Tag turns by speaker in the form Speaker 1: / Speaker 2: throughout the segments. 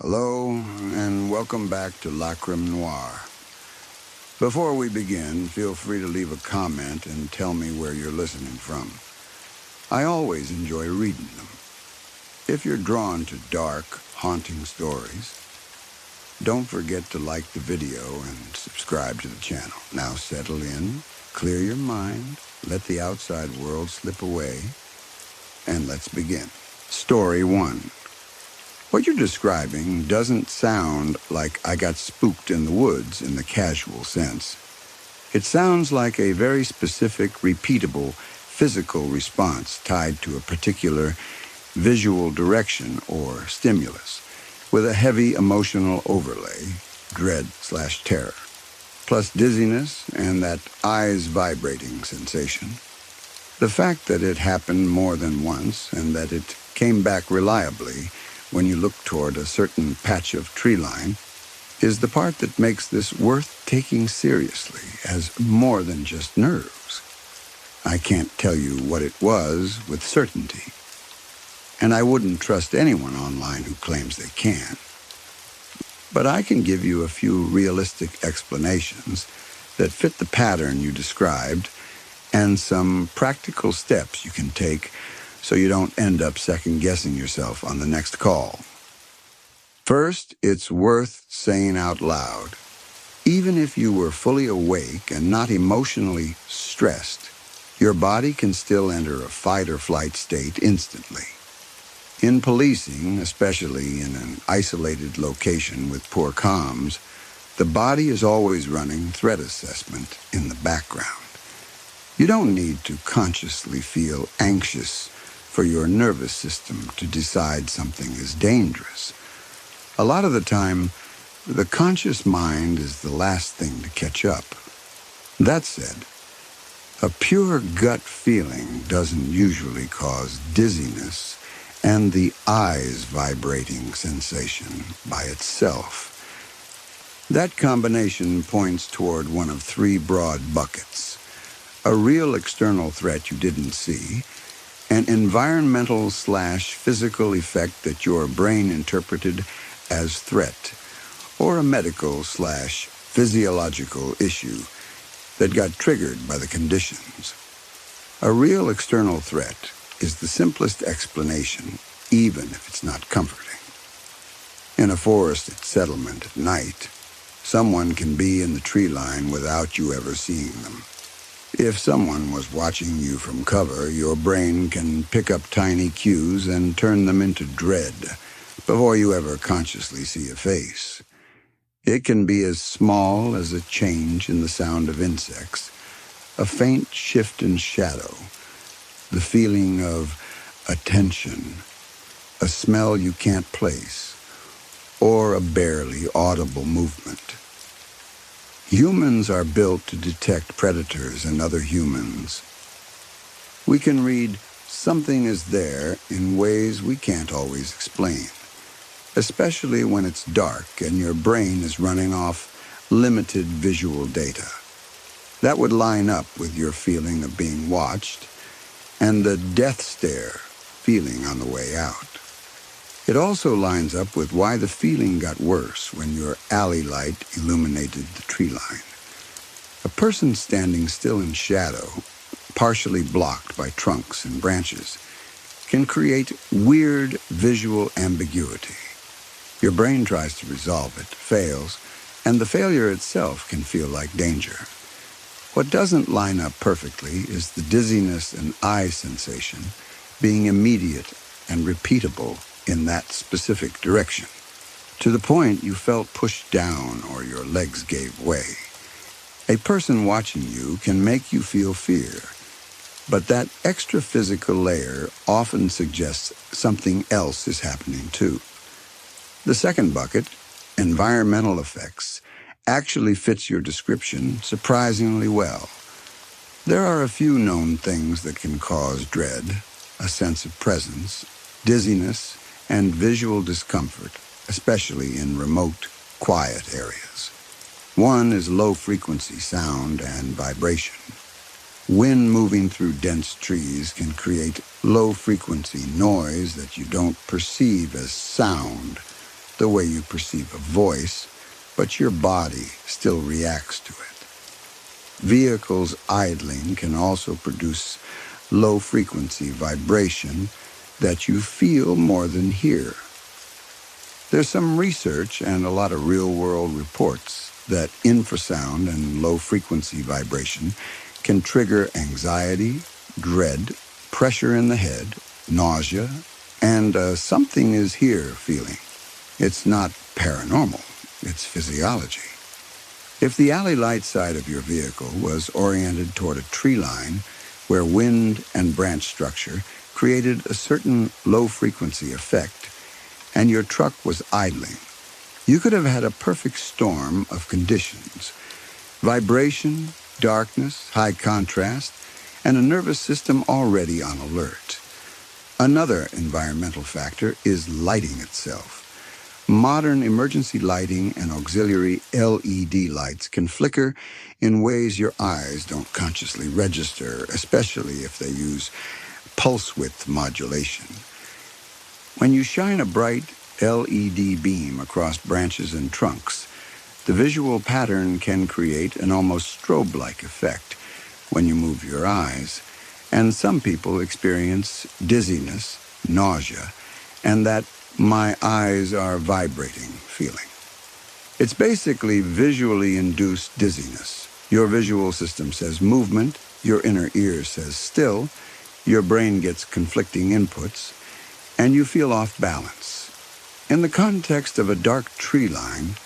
Speaker 1: Hello, and welcome back to La Crime Noire. Before we begin, feel free to leave a comment and tell me where you're listening from. I always enjoy reading them. If you're drawn to dark, haunting stories, don't forget to like the video and subscribe to the channel. Now settle in, clear your mind, let the outside world slip away, and let's begin. Story 1. What you're describing doesn't sound like I got spooked in the woods in the casual sense. It sounds like a very specific, repeatable, physical response tied to a particular visual direction or stimulus, with a heavy emotional overlay, dread/terror, plus dizziness and that eyes vibrating sensation. The fact that it happened more than once and that it came back reliably when you look toward a certain patch of tree line is the part that makes this worth taking seriously as more than just nerves. I can't tell you what it was with certainty, and I wouldn't trust anyone online who claims they can. But I can give you a few realistic explanations that fit the pattern you described and some practical steps you can take so you don't end up second-guessing yourself on the next call. First, it's worth saying out loud, even if you were fully awake and not emotionally stressed, your body can still enter a fight-or-flight state instantly. In policing, especially in an isolated location with poor comms, the body is always running threat assessment in the background. You don't need to consciously feel anxious for your nervous system to decide something is dangerous. A lot of the time, the conscious mind is the last thing to catch up. That said, a pure gut feeling doesn't usually cause dizziness and the eyes vibrating sensation by itself. That combination points toward one of three broad buckets: a real external threat you didn't see, an environmental/physical effect that your brain interpreted as threat, or a medical/physiological issue that got triggered by the conditions. A real external threat is the simplest explanation, even if it's not comforting. In a forested settlement at night, someone can be in the tree line without you ever seeing them. If someone was watching you from cover, your brain can pick up tiny cues and turn them into dread before you ever consciously see a face. It can be as small as a change in the sound of insects, a faint shift in shadow, the feeling of attention, a smell you can't place, or a barely audible movement. Humans are built to detect predators and other humans. We can read something is there in ways we can't always explain, especially when it's dark and your brain is running off limited visual data. That would line up with your feeling of being watched and the death stare feeling on the way out. It also lines up with why the feeling got worse when your alley light illuminated the tree line. A person standing still in shadow, partially blocked by trunks and branches, can create weird visual ambiguity. Your brain tries to resolve it, fails, and the failure itself can feel like danger. What doesn't line up perfectly is the dizziness and eye sensation being immediate and repeatable in that specific direction, to the point you felt pushed down or your legs gave way. A person watching you can make you feel fear, but that extra physical layer often suggests something else is happening too. The second bucket, environmental effects, actually fits your description surprisingly well. There are a few known things that can cause dread: a sense of presence, dizziness, and visual discomfort, especially in remote, quiet areas. One is low-frequency sound and vibration. Wind moving through dense trees can create low-frequency noise that you don't perceive as sound, the way you perceive a voice, but your body still reacts to it. Vehicles idling can also produce low-frequency vibration that you feel more than hear. There's some research and a lot of real-world reports that infrasound and low-frequency vibration can trigger anxiety, dread, pressure in the head, nausea, and something is here feeling. It's not paranormal, it's physiology. If the alley light side of your vehicle was oriented toward a tree line where wind and branch structure created a certain low-frequency effect, and your truck was idling, you could have had a perfect storm of conditions: vibration, darkness, high contrast, and a nervous system already on alert. Another environmental factor is lighting itself. Modern emergency lighting and auxiliary LED lights can flicker in ways your eyes don't consciously register, especially if they use pulse width modulation. When you shine a bright LED beam across branches and trunks, the visual pattern can create an almost strobe-like effect when you move your eyes, and some people experience dizziness, nausea, and that "my eyes are vibrating" feeling. It's basically visually induced dizziness. Your visual system says movement, your inner ear says still, your brain gets conflicting inputs, and you feel off balance. In the context of a dark tree line,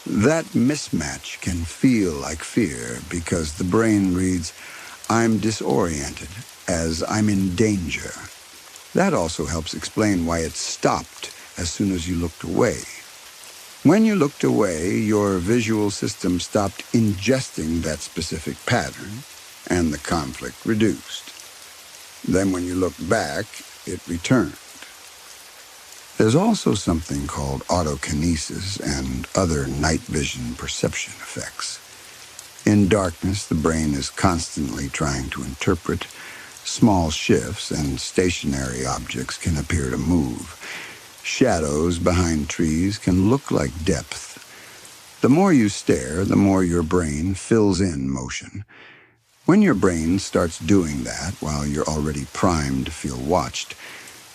Speaker 1: that mismatch can feel like fear because the brain reads, "I'm disoriented," as "I'm in danger." That also helps explain why it stopped as soon as you looked away. When you looked away, your visual system stopped ingesting that specific pattern, and the conflict reduced. Then when you looked back, it returned. There's also something called autokinesis and other night vision perception effects. In darkness, the brain is constantly trying to interpret small shifts, and stationary objects can appear to move. Shadows behind trees can look like depth. The more you stare, the more your brain fills in motion. When your brain starts doing that while you're already primed to feel watched,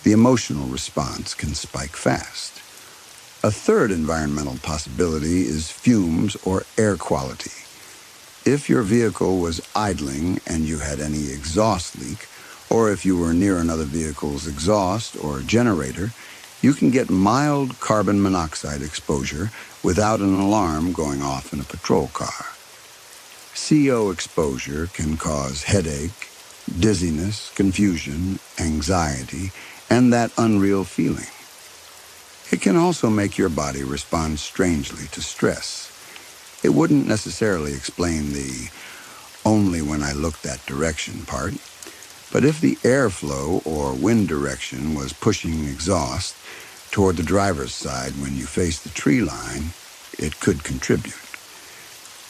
Speaker 1: the emotional response can spike fast. A third environmental possibility is fumes or air quality. If your vehicle was idling and you had any exhaust leak, or if you were near another vehicle's exhaust or generator, you can get mild carbon monoxide exposure without an alarm going off in a patrol car. CO exposure can cause headache, dizziness, confusion, anxiety, and that unreal feeling. It can also make your body respond strangely to stress. It wouldn't necessarily explain the "only when I looked that direction" part, but if the airflow or wind direction was pushing exhaust toward the driver's side when you face the tree line, it could contribute.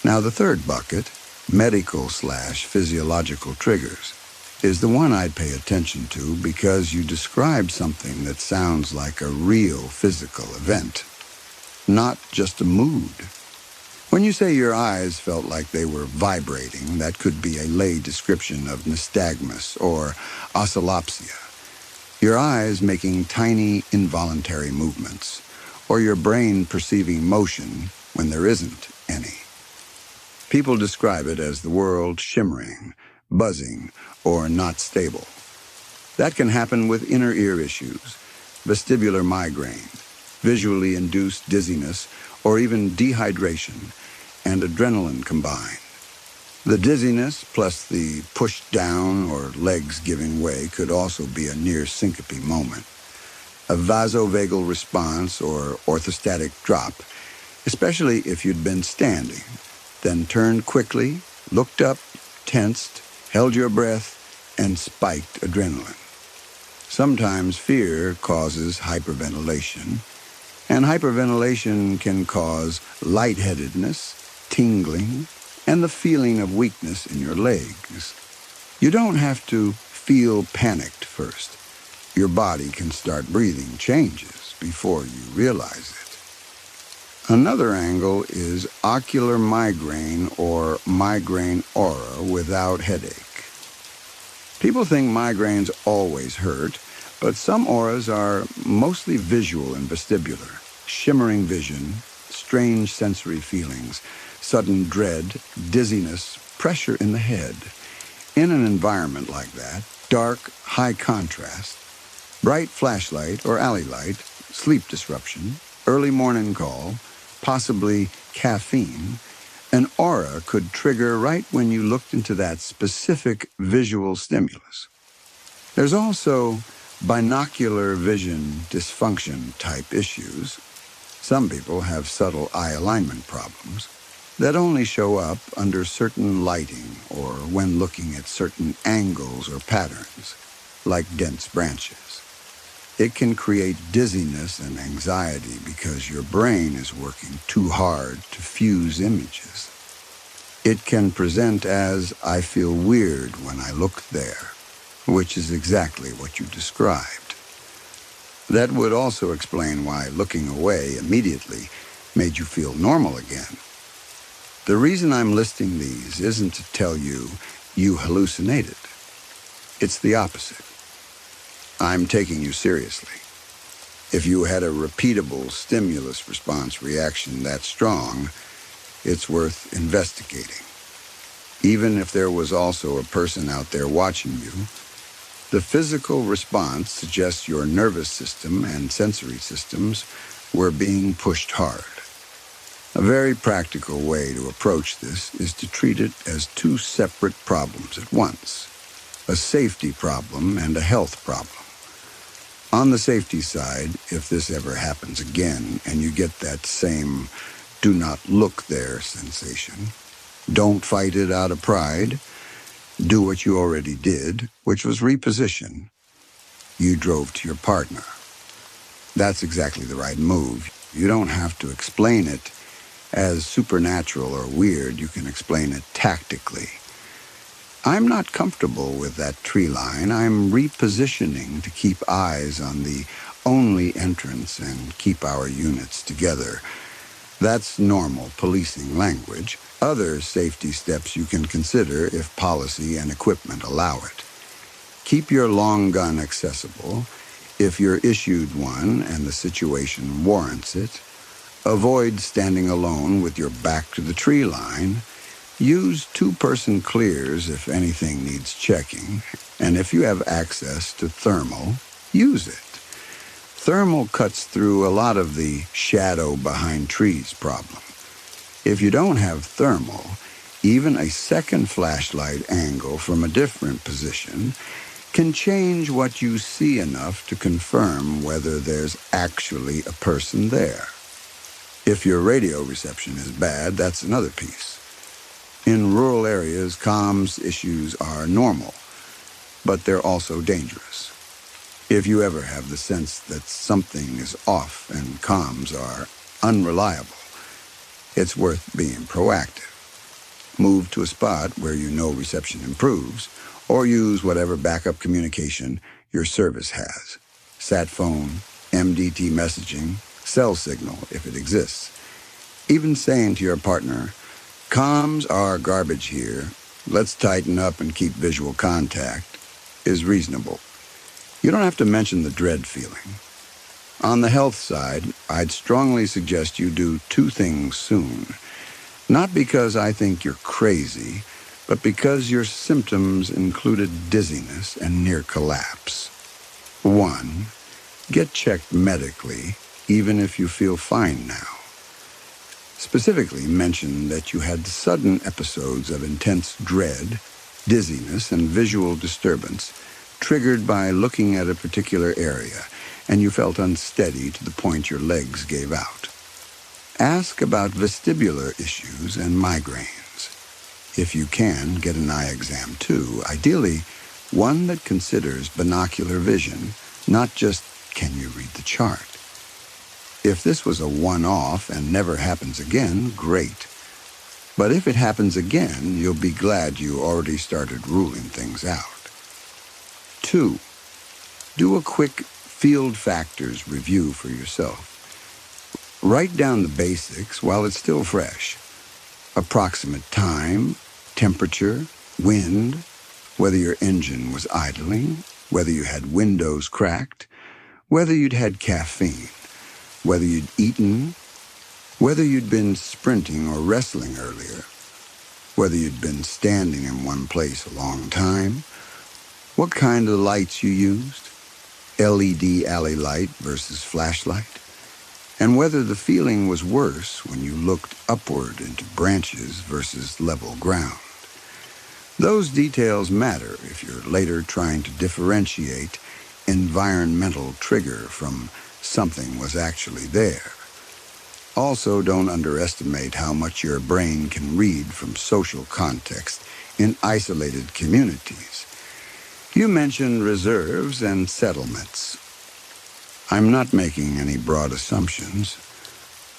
Speaker 1: Now, the third bucket, medical/physiological triggers, is the one I'd pay attention to because you describe something that sounds like a real physical event, not just a mood. When you say your eyes felt like they were vibrating, that could be a lay description of nystagmus or oscillopsia. Your eyes making tiny involuntary movements, or your brain perceiving motion when there isn't any. People describe it as the world shimmering, buzzing, or not stable. That can happen with inner ear issues, vestibular migraine, visually induced dizziness, or even dehydration and adrenaline combined. The dizziness plus the push down or legs giving way could also be a near syncope moment. A vasovagal response or orthostatic drop, especially if you'd been standing, then turned quickly, looked up, tensed, held your breath, and spiked adrenaline. Sometimes fear causes hyperventilation, and hyperventilation can cause lightheadedness, tingling, and the feeling of weakness in your legs. You don't have to feel panicked first. Your body can start breathing changes before you realize it. Another angle is ocular migraine or migraine aura without headache. People think migraines always hurt, but some auras are mostly visual and vestibular. Shimmering vision, strange sensory feelings, sudden dread, dizziness, pressure in the head. In an environment like that, dark, high contrast, bright flashlight or alley light, sleep disruption, early morning call, possibly caffeine, an aura could trigger right when you looked into that specific visual stimulus. There's also binocular vision dysfunction type issues. Some people have subtle eye alignment problems that only show up under certain lighting or when looking at certain angles or patterns, like dense branches. It can create dizziness and anxiety because your brain is working too hard to fuse images. It can present as, I feel weird when I look there, which is exactly what you described. That would also explain why looking away immediately made you feel normal again. The reason I'm listing these isn't to tell you you hallucinated. It's the opposite. I'm taking you seriously. If you had a repeatable stimulus response reaction that strong, it's worth investigating. Even if there was also a person out there watching you, the physical response suggests your nervous system and sensory systems were being pushed hard. A very practical way to approach this is to treat it as two separate problems at once, a safety problem and a health problem. On the safety side, if this ever happens again and you get that same do not look there sensation, don't fight it out of pride. Do what you already did, which was reposition. You drove to your partner. That's exactly the right move. You don't have to explain it as supernatural or weird. You can explain it tactically. I'm not comfortable with that tree line. I'm repositioning to keep eyes on the only entrance and keep our units together. That's normal policing language. Other safety steps you can consider if policy and equipment allow it. Keep your long gun accessible. If you're issued one and the situation warrants it, avoid standing alone with your back to the tree line. Use two-person clears if anything needs checking, and if you have access to thermal, use it. Thermal cuts through a lot of the shadow behind trees problem. If you don't have thermal, even a second flashlight angle from a different position can change what you see enough to confirm whether there's actually a person there. If your radio reception is bad, that's another piece. In rural areas, comms issues are normal, but they're also dangerous. If you ever have the sense that something is off and comms are unreliable, it's worth being proactive. Move to a spot where you know reception improves, or use whatever backup communication your service has. Sat phone, MDT messaging, cell signal if it exists. Even saying to your partner, comms are garbage here, let's tighten up and keep visual contact, is reasonable. You don't have to mention the dread feeling. On the health side, I'd strongly suggest you do two things soon. Not because I think you're crazy, but because your symptoms included dizziness and near collapse. 1, get checked medically, even if you feel fine now. Specifically mention that you had sudden episodes of intense dread, dizziness, and visual disturbance triggered by looking at a particular area, and you felt unsteady to the point your legs gave out. Ask about vestibular issues and migraines. If you can, get an eye exam too, ideally one that considers binocular vision, not just can you read the chart. If this was a one-off and never happens again, great. But if it happens again, you'll be glad you already started ruling things out. 2, do a quick field factors review for yourself. Write down the basics while it's still fresh. Approximate time, temperature, wind, whether your engine was idling, whether you had windows cracked, whether you'd had caffeine, whether you'd eaten, whether you'd been sprinting or wrestling earlier, whether you'd been standing in one place a long time, what kind of lights you used, LED alley light versus flashlight, and whether the feeling was worse when you looked upward into branches versus level ground. Those details matter if you're later trying to differentiate environmental trigger from something was actually there. Also, don't underestimate how much your brain can read from social context in isolated communities. You mentioned reserves and settlements. I'm not making any broad assumptions,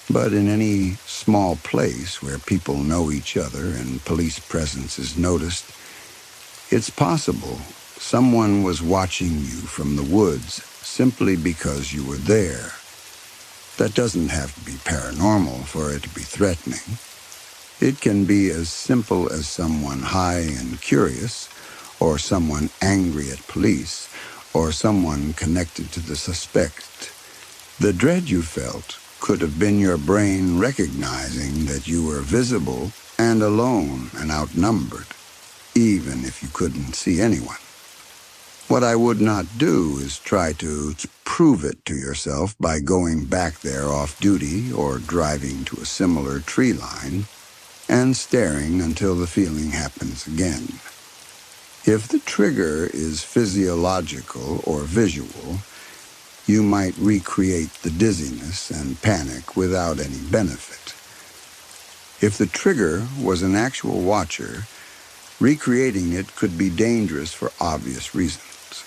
Speaker 1: but in any small place where people know each other and police presence is noticed, it's possible someone was watching you from the woods simply because you were there. That doesn't have to be paranormal for it to be threatening. It can be as simple as someone high and curious, or someone angry at police, or someone connected to the suspect. The dread you felt could have been your brain recognizing that you were visible and alone and outnumbered, even if you couldn't see anyone. What I would not do is try to prove it to yourself by going back there off-duty or driving to a similar tree line and staring until the feeling happens again. If the trigger is physiological or visual, you might recreate the dizziness and panic without any benefit. If the trigger was an actual watcher, recreating it could be dangerous for obvious reasons.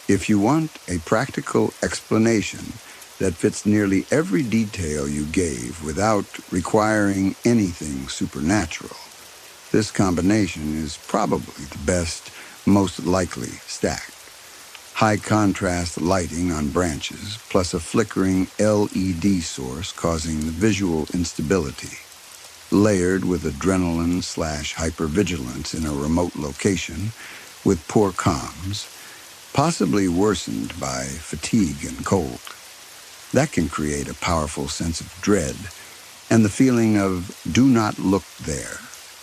Speaker 1: If you want a practical explanation that fits nearly every detail you gave without requiring anything supernatural, this combination is probably the best, most likely stack. High contrast lighting on branches, plus a flickering LED source causing the visual instability, layered with adrenaline/hypervigilance in a remote location with poor comms, possibly worsened by fatigue and cold. That can create a powerful sense of dread and the feeling of do not look there,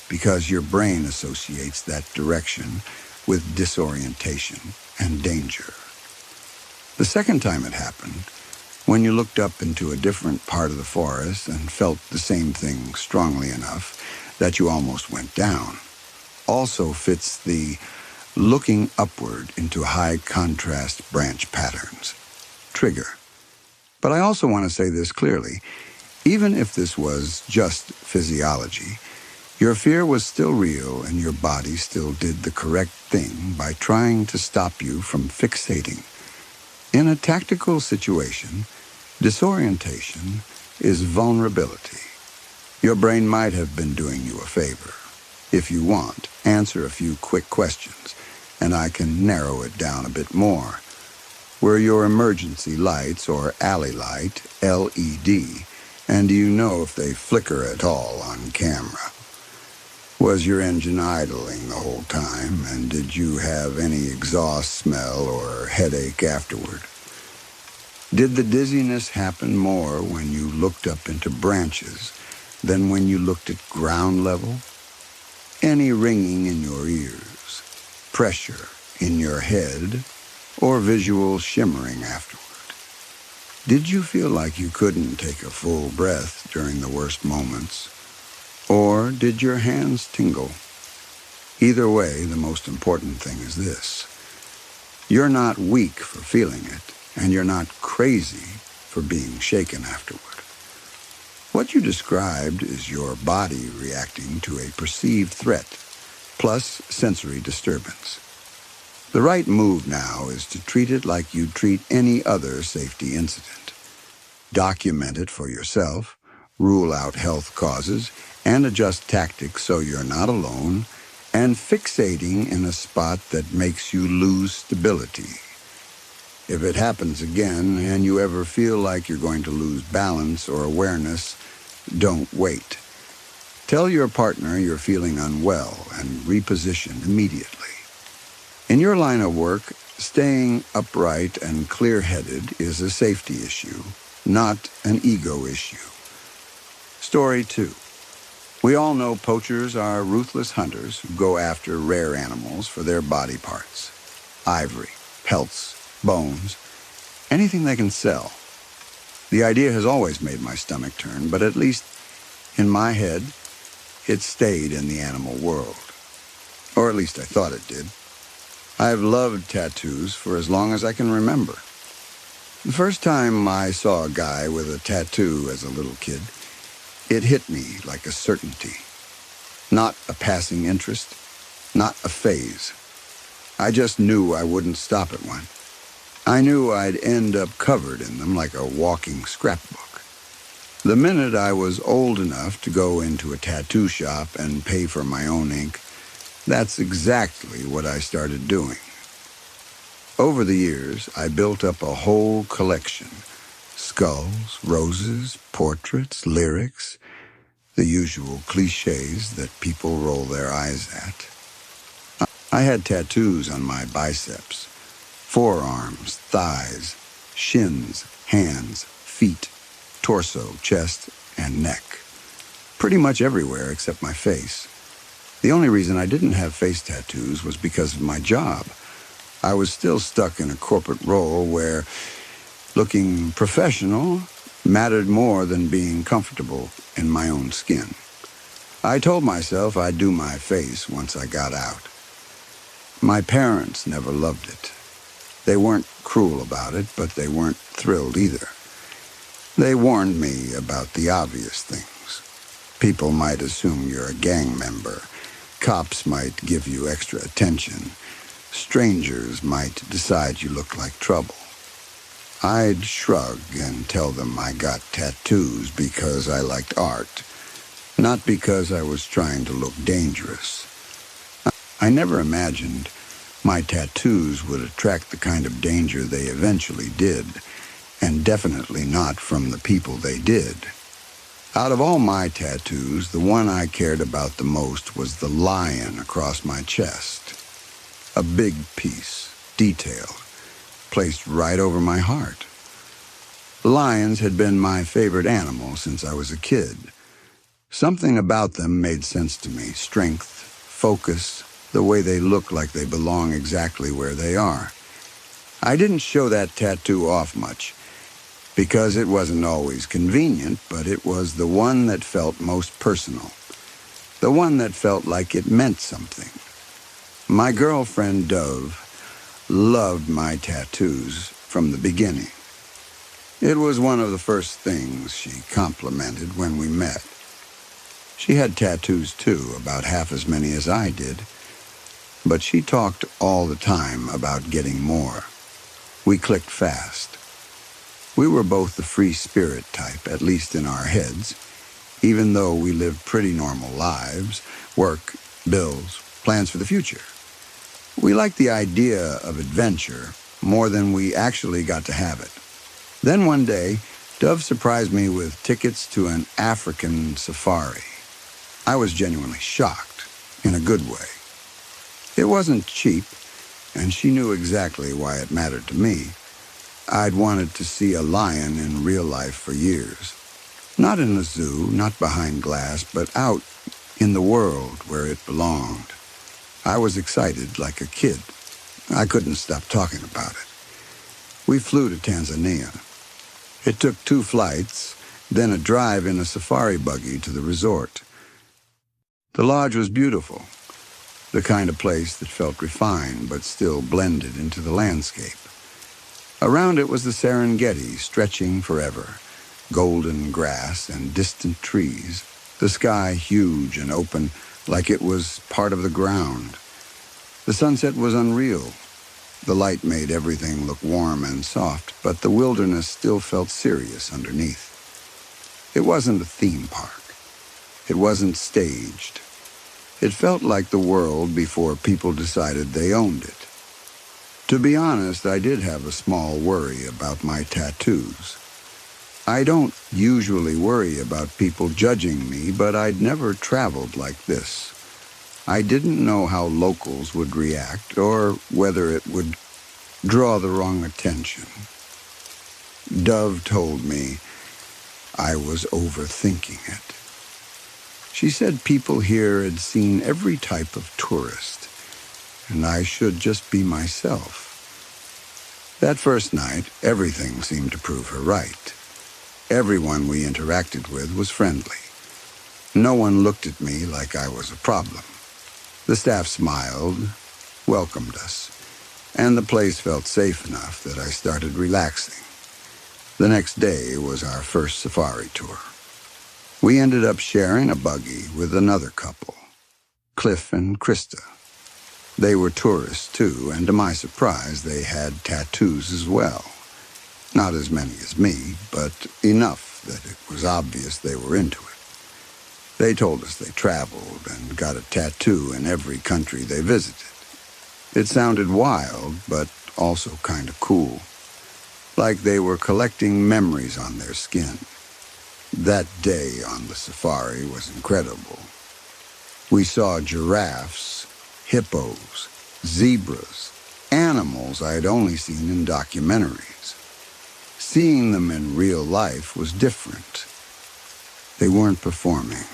Speaker 1: because your brain associates that direction with disorientation and danger. The second time it happened, when you looked up into a different part of the forest and felt the same thing strongly enough that you almost went down, also fits the looking upward into high-contrast branch patterns trigger. But I also want to say this clearly. Even if this was just physiology, your fear was still real and your body still did the correct thing by trying to stop you from fixating. In a tactical situation, disorientation is vulnerability. Your brain might have been doing you a favor. If you want, answer a few quick questions, and I can narrow it down a bit more. Were your emergency lights or alley light LED, and do you know if they flicker at all on camera? Was your engine idling the whole time, and did you have any exhaust smell or headache afterward? Did the dizziness happen more when you looked up into branches than when you looked at ground level? Any ringing in your ears, pressure in your head, or visual shimmering afterward? Did you feel like you couldn't take a full breath during the worst moments? Or did your hands tingle? Either way, the most important thing is this. You're not weak for feeling it, and you're not crazy for being shaken afterward. What you described is your body reacting to a perceived threat, plus sensory disturbance. The right move now is to treat it like you'd treat any other safety incident. Document it for yourself, rule out health causes, and adjust tactics so you're not alone, and fixating in a spot that makes you lose stability. If it happens again and you ever feel like you're going to lose balance or awareness, don't wait. Tell your partner you're feeling unwell and reposition immediately. In your line of work, staying upright and clear-headed is a safety issue, not an ego issue. Story 2. We all know poachers are ruthless hunters who go after rare animals for their body parts. Ivory, pelts, bones, anything they can sell. The idea has always made my stomach turn, but at least in my head, it stayed in the animal world. Or at least I thought it did. I've loved tattoos for as long as I can remember. The first time I saw a guy with a tattoo as a little kid, it hit me like a certainty. Not a passing interest, not a phase. I just knew I wouldn't stop at one. I knew I'd end up covered in them like a walking scrapbook. The minute I was old enough to go into a tattoo shop and pay for my own ink, that's exactly what I started doing. Over the years, I built up a whole collection. Skulls, roses, portraits, lyrics, the usual cliches that people roll their eyes at. I had tattoos on my biceps, forearms, thighs, shins, hands, feet, torso, chest, and neck. Pretty much everywhere except my face. The only reason I didn't have face tattoos was because of my job. I was still stuck in a corporate role where looking professional mattered more than being comfortable in my own skin. I told myself I'd do my face once I got out. My parents never loved it. They weren't cruel about it, but they weren't thrilled either. They warned me about the obvious things. People might assume you're a gang member. Cops might give you extra attention. Strangers might decide you look like trouble. I'd shrug and tell them I got tattoos because I liked art, not because I was trying to look dangerous. I never imagined my tattoos would attract the kind of danger they eventually did, and definitely not from the people they did. Out of all my tattoos, the one I cared about the most was the lion across my chest. A big piece, detailed, placed right over my heart. Lions had been my favorite animal since I was a kid. Something about them made sense to me. Strength, focus, the way they look like they belong exactly where they are. I didn't show that tattoo off much, because it wasn't always convenient, but it was the one that felt most personal. The one that felt like it meant something. My girlfriend, Dove, loved my tattoos from the beginning. It was one of the first things she complimented when we met. She had tattoos too, about half as many as I did, but she talked all the time about getting more. We clicked fast. We were both the free spirit type, at least in our heads, even though we lived pretty normal lives, work, bills, plans for the future. We liked the idea of adventure more than we actually got to have it. Then one day, Dove surprised me with tickets to an African safari. I was genuinely shocked, in a good way. It wasn't cheap, and she knew exactly why it mattered to me. I'd wanted to see a lion in real life for years. Not in a zoo, not behind glass, but out in the world where it belonged. I was excited like a kid. I couldn't stop talking about it. We flew to Tanzania. It took 2 flights, then a drive in a safari buggy to the resort. The lodge was beautiful, the kind of place that felt refined but still blended into the landscape. Around it was the Serengeti, stretching forever, golden grass and distant trees, the sky huge and open like it was part of the ground. The sunset was unreal. The light made everything look warm and soft, but the wilderness still felt serious underneath. It wasn't a theme park. It wasn't staged. It felt like the world before people decided they owned it. To be honest, I did have a small worry about my tattoos. I don't usually worry about people judging me, but I'd never traveled like this. I didn't know how locals would react or whether it would draw the wrong attention. Dove told me I was overthinking it. She said people here had seen every type of tourist, and I should just be myself. That first night, everything seemed to prove her right. Everyone we interacted with was friendly. No one looked at me like I was a problem. The staff smiled, welcomed us, and the place felt safe enough that I started relaxing. The next day was our first safari tour. We ended up sharing a buggy with another couple, Cliff and Krista. They were tourists too, and to my surprise, they had tattoos as well. Not as many as me, but enough that it was obvious they were into it. They told us they traveled and got a tattoo in every country they visited. It sounded wild, but also kind of cool. Like they were collecting memories on their skin. That day on the safari was incredible. We saw giraffes, hippos, zebras, animals I'd only seen in documentaries. Seeing them in real life was different. They weren't performing.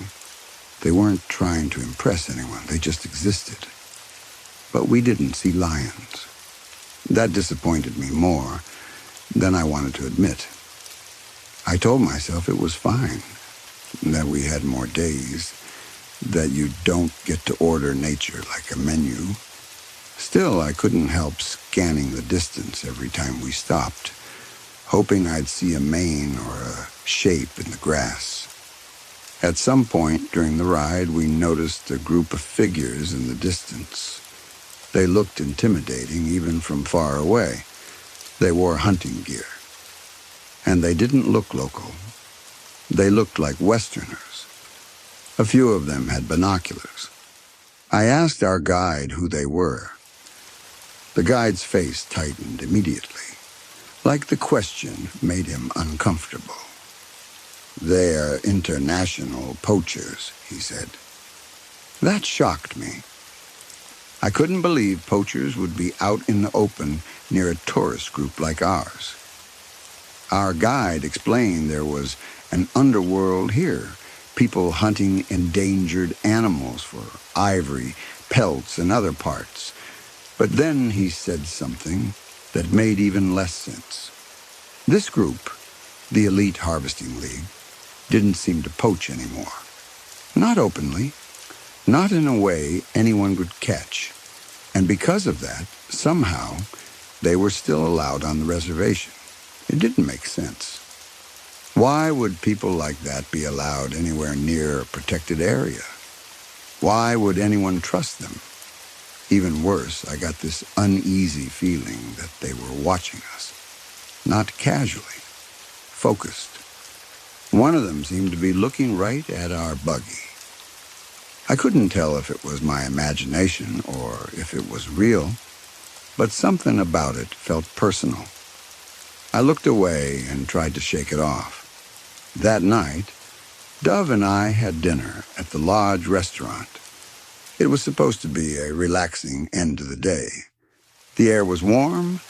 Speaker 1: They weren't trying to impress anyone. They just existed. But we didn't see lions. That disappointed me more than I wanted to admit. I told myself it was fine, that we had more days, that you don't get to order nature like a menu. Still, I couldn't help scanning the distance every time we stopped, hoping I'd see a mane or a shape in the grass. At some point during the ride, we noticed a group of figures in the distance. They looked intimidating even from far away. They wore hunting gear. And they didn't look local. They looked like Westerners. A few of them had binoculars. I asked our guide who they were. The guide's face tightened immediately, like the question made him uncomfortable. "They're international poachers," he said. That shocked me. I couldn't believe poachers would be out in the open near a tourist group like ours. Our guide explained there was an underworld here, people hunting endangered animals for ivory, pelts, and other parts. But then he said something that made even less sense. This group, the Elite Harvesting League, didn't seem to poach anymore. Not openly, not in a way anyone could catch. And because of that, somehow, they were still allowed on the reservation. It didn't make sense. Why would people like that be allowed anywhere near a protected area? Why would anyone trust them? Even worse, I got this uneasy feeling that they were watching us. Not casually, focused. One of them seemed to be looking right at our buggy. I couldn't tell if it was my imagination or if it was real, but something about it felt personal. I looked away and tried to shake it off. That night, Dove and I had dinner at the Lodge restaurant. It was supposed to be a relaxing end to the day. The air was warm,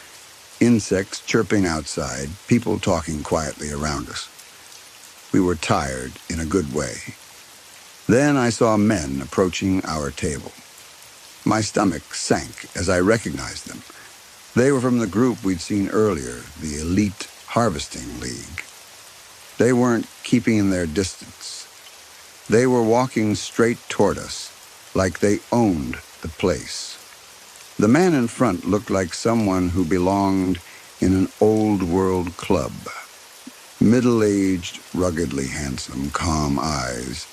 Speaker 1: insects chirping outside, people talking quietly around us. We were tired in a good way. Then I saw men approaching our table. My stomach sank as I recognized them. They were from the group we'd seen earlier, the Elite Harvesting League. They weren't keeping their distance. They were walking straight toward us, like they owned the place. The man in front looked like someone who belonged in an old-world club. Middle-aged, ruggedly handsome, calm eyes.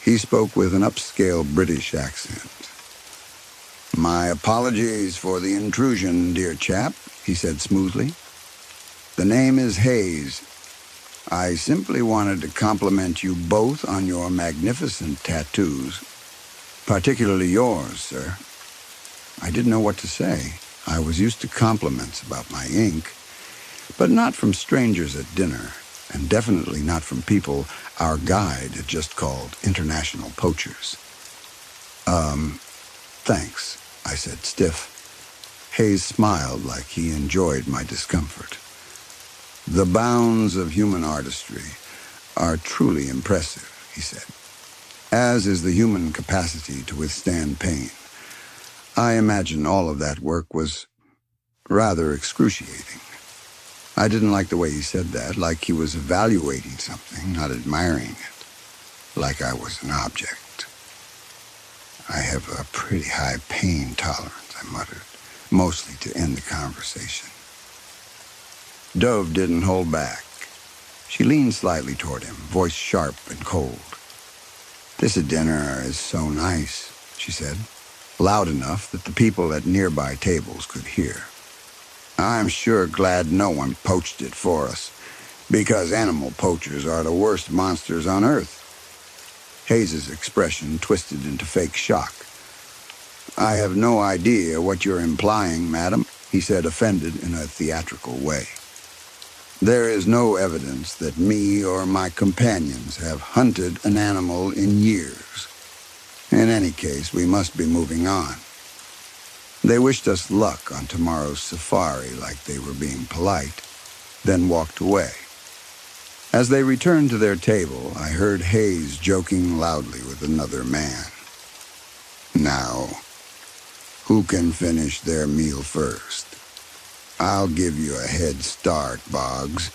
Speaker 1: He spoke with an upscale British accent. "My apologies for the intrusion, dear chap," he said smoothly. "The name is Hayes. I simply wanted to compliment you both on your magnificent tattoos. Particularly yours, sir." I didn't know what to say. I was used to compliments about my ink, but not from strangers at dinner, and definitely not from people our guide had just called international poachers. Thanks, I said, stiff. Hayes smiled like he enjoyed my discomfort. The bounds of human artistry are truly impressive, he said, as is the human capacity to withstand pain. I imagine all of that work was rather excruciating. I didn't like the way he said that, like he was evaluating something, not admiring it, like I was an object. I have a pretty high pain tolerance, I muttered, mostly to end the conversation. Dove didn't hold back. She leaned slightly toward him, voice sharp and cold. "This dinner is so nice," she said, loud enough that the people at nearby tables could hear. "I'm sure glad no one poached it for us, because animal poachers are the worst monsters on earth." Hayes's expression twisted into fake shock. "I have no idea what you're implying, madam," he said, offended in a theatrical way. "There is no evidence that me or my companions have hunted an animal in years. In any case, we must be moving on." They wished us luck on tomorrow's safari like they were being polite, then walked away. As they returned to their table, I heard Hayes joking loudly with another man. "Now, who can finish their meal first? I'll give you a head start, Boggs."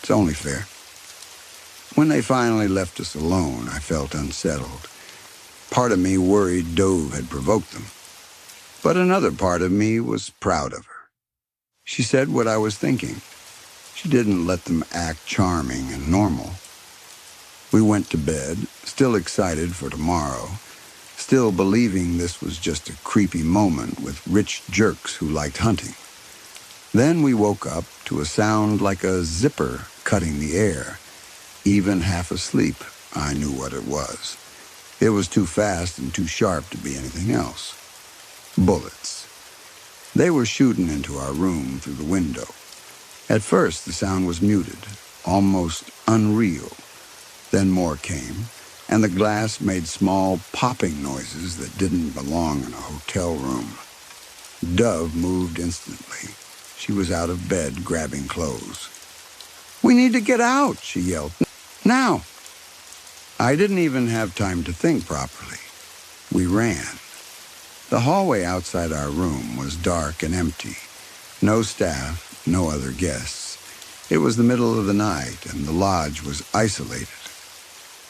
Speaker 1: "It's only fair." When they finally left us alone, I felt unsettled. Part of me worried Dove had provoked them, but another part of me was proud of her. She said what I was thinking. She didn't let them act charming and normal. We went to bed, still excited for tomorrow, still believing this was just a creepy moment with rich jerks who liked hunting. Then we woke up to a sound like a zipper cutting the air. Even half asleep, I knew what it was. It was too fast and too sharp to be anything else. Bullets. They were shooting into our room through the window. At first, the sound was muted, almost unreal. Then more came, and the glass made small popping noises that didn't belong in a hotel room. Dove moved instantly. She was out of bed, grabbing clothes. "We need to get out," she yelled. "Now!" I didn't even have time to think properly. We ran. The hallway outside our room was dark and empty. No staff, no other guests. It was the middle of the night, and the lodge was isolated.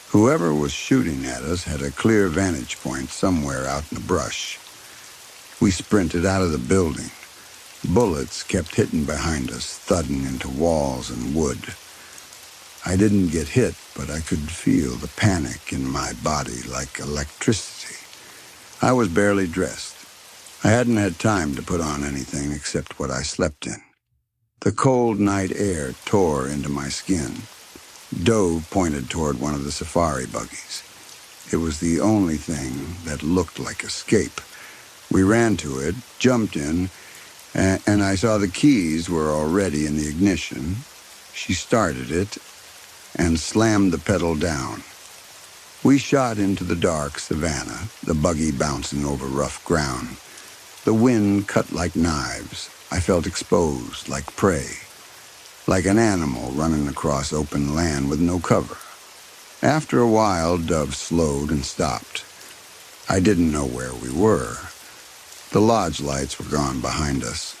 Speaker 1: Whoever was shooting at us had a clear vantage point somewhere out in the brush. We sprinted out of the building. Bullets kept hitting behind us, thudding into walls and wood. I didn't get hit, but I could feel the panic in my body like electricity. I was barely dressed. I hadn't had time to put on anything except what I slept in. The cold night air tore into my skin. Dove pointed toward one of the safari buggies. It was the only thing that looked like escape. We ran to it, jumped in, and I saw the keys were already in the ignition. She started it and slammed the pedal down. We shot into the dark savanna, the buggy bouncing over rough ground. The wind cut like knives. I felt exposed, like prey, like an animal running across open land with no cover. After a while, Dove slowed and stopped. I didn't know where we were. The lodge lights were gone behind us.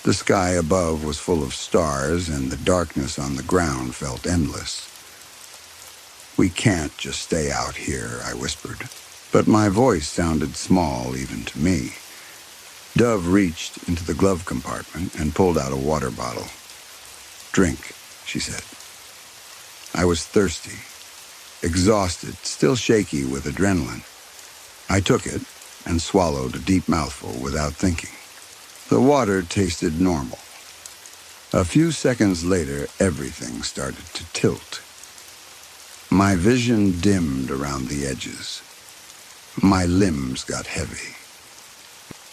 Speaker 1: The sky above was full of stars, and the darkness on the ground felt endless. "We can't just stay out here," I whispered, but my voice sounded small even to me. Dove reached into the glove compartment and pulled out a water bottle. "Drink," she said. I was thirsty, exhausted, still shaky with adrenaline. I took it and swallowed a deep mouthful without thinking. The water tasted normal. A few seconds later, everything started to tilt. My vision dimmed around the edges. My limbs got heavy.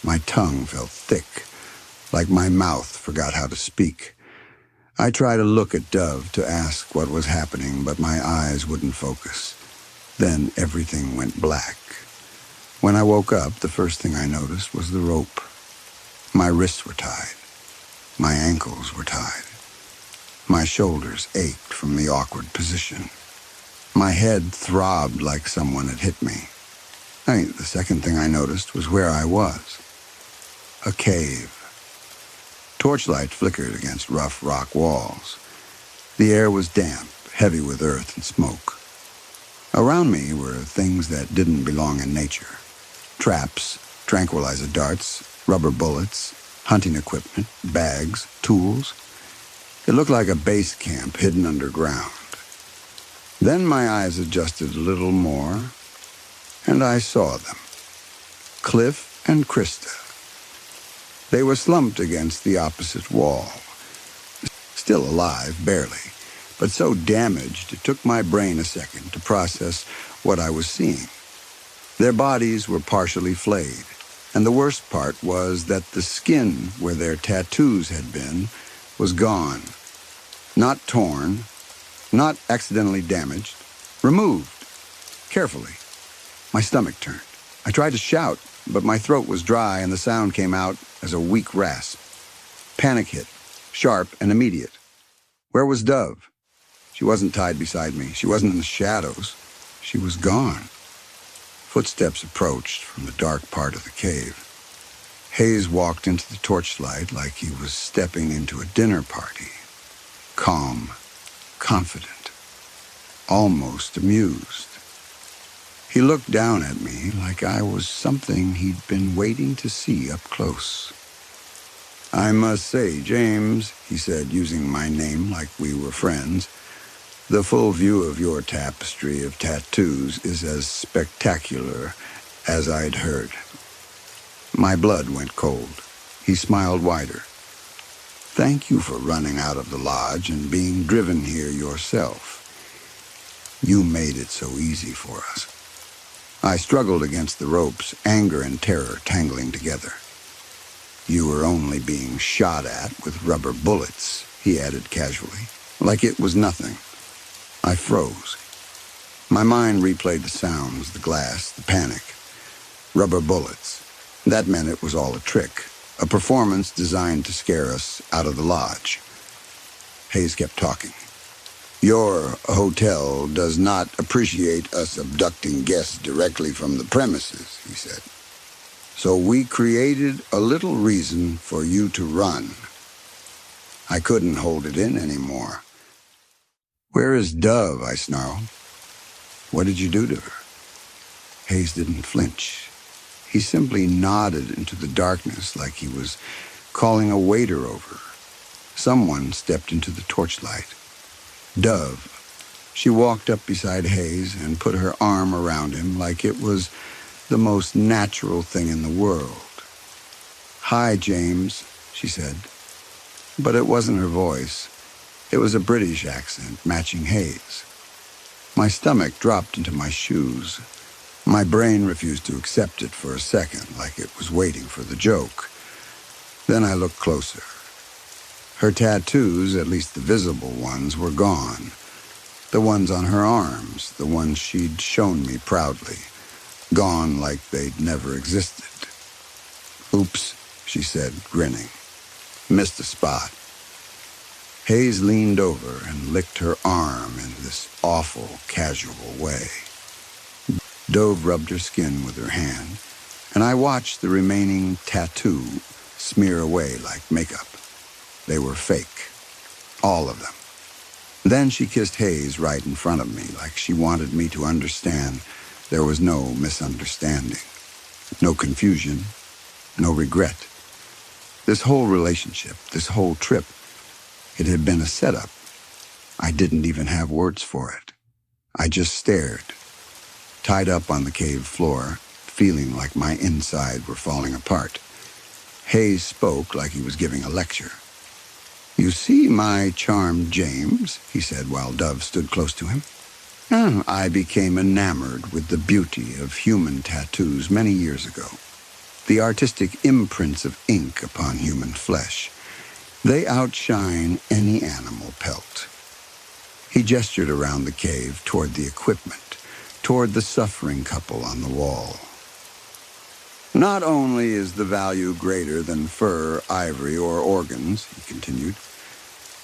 Speaker 1: My tongue felt thick, like my mouth forgot how to speak. I tried to look at Dove to ask what was happening, but my eyes wouldn't focus. Then everything went black. When I woke up, the first thing I noticed was the rope. My wrists were tied. My ankles were tied. My shoulders ached from the awkward position. My head throbbed like someone had hit me. The second thing I noticed was where I was. A cave. Torchlight flickered against rough rock walls. The air was damp, heavy with earth and smoke. Around me were things that didn't belong in nature. Traps, tranquilizer darts, rubber bullets, hunting equipment, bags, tools. It looked like a base camp hidden underground. Then my eyes adjusted a little more, and I saw them. Cliff and Krista. They were slumped against the opposite wall. Still alive, barely, but so damaged it took my brain a second to process what I was seeing. Their bodies were partially flayed, and the worst part was that the skin where their tattoos had been was gone. Not torn, not accidentally damaged, removed, carefully. My stomach turned. I tried to shout, but my throat was dry and the sound came out as a weak rasp. Panic hit, sharp and immediate. Where was Dove? She wasn't tied beside me. She wasn't in the shadows. She was gone. Footsteps approached from the dark part of the cave. Hayes walked into the torchlight like he was stepping into a dinner party. Calm, confident, almost amused. He looked down at me like I was something he'd been waiting to see up close. "I must say, James," he said, using my name like we were friends, "the full view of your tapestry of tattoos is as spectacular as I'd heard." My blood went cold. He smiled wider. "Thank you for running out of the lodge and being driven here yourself. You made it so easy for us." I struggled against the ropes, anger and terror tangling together. "You were only being shot at with rubber bullets," he added casually, like it was nothing. I froze. My mind replayed the sounds, the glass, the panic. Rubber bullets. That meant it was all a trick, a performance designed to scare us out of the lodge. Hayes kept talking. "Your hotel does not appreciate us abducting guests directly from the premises," he said. "So we created a little reason for you to run." I couldn't hold it in anymore. "Where is Dove?" I snarled. "What did you do to her?" Hayes didn't flinch. He simply nodded into the darkness like he was calling a waiter over. Someone stepped into the torchlight. Dove. She walked up beside Hayes and put her arm around him like it was the most natural thing in the world. "Hi, James," she said. But it wasn't her voice. It was a British accent matching Hayes. My stomach dropped into my shoes. My brain refused to accept it for a second, like it was waiting for the joke. Then I looked closer. Her tattoos, at least the visible ones, were gone. The ones on her arms, the ones she'd shown me proudly. Gone like they'd never existed. "Oops," she said, grinning. "Missed a spot." Hayes leaned over and licked her arm in this awful, casual way. Dove rubbed her skin with her hand, and I watched the remaining tattoo smear away like makeup. They were fake. All of them. Then she kissed Hayes right in front of me, like she wanted me to understand there was no misunderstanding, no confusion, no regret. This whole relationship, this whole trip, it had been a setup. I didn't even have words for it. I just stared, tied up on the cave floor, feeling like my inside were falling apart. Hayes spoke like he was giving a lecture. "You see, my charmed James," he said while Dove stood close to him. "I became enamored with the beauty of human tattoos many years ago. the artistic imprints of ink upon human flesh. They outshine any animal pelt. He gestured around the cave toward the equipment, toward the suffering couple on the wall. Not only is the value greater than fur, ivory, or organs, he continued,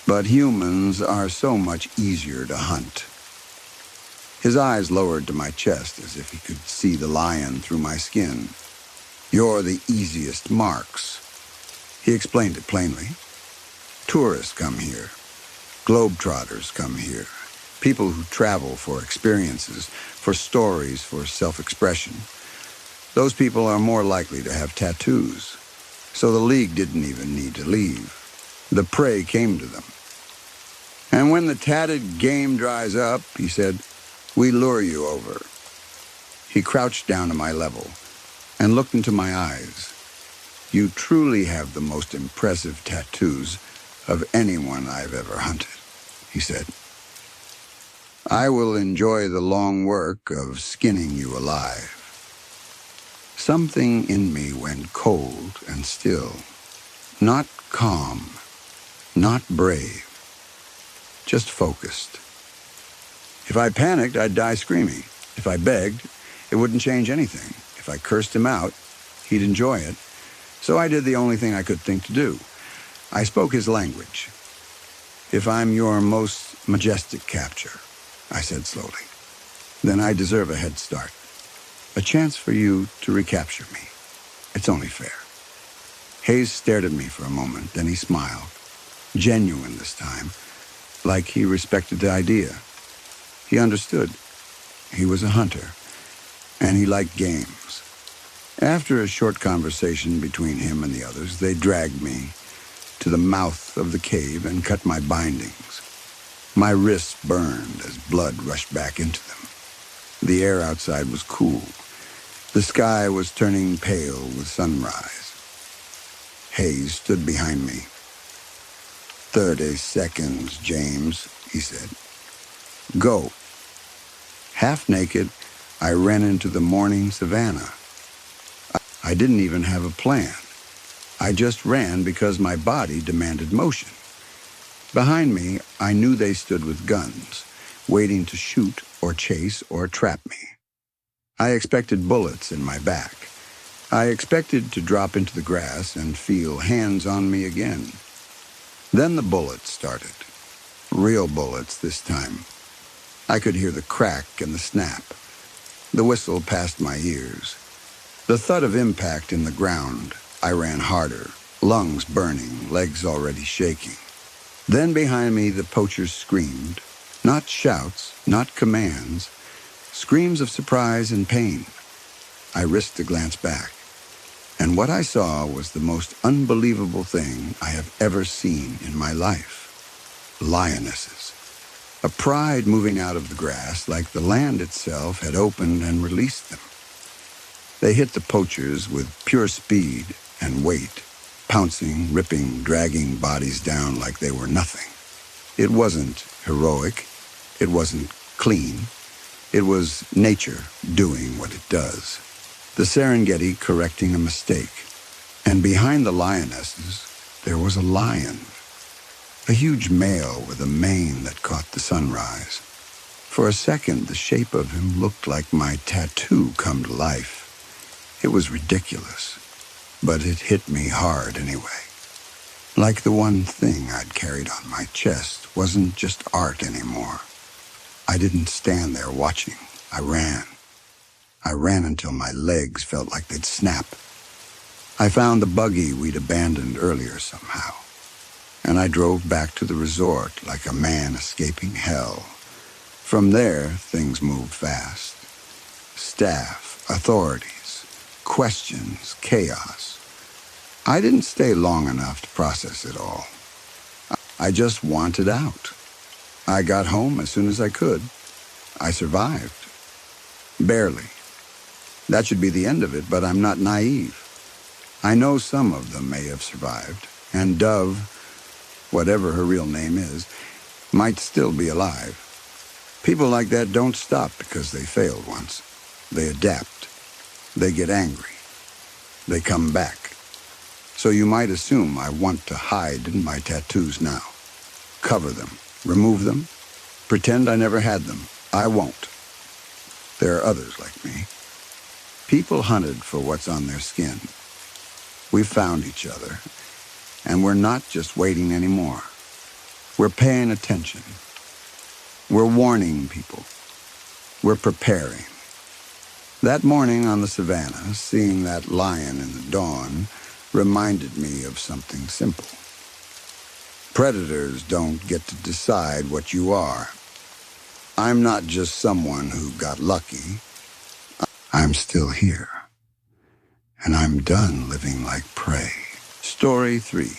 Speaker 1: but humans are so much easier to hunt. His eyes lowered to my chest as if he could see the lion through my skin. You're the easiest marks. He explained it plainly. Tourists come here. Globetrotters come here. People who travel for experiences, for stories, for self-expression. Those people are more likely to have tattoos. So the League didn't even need to leave. The prey came to them. And when the tatted game dries up, he said, we lure you over. He crouched down to my level and looked into my eyes. You truly have the most impressive tattoos of anyone I've ever hunted, he said. I will enjoy the long work of skinning you alive. Something in me went cold and still, not calm, not brave, just focused. If I panicked, I'd die screaming. If I begged, it wouldn't change anything. If I cursed him out, he'd enjoy it. So I did the only thing I could think to do. I spoke his language. If I'm your most majestic capture, I said slowly, then I deserve a head start. A chance for you to recapture me. It's only fair. Hayes stared at me for a moment, then he smiled. Genuine this time, like he respected the idea. He understood. He was a hunter, and he liked games. After a short conversation between him and the others, they dragged me to the mouth of the cave and cut my bindings. My wrists burned as blood rushed back into them. The air outside was cool. The sky was turning pale with sunrise. Hayes stood behind me. 30 seconds, James, he said. Go. Half naked, I ran into the morning savannah. I didn't even have a plan. I just ran because my body demanded motion. Behind me, I knew they stood with guns, waiting to shoot or chase or trap me. I expected bullets in my back. I expected to drop into the grass and feel hands on me again. Then the bullets started. Real bullets this time. I could hear the crack and the snap. The whistle passed my ears. The thud of impact in the ground. I ran harder, lungs burning, legs already shaking. Then behind me the poachers screamed. Not shouts, not commands. Screams of surprise and pain. I risked a glance back. And what I saw was the most unbelievable thing I have ever seen in my life. Lionesses. A pride moving out of the grass like the land itself had opened and released them. They hit the poachers with pure speed and weight, pouncing, ripping, dragging bodies down like they were nothing. It wasn't heroic. It wasn't clean. It was nature doing what it does. The Serengeti correcting a mistake. And behind the lionesses, there was a lion. A huge male with a mane that caught the sunrise. For a second, the shape of him looked like my tattoo come to life. It was ridiculous, but it hit me hard anyway. Like the one thing I'd carried on my chest wasn't just art anymore. I didn't stand there watching. I ran. I ran until my legs felt like they'd snap. I found the buggy we'd abandoned earlier somehow, and I drove back to the resort like a man escaping hell. From there, things moved fast. Staff, authorities, questions, chaos. I didn't stay long enough to process it all. I just wanted out. I got home as soon as I could. I survived. Barely. That should be the end of it, but I'm not naive. I know some of them may have survived, and Dove, whatever her real name is, might still be alive. People like that don't stop because they failed once. They adapt. They get angry. They come back. So you might assume I want to hide my tattoos now. Cover them, remove them, pretend I never had them. I won't. There are others like me. People hunted for what's on their skin. We found each other, and we're not just waiting anymore. We're paying attention. We're warning people. We're preparing. That morning on the savannah, seeing that lion in the dawn reminded me of something simple. Predators don't get to decide what you are. I'm not just someone who got lucky. I'm still here. And I'm done living like prey. Story 3.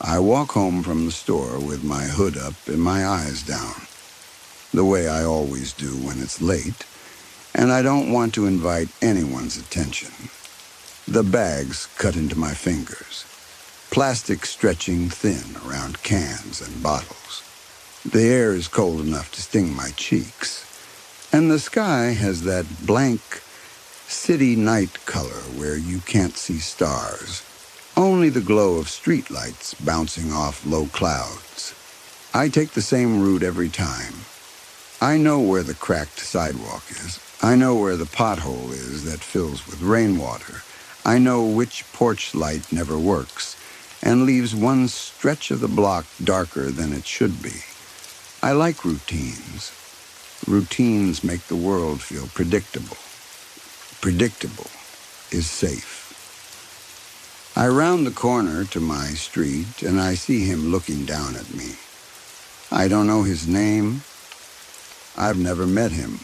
Speaker 1: I walk home from the store with my hood up and my eyes down, the way I always do when it's late, and I don't want to invite anyone's attention. The bags cut into my fingers, plastic stretching thin around cans and bottles. The air is cold enough to sting my cheeks, and the sky has that blank city night color where you can't see stars, only the glow of streetlights bouncing off low clouds. I take the same route every time. I know where the cracked sidewalk is. I know where the pothole is that fills with rainwater. I know which porch light never works and leaves one stretch of the block darker than it should be. I like routines. Routines make the world feel predictable. Predictable is safe. I round the corner to my street and I see him looking down at me. I don't know his name. I've never met him.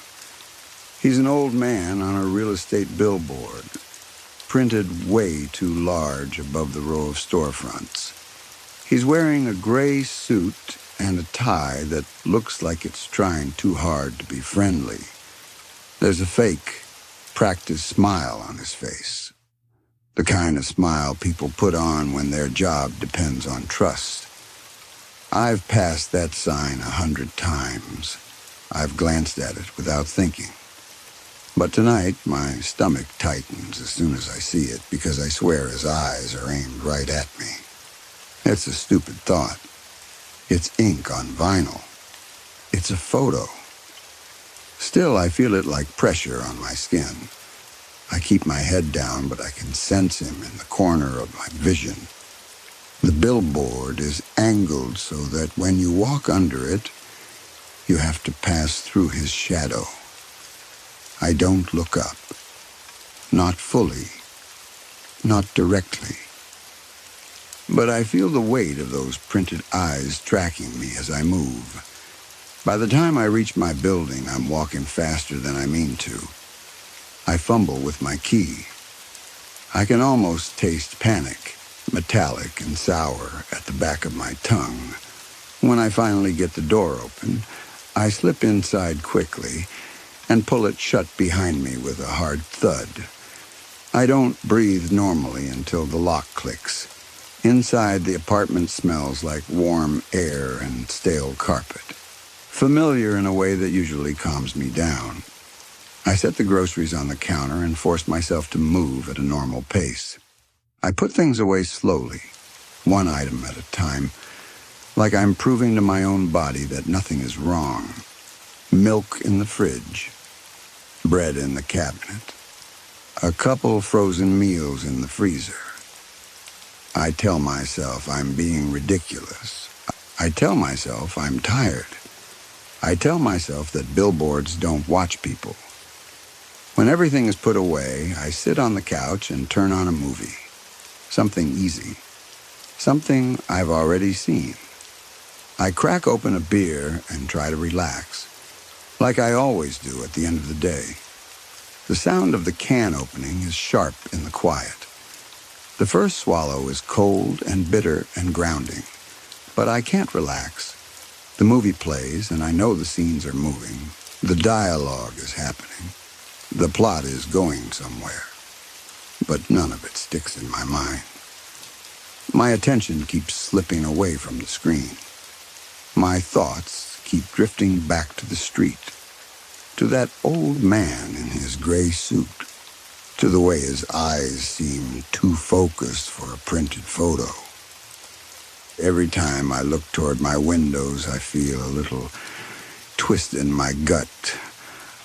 Speaker 1: He's an old man on a real estate billboard, printed way too large above the row of storefronts. He's wearing a gray suit and a tie that looks like it's trying too hard to be friendly. There's a fake, practiced smile on his face. The kind of smile people put on when their job depends on trust. I've passed that sign 100 times. I've glanced at it without thinking. But tonight, my stomach tightens as soon as I see it because I swear his eyes are aimed right at me. It's a stupid thought. It's ink on vinyl. It's a photo. Still, I feel it like pressure on my skin. I keep my head down, but I can sense him in the corner of my vision. The billboard is angled so that when you walk under it, you have to pass through his shadow. I don't look up. Not fully. Not directly. But I feel the weight of those printed eyes tracking me as I move. By the time I reach my building, I'm walking faster than I mean to. I fumble with my key. I can almost taste panic, metallic and sour, at the back of my tongue. When I finally get the door open, I slip inside quickly and pull it shut behind me with a hard thud. I don't breathe normally until the lock clicks. Inside, the apartment smells like warm air and stale carpet. Familiar in a way that usually calms me down. I set the groceries on the counter and force myself to move at a normal pace. I put things away slowly, one item at a time, like I'm proving to my own body that nothing is wrong. Milk in the fridge, bread in the cabinet, a couple frozen meals in the freezer. I tell myself I'm being ridiculous. I tell myself I'm tired. I tell myself that billboards don't watch people. When everything is put away, I sit on the couch and turn on a movie. Something easy. Something I've already seen. I crack open a beer and try to relax, like I always do at the end of the day. The sound of the can opening is sharp in the quiet. The first swallow is cold and bitter and grounding, but I can't relax. The movie plays, and I know the scenes are moving. The dialogue is happening. The plot is going somewhere, but none of it sticks in my mind. My attention keeps slipping away from the screen. My thoughts keep drifting back to the street, to that old man in his gray suit, to the way his eyes seem too focused for a printed photo. Every time I look toward my windows, I feel a little twist in my gut,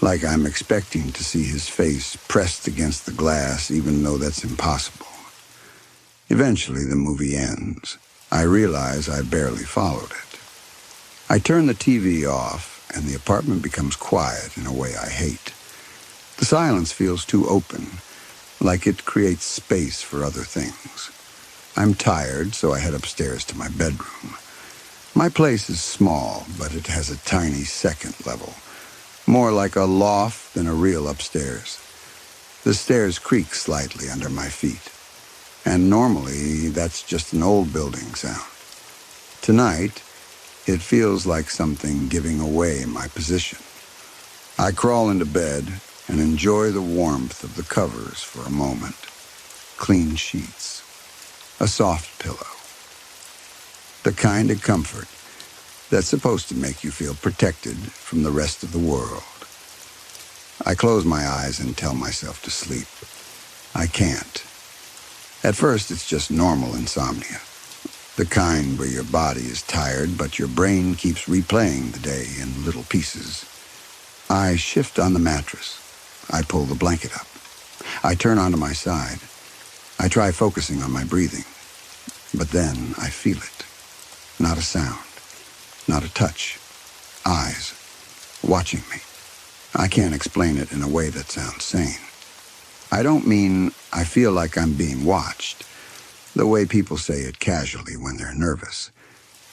Speaker 1: like I'm expecting to see his face pressed against the glass, even though that's impossible. Eventually, the movie ends. I realize I barely followed it. I turn the TV off, and the apartment becomes quiet in a way I hate. The silence feels too open, like it creates space for other things. I'm tired, so I head upstairs to my bedroom. My place is small, but it has a tiny second level, more like a loft than a real upstairs. The stairs creak slightly under my feet, and normally that's just an old building sound. Tonight, it feels like something giving away my position. I crawl into bed and enjoy the warmth of the covers for a moment. Clean sheets, a soft pillow. The kind of comfort that's supposed to make you feel protected from the rest of the world. I close my eyes and tell myself to sleep. I can't. At first, it's just normal insomnia. The kind where your body is tired, but your brain keeps replaying the day in little pieces. I shift on the mattress. I pull the blanket up. I turn onto my side. I try focusing on my breathing. But then I feel it. Not a sound. Not a touch. Eyes. Watching me. I can't explain it in a way that sounds sane. I don't mean I feel like I'm being watched, the way people say it casually when they're nervous.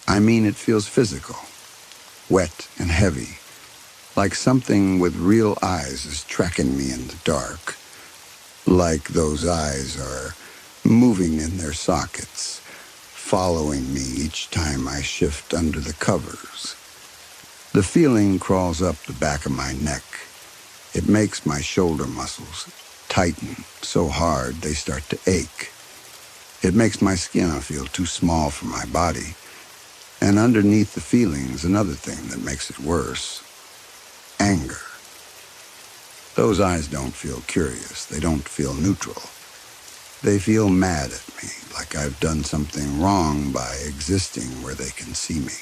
Speaker 1: I mean it feels physical. Wet and heavy. Like something with real eyes is tracking me in the dark. Like those eyes are moving in their sockets, following me each time I shift under the covers. The feeling crawls up the back of my neck. It makes my shoulder muscles tighten so hard they start to ache. It makes my skin feel too small for my body. And underneath the feeling's another thing that makes it worse. Anger. Those eyes don't feel curious. They don't feel neutral. They feel mad at me, like I've done something wrong by existing where they can see me.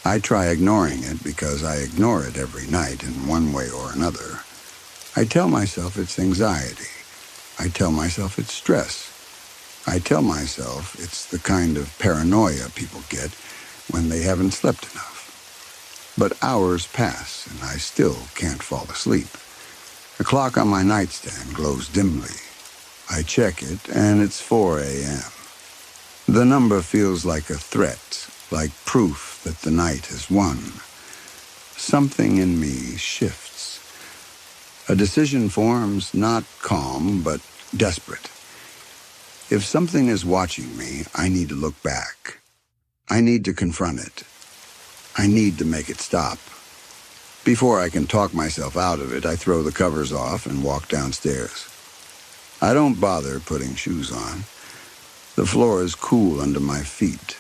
Speaker 1: I try ignoring it because I ignore it every night in one way or another. I tell myself it's anxiety. I tell myself it's stress. I tell myself it's the kind of paranoia people get when they haven't slept enough. But hours pass, and I still can't fall asleep. The clock on my nightstand glows dimly. I check it, and it's 4 a.m. The number feels like a threat, like proof that the night has won. Something in me shifts. A decision forms, not calm, but desperate. If something is watching me, I need to look back. I need to confront it. I need to make it stop. Before I can talk myself out of it, I throw the covers off and walk downstairs. I don't bother putting shoes on. The floor is cool under my feet.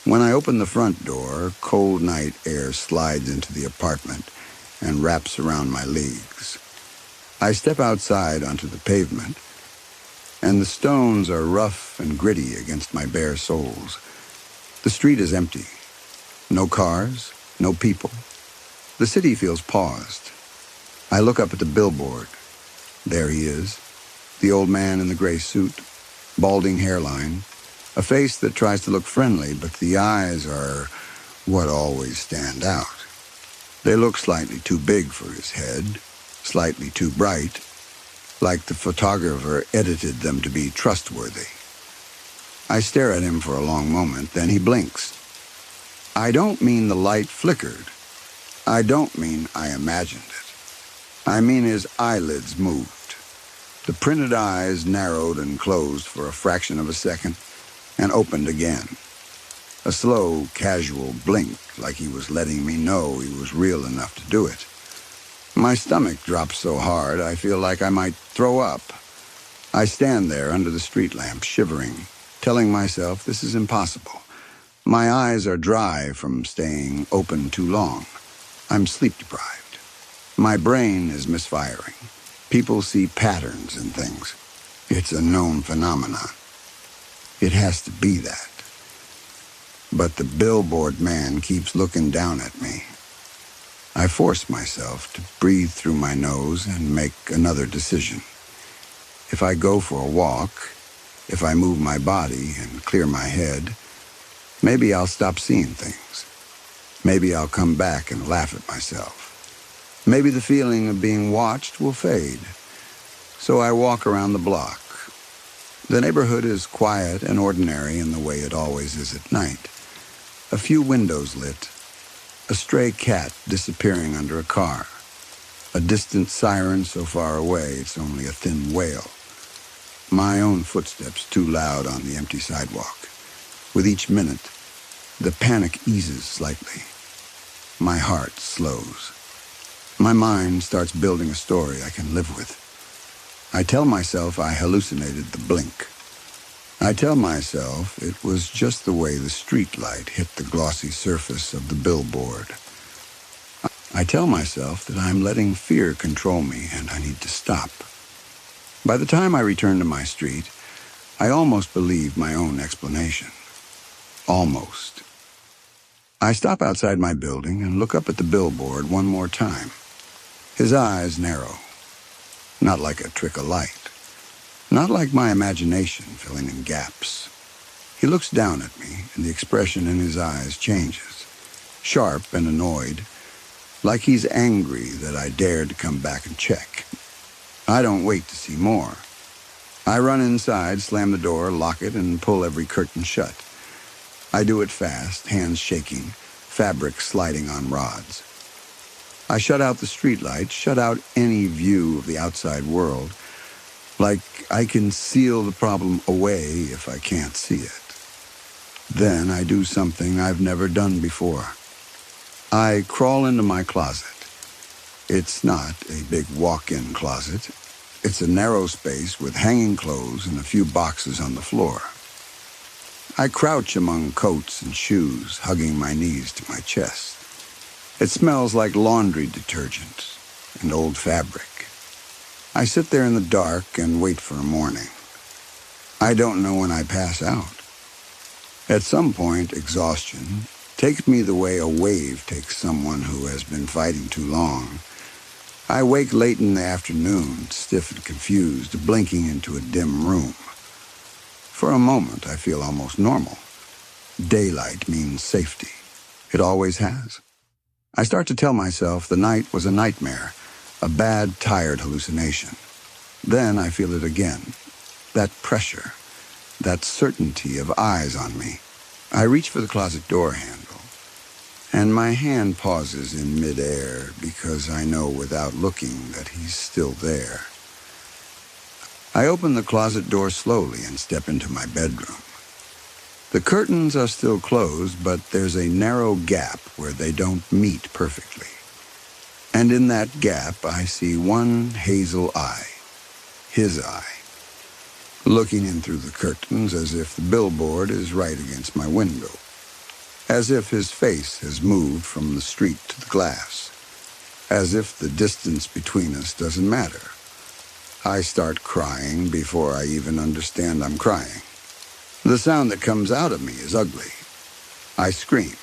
Speaker 1: When I open the front door, cold night air slides into the apartment and wraps around my legs. I step outside onto the pavement, and the stones are rough and gritty against my bare soles. The street is empty. No cars, no people. The city feels paused. I look up at the billboard. There he is, the old man in the gray suit, balding hairline, a face that tries to look friendly, but the eyes are what always stand out. They look slightly too big for his head, slightly too bright, like the photographer edited them to be trustworthy. I stare at him for a long moment, then he blinks. I don't mean the light flickered. I don't mean I imagined it. I mean his eyelids moved. The printed eyes narrowed and closed for a fraction of a second and opened again. A slow, casual blink, like he was letting me know he was real enough to do it. My stomach drops so hard I feel like I might throw up. I stand there under the street lamp, shivering, telling myself this is impossible. My eyes are dry from staying open too long. I'm sleep-deprived. My brain is misfiring. People see patterns in things. It's a known phenomenon. It has to be that. But the billboard man keeps looking down at me. I force myself to breathe through my nose and make another decision. If I go for a walk, if I move my body and clear my head, maybe I'll stop seeing things. Maybe I'll come back and laugh at myself. Maybe the feeling of being watched will fade. So I walk around the block. The neighborhood is quiet and ordinary in the way it always is at night. A few windows lit. A stray cat disappearing under a car. A distant siren so far away it's only a thin wail. My own footsteps too loud on the empty sidewalk. With each minute, the panic eases slightly. My heart slows. My mind starts building a story I can live with. I tell myself I hallucinated the blink. I tell myself it was just the way the street light hit the glossy surface of the billboard. I tell myself that I'm letting fear control me and I need to stop. By the time I return to my street, I almost believe my own explanation. Almost. I stop outside my building and look up at the billboard one more time. His eyes narrow. Not like a trick of light. Not like my imagination filling in gaps. He looks down at me, and the expression in his eyes changes. Sharp and annoyed, like he's angry that I dared to come back and check. I don't wait to see more. I run inside, slam the door, lock it, and pull every curtain shut. I do it fast, hands shaking, fabric sliding on rods. I shut out the streetlight, shut out any view of the outside world, like I can seal the problem away if I can't see it. Then I do something I've never done before. I crawl into my closet. It's not a big walk-in closet. It's a narrow space with hanging clothes and a few boxes on the floor. I crouch among coats and shoes, hugging my knees to my chest. It smells like laundry detergent and old fabric. I sit there in the dark and wait for a morning. I don't know when I pass out. At some point, exhaustion takes me the way a wave takes someone who has been fighting too long. I wake late in the afternoon, stiff and confused, blinking into a dim room. For a moment, I feel almost normal. Daylight means safety. It always has. I start to tell myself the night was a nightmare, a bad, tired hallucination. Then I feel it again. That pressure, that certainty of eyes on me. I reach for the closet door handle, and my hand pauses in midair because I know without looking that he's still there. I open the closet door slowly and step into my bedroom. The curtains are still closed, but there's a narrow gap where they don't meet perfectly. And in that gap, I see one hazel eye, his eye, looking in through the curtains as if the billboard is right against my window, as if his face has moved from the street to the glass, as if the distance between us doesn't matter. I start crying before I even understand I'm crying. The sound that comes out of me is ugly. I scream,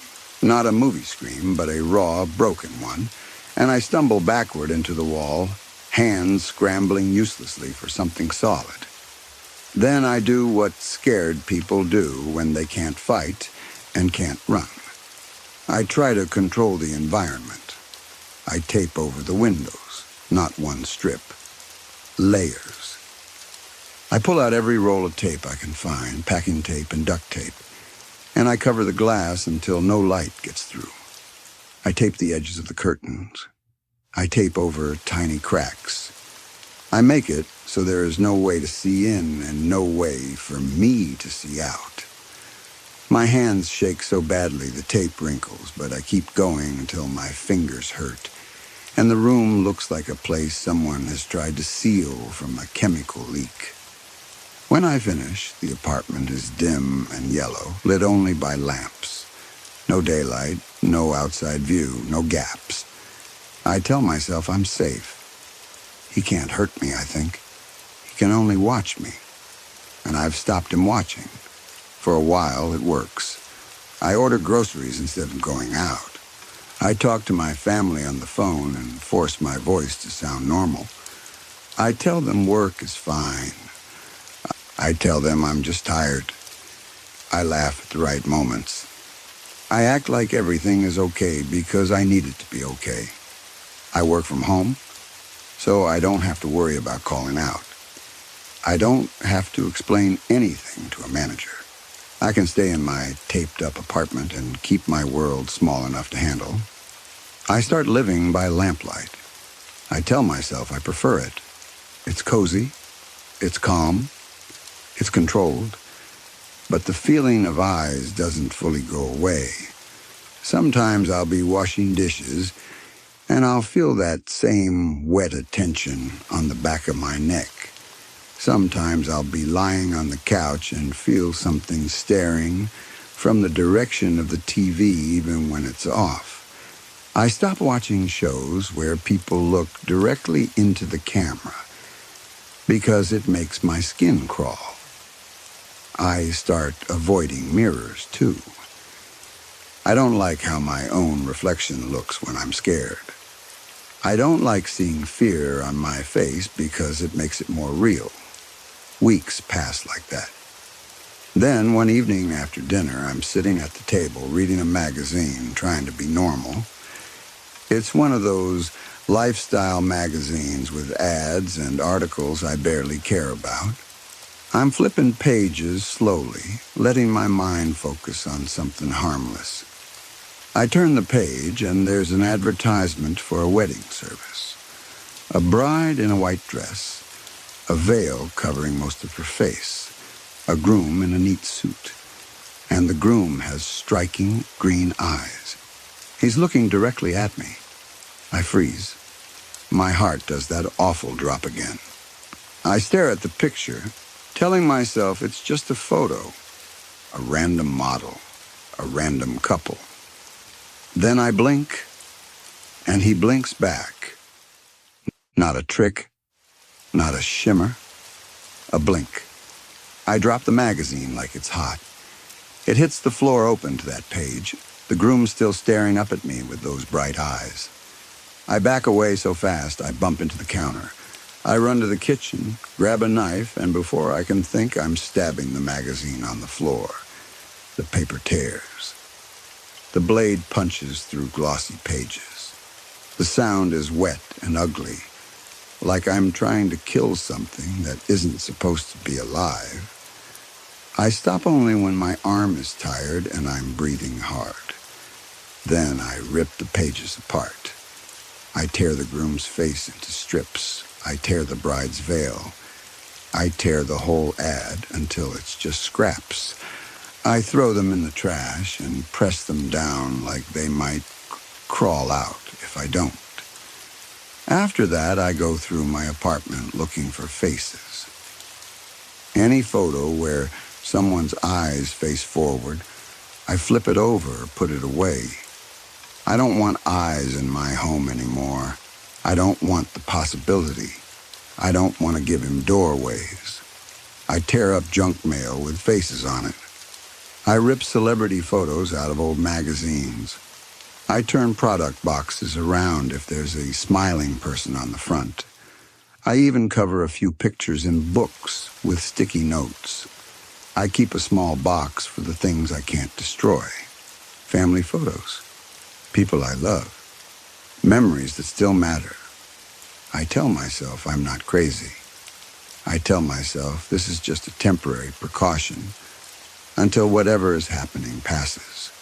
Speaker 1: not a movie scream, but a raw, broken one, and I stumble backward into the wall, hands scrambling uselessly for something solid. Then I do what scared people do when they can't fight and can't run. I try to control the environment. I tape over the windows, not one strip. Layers. I pull out every roll of tape I can find, packing tape and duct tape, and I cover the glass until no light gets through. I tape the edges of the curtains. I tape over tiny cracks. I make it so there is no way to see in and no way for me to see out. My hands shake so badly the tape wrinkles, but I keep going until my fingers hurt, and the room looks like a place someone has tried to seal from a chemical leak. When I finish, the apartment is dim and yellow, lit only by lamps. No daylight, no outside view, no gaps. I tell myself I'm safe. He can't hurt me, I think. He can only watch me. And I've stopped him watching. For a while, it works. I order groceries instead of going out. I talk to my family on the phone and force my voice to sound normal. I tell them work is fine. I tell them I'm just tired. I laugh at the right moments. I act like everything is okay because I need it to be okay. I work from home, so I don't have to worry about calling out. I don't have to explain anything to a manager. I can stay in my taped-up apartment and keep my world small enough to handle. I start living by lamplight. I tell myself I prefer it. It's cozy, it's calm, it's controlled, but the feeling of eyes doesn't fully go away. Sometimes I'll be washing dishes, and I'll feel that same wet attention on the back of my neck. Sometimes I'll be lying on the couch and feel something staring from the direction of the TV even when it's off. I stop watching shows where people look directly into the camera because it makes my skin crawl. I start avoiding mirrors, too. I don't like how my own reflection looks when I'm scared. I don't like seeing fear on my face because it makes it more real. Weeks pass like that. Then, one evening after dinner, I'm sitting at the table reading a magazine, trying to be normal. It's one of those lifestyle magazines with ads and articles I barely care about. I'm flipping pages slowly, letting my mind focus on something harmless. I turn the page, and there's an advertisement for a wedding service. A bride in a white dress, a veil covering most of her face, a groom in a neat suit, and the groom has striking green eyes. He's looking directly at me. I freeze. My heart does that awful drop again. I stare at the picture, telling myself it's just a photo, a random model, a random couple. Then I blink, and he blinks back. Not a trick, not a shimmer, a blink. I drop the magazine like it's hot. It hits the floor open to that page, the groom still staring up at me with those bright eyes. I back away so fast I bump into the counter. I run to the kitchen, grab a knife, and before I can think, I'm stabbing the magazine on the floor. The paper tears. The blade punches through glossy pages. The sound is wet and ugly, like I'm trying to kill something that isn't supposed to be alive. I stop only when my arm is tired and I'm breathing hard. Then I rip the pages apart. I tear the groom's face into strips. I tear the bride's veil. I tear the whole ad until it's just scraps. I throw them in the trash and press them down like they might crawl out if I don't. After that, I go through my apartment looking for faces. Any photo where someone's eyes face forward, I flip it over or put it away. I don't want eyes in my home anymore. I don't want the possibility. I don't want to give him doorways. I tear up junk mail with faces on it. I rip celebrity photos out of old magazines. I turn product boxes around if there's a smiling person on the front. I even cover a few pictures in books with sticky notes. I keep a small box for the things I can't destroy. Family photos. People I love. Memories that still matter. I tell myself I'm not crazy. I tell myself this is just a temporary precaution until whatever is happening passes.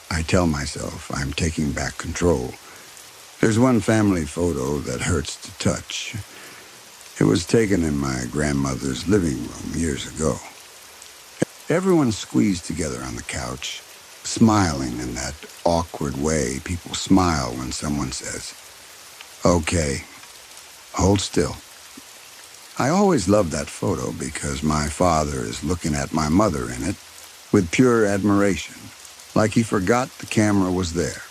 Speaker 1: I tell myself I'm taking back control. There's one family photo that hurts to touch. It was taken in my grandmother's living room years ago. Everyone squeezed together on the couch, smiling in that awkward way people smile when someone says, "Okay, hold still." I always loved that photo because my father is looking at my mother in it with pure admiration, like he forgot the camera was there.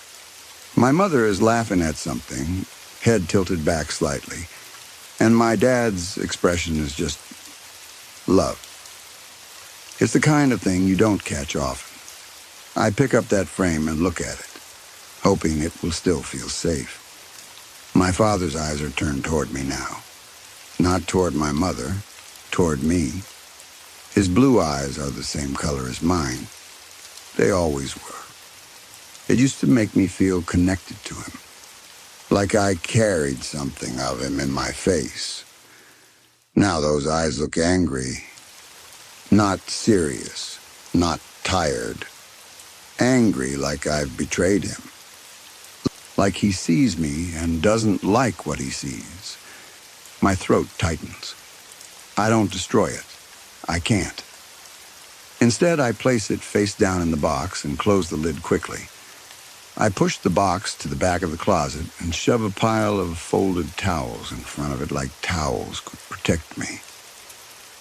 Speaker 1: My mother is laughing at something, head tilted back slightly, And my dad's expression is just love. It's the kind of thing you don't catch often. I pick up that frame and look at it, hoping it will still feel safe. My father's eyes are turned toward me now. Not toward my mother, toward me. His blue eyes are the same color as mine. They always were. It used to make me feel connected to him, like I carried something of him in my face. Now those eyes look angry, not serious, not tired. Angry like I've betrayed him. Like he sees me and doesn't like what he sees. My throat tightens. I don't destroy it. I can't. Instead, I place it face down in the box and close the lid quickly. I push the box to the back of the closet and shove a pile of folded towels in front of it like towels could protect me.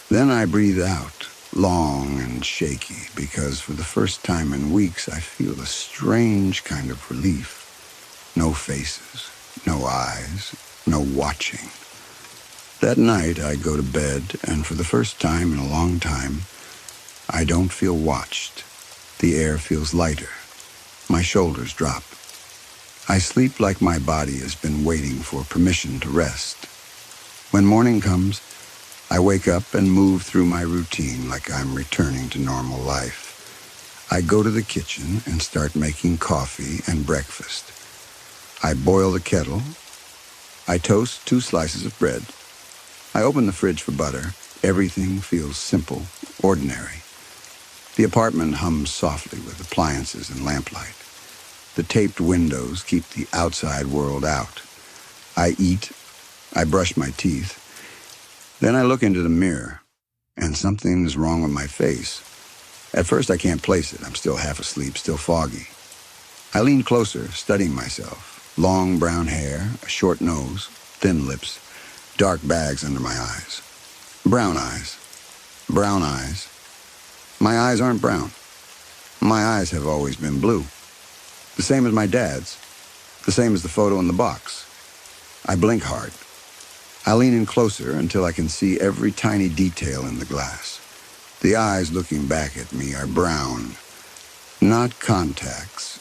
Speaker 1: Then I breathe out, long and shaky, because for the first time in weeks I feel a strange kind of relief. No faces, no eyes, no watching. That night I go to bed, and for the first time in a long time, I don't feel watched. The air feels lighter. My shoulders drop. I sleep like my body has been waiting for permission to rest. When morning comes, I wake up and move through my routine like I'm returning to normal life. I go to the kitchen and start making coffee and breakfast. I boil the kettle. I toast 2 slices of bread. I open the fridge for butter. Everything feels simple, ordinary. The apartment hums softly with appliances and lamplight. The taped windows keep the outside world out. I eat. I brush my teeth. Then I look into the mirror, and something is wrong with my face. At first I can't place it. I'm still half asleep, still foggy. I lean closer, studying myself. Long brown hair, a short nose, thin lips, dark bags under my eyes. Brown eyes. Brown eyes. My eyes aren't brown. My eyes have always been blue. The same as my dad's. The same as the photo in the box. I blink hard. I lean in closer until I can see every tiny detail in the glass. The eyes looking back at me are brown. Not contacts.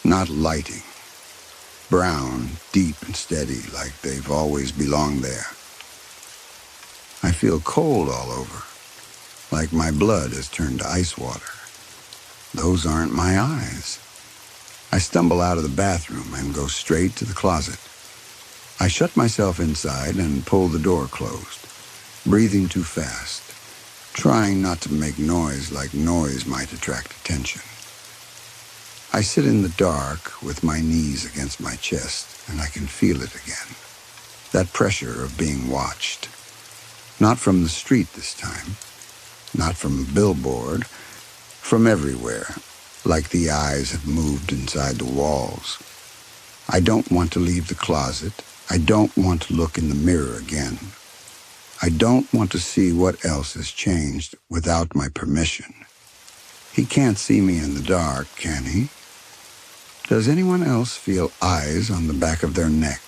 Speaker 1: Not lighting. Brown, deep and steady, like they've always belonged there. I feel cold all over, like my blood has turned to ice water. Those aren't my eyes. I stumble out of the bathroom and go straight to the closet. I shut myself inside and pull the door closed, breathing too fast, trying not to make noise like noise might attract attention. I sit in the dark with my knees against my chest, and I can feel it again. That pressure of being watched. Not from the street this time. Not from a billboard. From everywhere, like the eyes have moved inside the walls. I don't want to leave the closet. I don't want to look in the mirror again. I don't want to see what else has changed without my permission. He can't see me in the dark, can he? Does anyone else feel eyes on the back of their neck,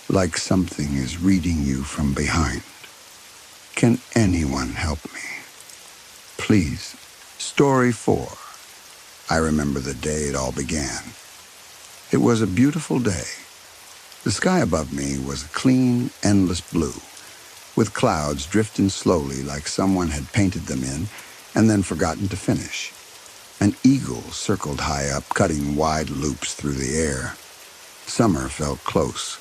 Speaker 1: like something is reading you from behind? Can anyone help me? Please. Story 4. I remember the day it all began. It was a beautiful day. The sky above me was a clean, endless blue, with clouds drifting slowly like someone had painted them in and then forgotten to finish. An eagle circled high up, cutting wide loops through the air. Summer felt close,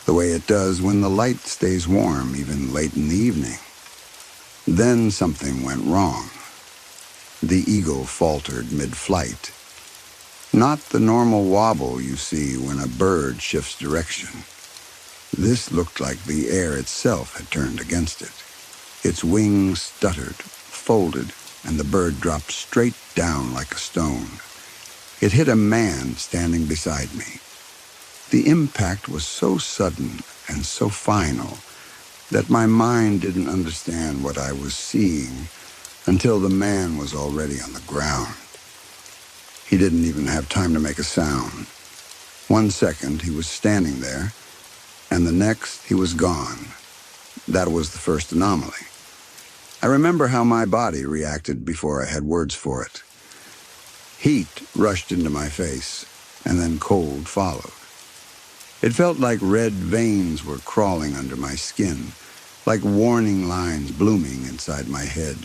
Speaker 1: the way it does when the light stays warm even late in the evening. Then something went wrong. The eagle faltered mid-flight. Not the normal wobble you see when a bird shifts direction. This looked like the air itself had turned against it. Its wings stuttered, folded, and the bird dropped straight down like a stone. It hit a man standing beside me. The impact was so sudden and so final that my mind didn't understand what I was seeing until the man was already on the ground. He didn't even have time to make a sound. 1 second he was standing there, and and the next he was gone. That was the first anomaly. I remember how my body reacted before I had words for it. Heat rushed into my face, and then cold followed. It felt like red veins were crawling under my skin, like warning lines blooming inside my head.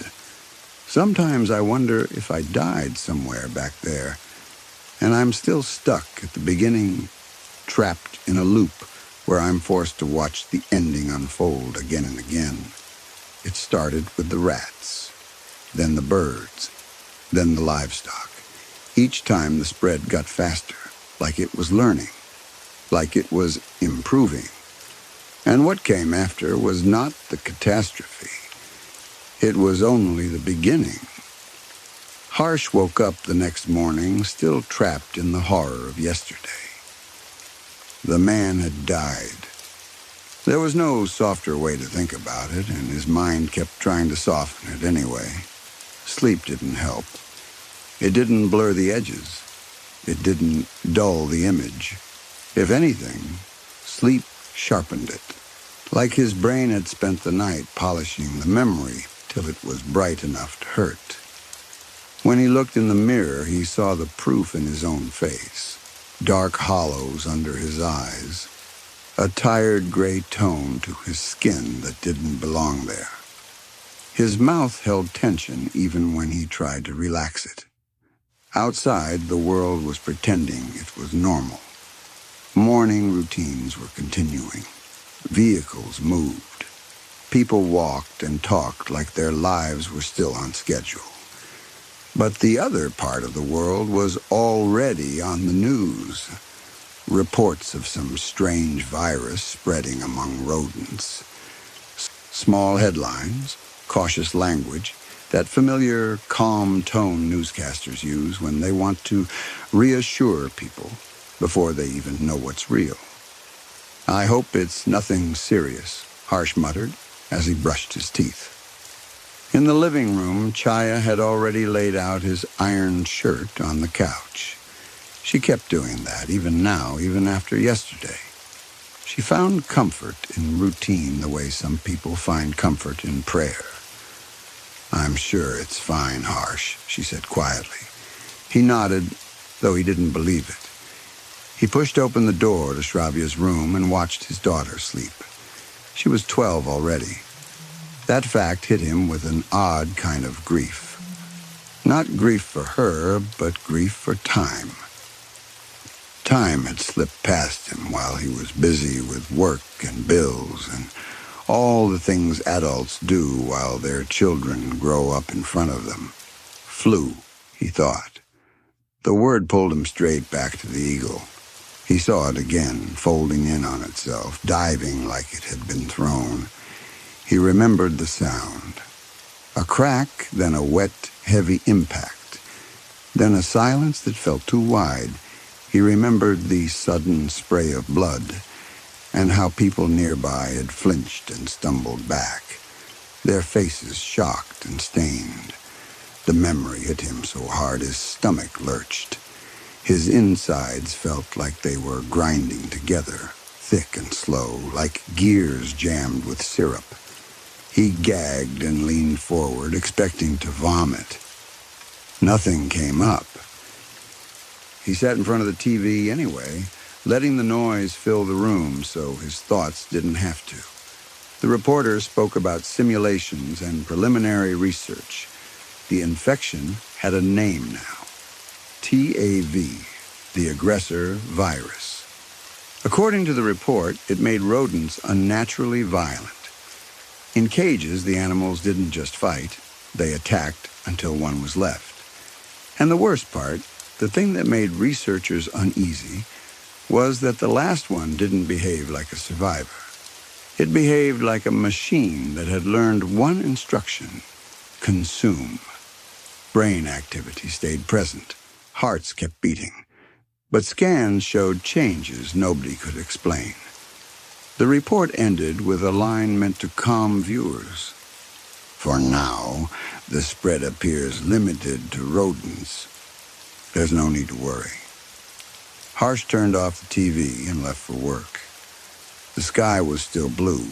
Speaker 1: Sometimes I wonder if I died somewhere back there, and I'm still stuck at the beginning, trapped in a loop where I'm forced to watch the ending unfold again and again. It started with the rats, then the birds, then the livestock. Each time the spread got faster, like it was learning, like it was improving. And what came after was not the catastrophe. It was only the beginning. Harsh woke up the next morning, still trapped in the horror of yesterday. The man had died. There was no softer way to think about it, and his mind kept trying to soften it anyway. Sleep didn't help. It didn't blur the edges. It didn't dull the image. If anything, sleep sharpened it. Like his brain had spent the night polishing the memory till it was bright enough to hurt. When he looked in the mirror, he saw the proof in his own face. Dark hollows under his eyes. A tired gray tone to his skin that didn't belong there. His mouth held tension even when he tried to relax it. Outside, the world was pretending it was normal. Morning routines were continuing. Vehicles moved. People walked and talked like their lives were still on schedule. But the other part of the world was already on the news. Reports of some strange virus spreading among rodents. Small headlines, cautious language, that familiar, calm tone newscasters use when they want to reassure people before they even know what's real. I hope it's nothing serious, Harsh muttered as he brushed his teeth. In the living room, Chaya had already laid out his ironed shirt on the couch. She kept doing that, even now, even after yesterday. She found comfort in routine the way some people find comfort in prayer. "I'm sure it's fine, Harsh," she said quietly. He nodded, though he didn't believe it. He pushed open the door to Shravia's room and watched his daughter sleep. She was 12 already. That fact hit him with an odd kind of grief. Not grief for her, but grief for time. Time had slipped past him while he was busy with work and bills and all the things adults do while their children grow up in front of them. Flew, he thought. The word pulled him straight back to the eagle. He saw it again, folding in on itself, diving like it had been thrown. He remembered the sound. A crack, then a wet, heavy impact. Then a silence that felt too wide. He remembered the sudden spray of blood, and how people nearby had flinched and stumbled back, their faces shocked and stained. The memory hit him so hard his stomach lurched. His insides felt like they were grinding together, thick and slow, like gears jammed with syrup. He gagged and leaned forward, expecting to vomit. Nothing came up. He sat in front of the TV anyway, letting the noise fill the room so his thoughts didn't have to. The reporter spoke about simulations and preliminary research. The infection had a name now. TAV, the aggressor virus. According to the report, it made rodents unnaturally violent. In cages, the animals didn't just fight, they attacked until one was left. And the worst part, the thing that made researchers uneasy, was that the last one didn't behave like a survivor. It behaved like a machine that had learned one instruction: consume. Brain activity stayed present. Hearts kept beating. But scans showed changes nobody could explain. The report ended with a line meant to calm viewers. For now, the spread appears limited to rodents. There's no need to worry. Harsh turned off the TV and left for work. The sky was still blue.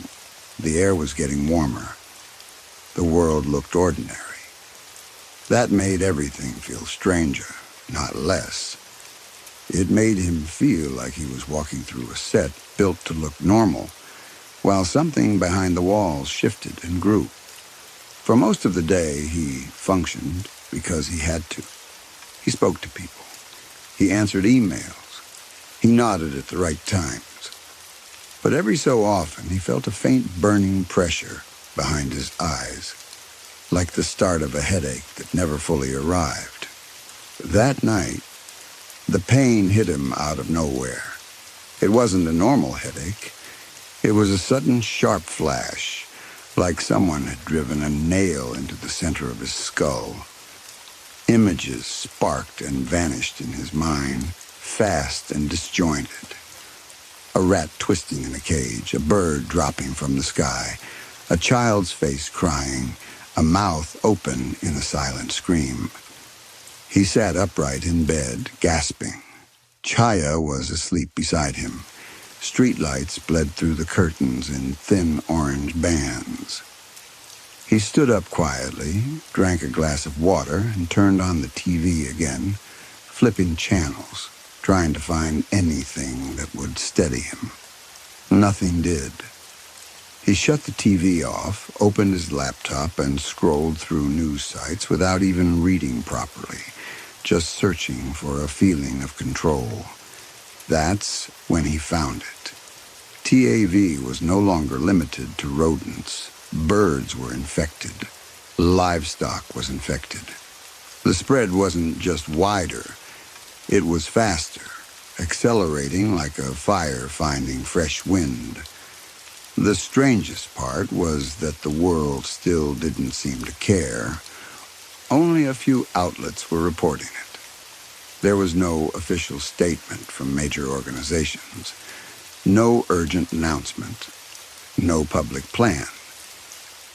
Speaker 1: The air was getting warmer. The world looked ordinary. That made everything feel stranger, not less. It made him feel like he was walking through a set built to look normal, while something behind the walls shifted and grew. For most of the day, he functioned because he had to. He spoke to people. He answered emails. He nodded at the right times. But every so often, he felt a faint burning pressure behind his eyes, like the start of a headache that never fully arrived. That night, the pain hit him out of nowhere. It wasn't a normal headache. It was a sudden sharp flash, like someone had driven a nail into the center of his skull. Images sparked and vanished in his mind, fast and disjointed. A rat twisting in a cage, a bird dropping from the sky, a child's face crying, a mouth open in a silent scream. He sat upright in bed, gasping. Chaya was asleep beside him. Streetlights bled through the curtains in thin orange bands. He stood up quietly, drank a glass of water, and turned on the TV again, flipping channels, trying to find anything that would steady him. Nothing did. He shut the TV off, opened his laptop, and scrolled through news sites without even reading properly, just searching for a feeling of control. That's when he found it. TAV was no longer limited to rodents. Birds were infected. Livestock was infected. The spread wasn't just wider. It was faster, accelerating like a fire finding fresh wind. The strangest part was that the world still didn't seem to care. Only a few outlets were reporting it. There was no official statement from major organizations, no urgent announcement, no public plan.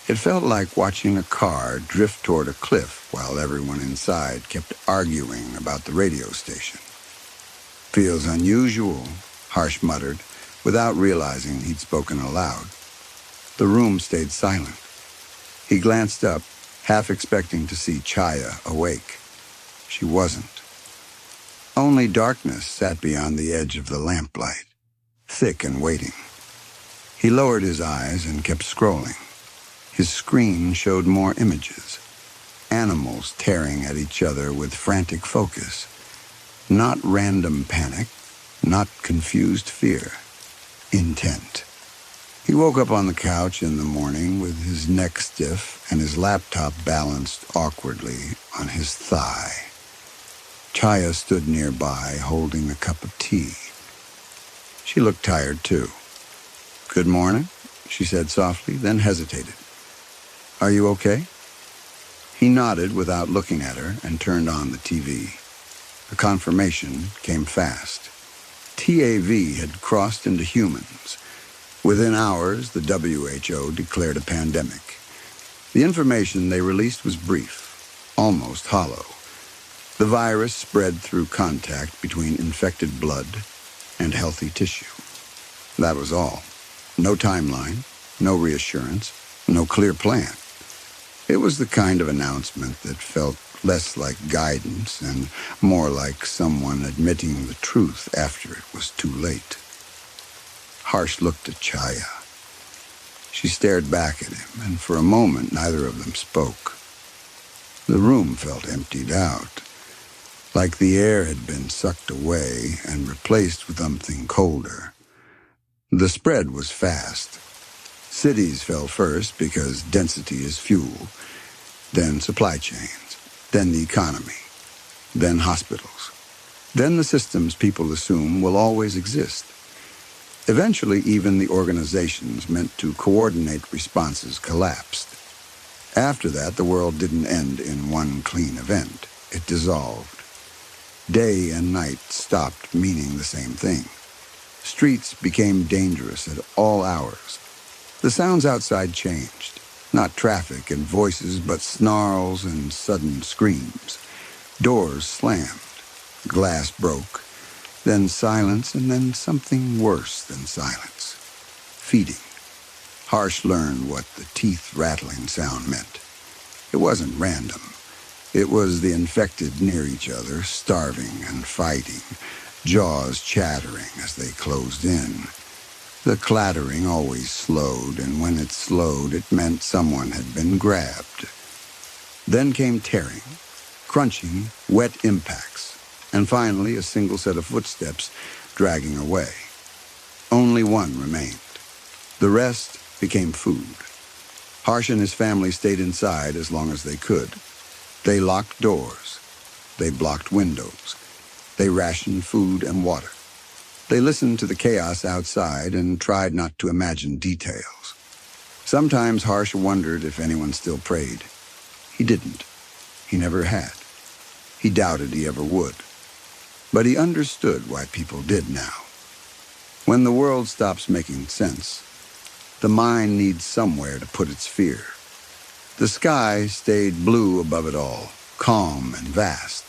Speaker 1: It felt like watching a car drift toward a cliff while everyone inside kept arguing about the radio station. Feels unusual, Harsh muttered, without realizing he'd spoken aloud. The room stayed silent. He glanced up, half expecting to see Chaya awake. She wasn't. Only darkness sat beyond the edge of the lamplight, thick and waiting. He lowered his eyes and kept scrolling. His screen showed more images, animals tearing at each other with frantic focus. Not random panic, not confused fear. Intent. He woke up on the couch in the morning with his neck stiff and his laptop balanced awkwardly on his thigh. Chaya stood nearby, holding a cup of tea. She looked tired, too. "Good morning," she said softly, then hesitated. "Are you okay?" He nodded without looking at her and turned on the TV. The confirmation came fast. TAV had crossed into humans. Within hours, the WHO declared a pandemic. The information they released was brief, almost hollow. The virus spread through contact between infected blood and healthy tissue. That was all. No timeline, no reassurance, no clear plan. It was the kind of announcement that felt less like guidance and more like someone admitting the truth after it was too late. Harsh looked at Chaya. She stared back at him, and for a moment neither of them spoke. The room felt emptied out, like the air had been sucked away and replaced with something colder. The spread was fast. Cities fell first because density is fuel, then supply chains, then the economy, then hospitals, then the systems people assume will always exist. Eventually, even the organizations meant to coordinate responses collapsed. After that, the world didn't end in one clean event. It dissolved. Day and night stopped meaning the same thing. Streets became dangerous at all hours. The sounds outside changed. Not traffic and voices, but snarls and sudden screams. Doors slammed. Glass broke. Then silence, and then something worse than silence. feeding. Harsh learned what the teeth rattling sound meant. It wasn't random. It was the infected near each other, starving and fighting, jaws chattering as they closed in. The clattering always slowed, and when it slowed, it meant someone had been grabbed. Then came tearing, crunching, wet impacts, and finally a single set of footsteps dragging away. Only one remained. The rest became food. Harsh and his family stayed inside as long as they could. They locked doors. They blocked windows. They rationed food and water. They listened to the chaos outside and tried not to imagine details. Sometimes Harsh wondered if anyone still prayed. He didn't. He never had. He doubted he ever would. But he understood why people did now. When the world stops making sense, the mind needs somewhere to put its fear. The sky stayed blue above it all, calm and vast.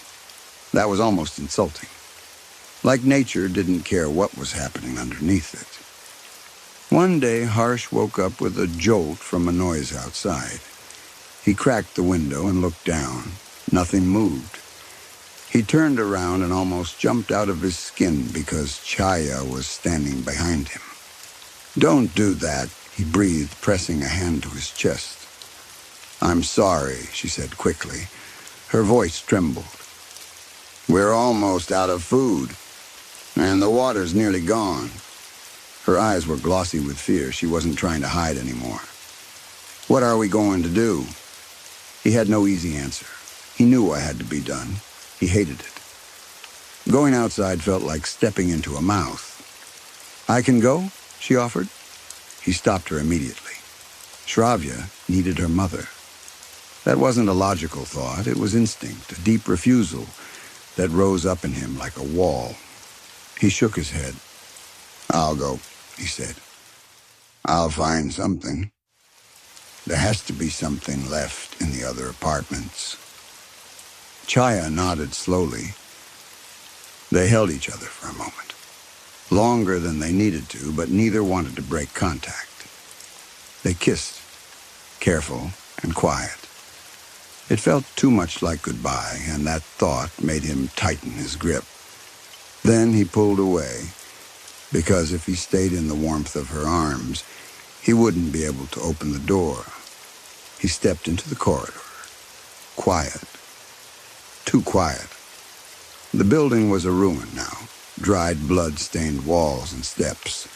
Speaker 1: That was almost insulting. Like nature didn't care what was happening underneath it. One day, Harsh woke up with a jolt from a noise outside. He cracked the window and looked down. Nothing moved. He turned around and almost jumped out of his skin because Chaya was standing behind him. "Don't do that," he breathed, pressing a hand to his chest. "I'm sorry," she said quickly. Her voice trembled. "We're almost out of food, and the water's nearly gone." Her eyes were glossy with fear. She wasn't trying to hide anymore. "What are we going to do?" He had no easy answer. He knew what had to be done. He hated it. Going outside felt like stepping into a mouth. "I can go?" she offered. He stopped her immediately. Shravya needed her mother. That wasn't a logical thought. It was instinct, a deep refusal that rose up in him like a wall. He shook his head. "I'll go," he said. "I'll find something. There has to be something left in the other apartments." Chaya nodded slowly. They held each other for a moment. Longer than they needed to, but neither wanted to break contact. They kissed, careful and quiet. It felt too much like goodbye, and that thought made him tighten his grip. Then he pulled away, because if he stayed in the warmth of her arms, he wouldn't be able to open the door. He stepped into the corridor. Quiet. Too quiet. The building was a ruin now, dried blood-stained walls and steps.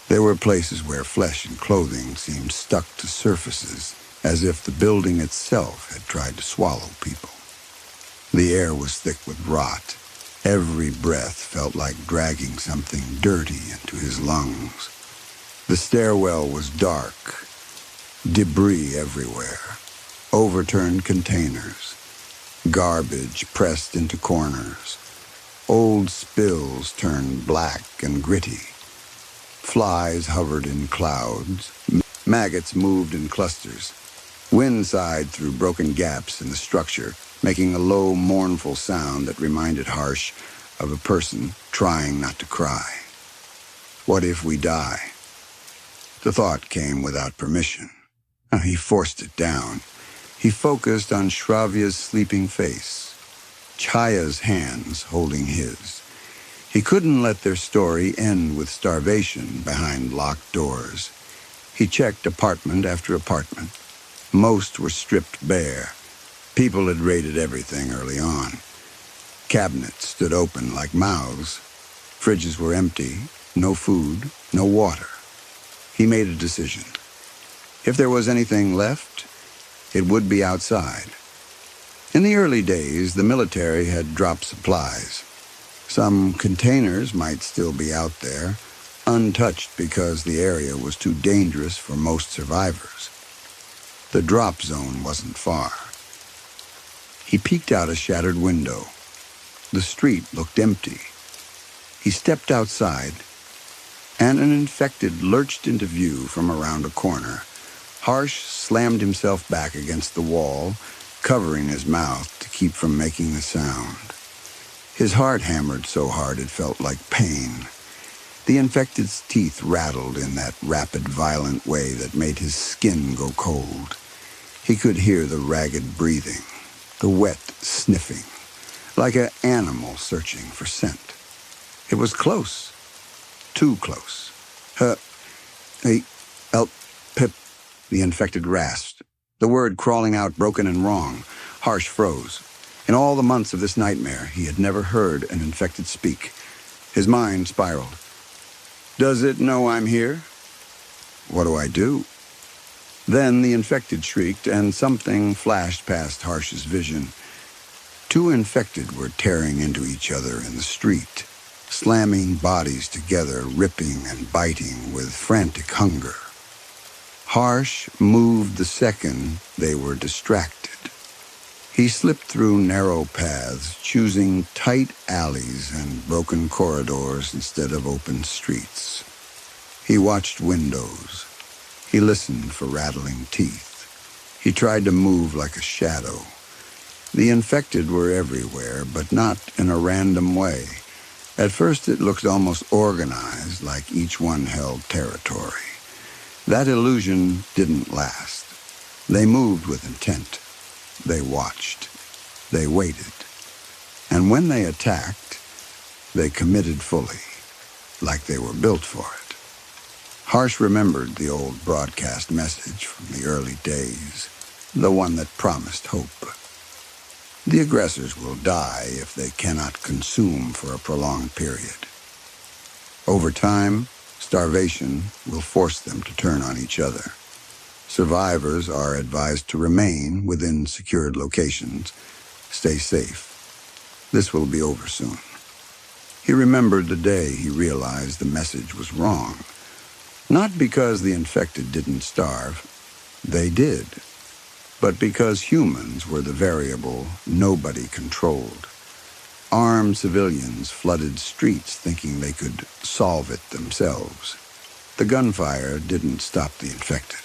Speaker 1: There were places where flesh and clothing seemed stuck to surfaces, as if the building itself had tried to swallow people. The air was thick with rot. Every breath felt like dragging something dirty into his lungs. The stairwell was dark. Debris everywhere. Overturned containers. Garbage pressed into corners. Old spills turned black and gritty. Flies hovered in clouds. Maggots moved in clusters. Wind sighed through broken gaps in the structure, making a low, mournful sound that reminded Harsh of a person trying not to cry. What if we die? The thought came without permission. He forced it down. He focused on Shravya's sleeping face, Chaya's hands holding his. He couldn't let their story end with starvation behind locked doors. He checked apartment after apartment. Most were stripped bare. People had raided everything early on. Cabinets stood open like mouths. Fridges were empty. No food, no water. He made a decision. If there was anything left, it would be outside. In the early days, the military had dropped supplies. Some containers might still be out there, untouched because the area was too dangerous for most survivors. The drop zone wasn't far. He peeked out a shattered window. The street looked empty. He stepped outside, and an infected lurched into view from around a corner. Harsh slammed himself back against the wall, covering his mouth to keep from making a sound. His heart hammered so hard it felt like pain. The infected's teeth rattled in that rapid, violent way that made his skin go cold. He could hear the ragged breathing, the wet sniffing, like an animal searching for scent. It was close, too close. Hey, pip, the infected rasped, the word crawling out broken and wrong. Harsh froze. In all the months of this nightmare, he had never heard an infected speak. His mind spiraled. Does it know I'm here? What do I do? Then the infected shrieked, and something flashed past Harsh's vision. Two infected were tearing into each other in the street, slamming bodies together, ripping and biting with frantic hunger. Harsh moved the second they were distracted. He slipped through narrow paths, choosing tight alleys and broken corridors instead of open streets. He watched windows. He listened for rattling teeth. He tried to move like a shadow. The infected were everywhere, but not in a random way. At first it looked almost organized, like each one held territory. That illusion didn't last. They moved with intent. They watched. They waited. And when they attacked, they committed fully, like they were built for it. Harsh remembered the old broadcast message from the early days, the one that promised hope. The aggressors will die if they cannot consume for a prolonged period. Over time, starvation will force them to turn on each other. Survivors are advised to remain within secured locations. Stay safe. This will be over soon. He remembered the day he realized the message was wrong. Not because the infected didn't starve. They did. But because humans were the variable nobody controlled. Armed civilians flooded streets thinking they could solve it themselves. The gunfire didn't stop the infected.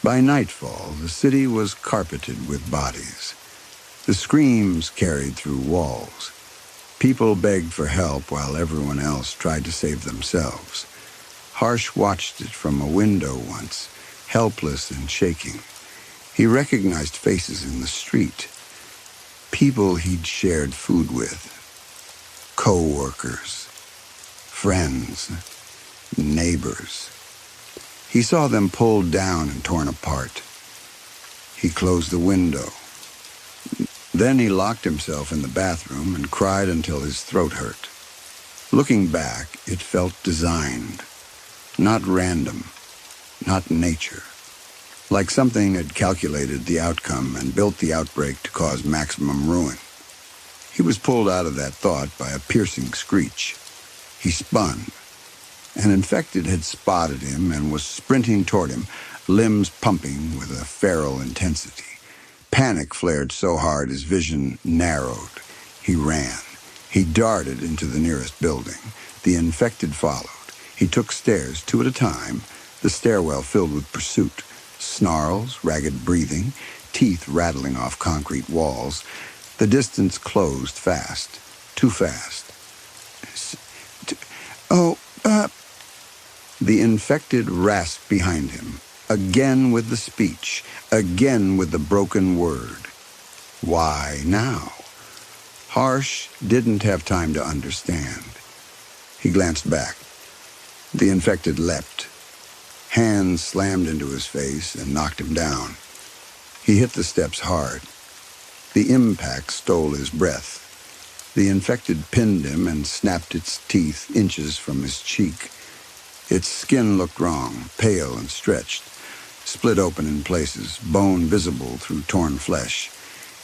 Speaker 1: By nightfall, the city was carpeted with bodies. The screams carried through walls. People begged for help while everyone else tried to save themselves. Harsh watched it from a window once, helpless and shaking. He recognized faces in the street. People he'd shared food with. Co-workers. Friends. Neighbors. He saw them pulled down and torn apart. He closed the window. Then he locked himself in the bathroom and cried until his throat hurt. Looking back, it felt designed. Not random. Not nature. Like something had calculated the outcome and built the outbreak to cause maximum ruin. He was pulled out of that thought by a piercing screech. He spun. An infected had spotted him and was sprinting toward him, limbs pumping with a feral intensity. Panic flared so hard his vision narrowed. He ran. He darted into the nearest building. The infected followed. He took stairs, two at a time, the stairwell filled with pursuit. Snarls, ragged breathing, teeth rattling off concrete walls. The distance closed fast. Too fast. The infected rasped behind him, again with the speech, again with the broken word. Why now? Harsh didn't have time to understand. He glanced back. The infected leapt. Hands slammed into his face and knocked him down. He hit the steps hard. The impact stole his breath. The infected pinned him and snapped its teeth inches from his cheek. Its skin looked wrong, pale and stretched, split open in places, bone visible through torn flesh.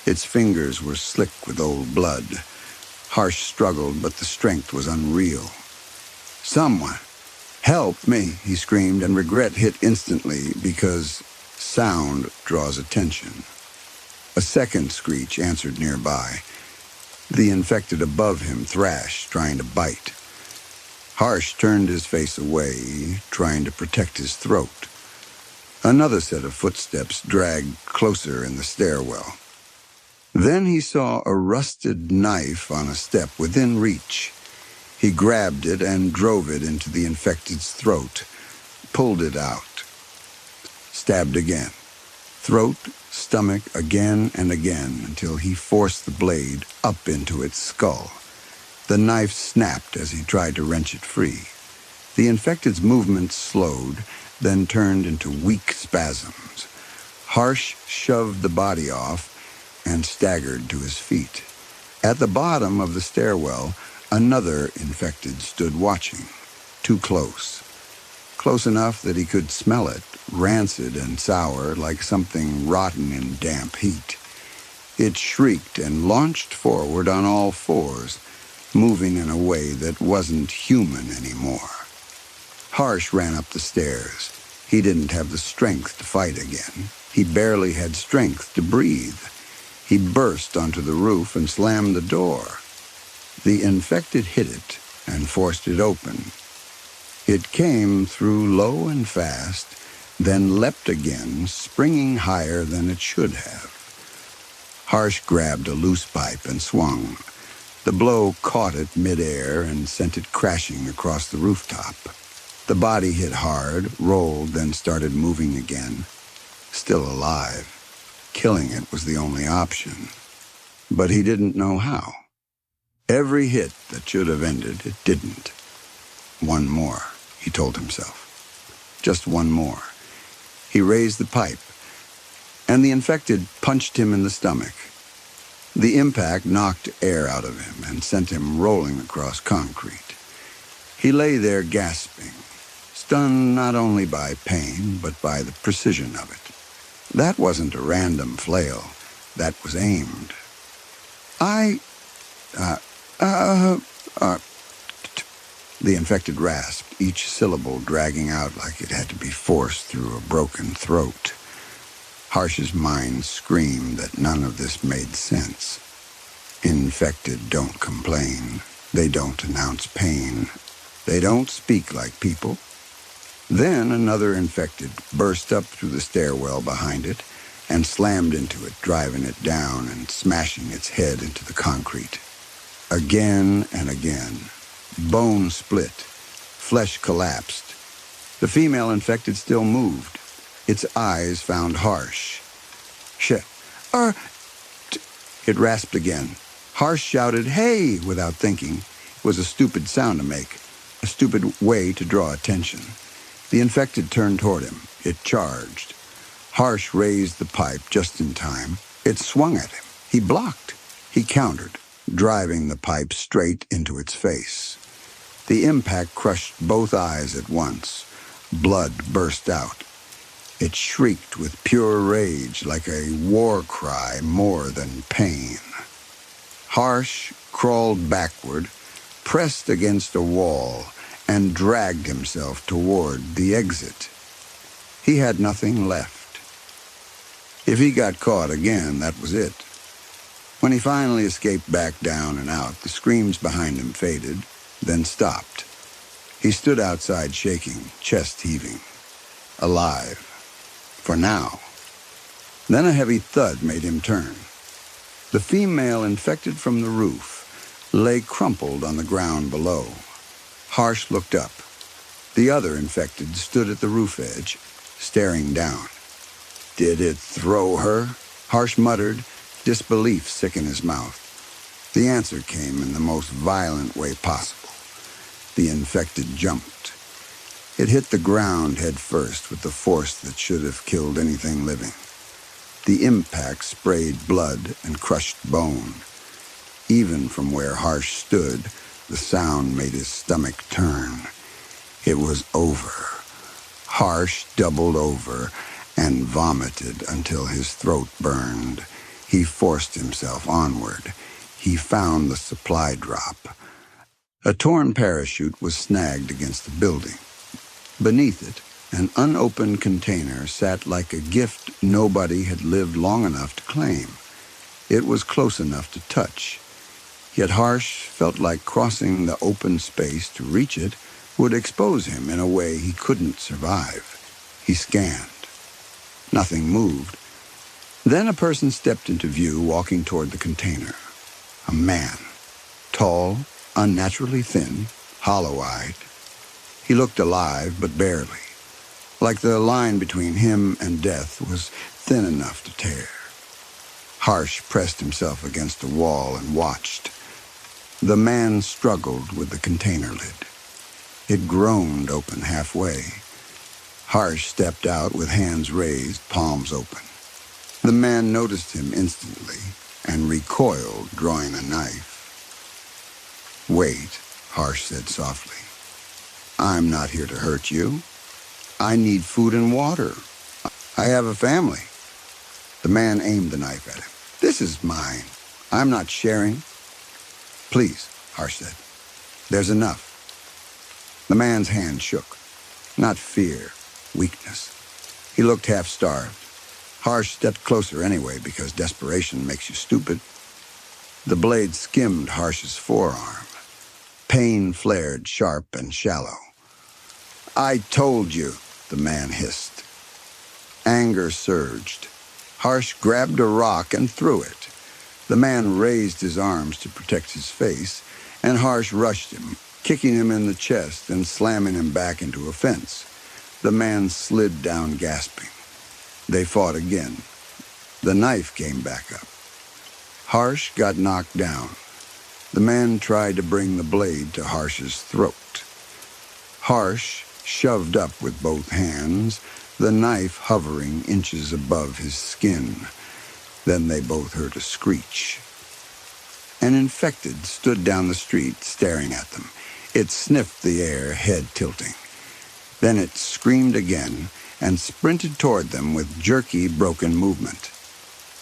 Speaker 1: Its fingers were slick with old blood. Harsh struggled, but the strength was unreal. Someone, help me, he screamed, and regret hit instantly because sound draws attention. A second screech answered nearby. The infected above him thrashed, trying to bite. Harsh turned his face away, trying to protect his throat. Another set of footsteps dragged closer in the stairwell. Then he saw a rusted knife on a step within reach. He grabbed it and drove it into the infected's throat, pulled it out, stabbed again. Throat, stomach, again and again, until he forced the blade up into its skull. The knife snapped as he tried to wrench it free. The infected's movements slowed, then turned into weak spasms. Harsh shoved the body off and staggered to his feet. At the bottom of the stairwell, another infected stood watching, too close. Close enough that he could smell it, rancid and sour like something rotten in damp heat. It shrieked and launched forward on all fours, moving in a way that wasn't human anymore. Harsh ran up the stairs. He didn't have the strength to fight again. He barely had strength to breathe. He burst onto the roof and slammed the door. The infected hit it and forced it open. It came through low and fast, then leapt again, springing higher than it should have. Harsh grabbed a loose pipe and swung. The blow caught it midair and sent it crashing across the rooftop. The body hit hard, rolled, then started moving again. Still alive. Killing it was the only option. But he didn't know how. Every hit that should have ended, it didn't. One more, he told himself. Just one more. He raised the pipe, and the infected punched him in the stomach. The impact knocked air out of him and sent him rolling across concrete. He lay there gasping, stunned not only by pain, but by the precision of it. That wasn't a random flail. That was aimed. The infected rasped, each syllable dragging out like it had to be forced through a broken throat. Harsh's mind screamed that none of this made sense. Infected don't complain. They don't announce pain. They don't speak like people. Then another infected burst up through the stairwell behind it and slammed into it, driving it down and smashing its head into the concrete. Again and again. Bone split. Flesh collapsed. The female infected still moved. Its eyes found Harsh. Shit. It rasped again. Harsh shouted, "Hey!" without thinking. It was a stupid sound to make, a stupid way to draw attention. The infected turned toward him. It charged. Harsh raised the pipe just in time. It swung at him. He blocked. He countered, driving the pipe straight into its face. The impact crushed both eyes at once. Blood burst out. It shrieked with pure rage, like a war cry more than pain. Harsh crawled backward, pressed against a wall, and dragged himself toward the exit. He had nothing left. If he got caught again, that was it. When he finally escaped back down and out, the screams behind him faded, then stopped. He stood outside shaking, chest heaving. Alive. For now. Then a heavy thud made him turn. The female infected from the roof lay crumpled on the ground below. Harsh looked up. The other infected stood at the roof edge, staring down. Did it throw her? Harsh muttered, disbelief sick in his mouth. The answer came in the most violent way possible. The infected jumped. It hit the ground head first with the force that should have killed anything living. The impact sprayed blood and crushed bone. Even from where Harsh stood, the sound made his stomach turn. It was over. Harsh doubled over and vomited until his throat burned. He forced himself onward. He found the supply drop. A torn parachute was snagged against the building. Beneath it, an unopened container sat like a gift nobody had lived long enough to claim. It was close enough to touch. Yet Harsh felt like crossing the open space to reach it would expose him in a way he couldn't survive. He scanned. Nothing moved. Then a person stepped into view, walking toward the container. A man. Tall, unnaturally thin, hollow-eyed. He looked alive, but barely, like the line between him and death was thin enough to tear. Harsh pressed himself against the wall and watched. The man struggled with the container lid. It groaned open halfway. Harsh stepped out with hands raised, palms open. The man noticed him instantly and recoiled, drawing a knife. "Wait," Harsh said softly. "I'm not here to hurt you. I need food and water. I have a family." The man aimed the knife at him. "This is mine. I'm not sharing." "Please," Harsh said. "There's enough." The man's hand shook. Not fear, weakness. He looked half-starved. Harsh stepped closer anyway because desperation makes you stupid. The blade skimmed Harsh's forearm. Pain flared sharp and shallow. "I told you," the man hissed. Anger surged. Harsh grabbed a rock and threw it. The man raised his arms to protect his face, and Harsh rushed him, kicking him in the chest and slamming him back into a fence. The man slid down gasping. They fought again. The knife came back up. Harsh got knocked down. The man tried to bring the blade to Harsh's throat. Harsh shoved up with both hands, the knife hovering inches above his skin. Then they both heard a screech. An infected stood down the street, staring at them. It sniffed the air, head tilting. Then it screamed again and sprinted toward them with jerky, broken movement.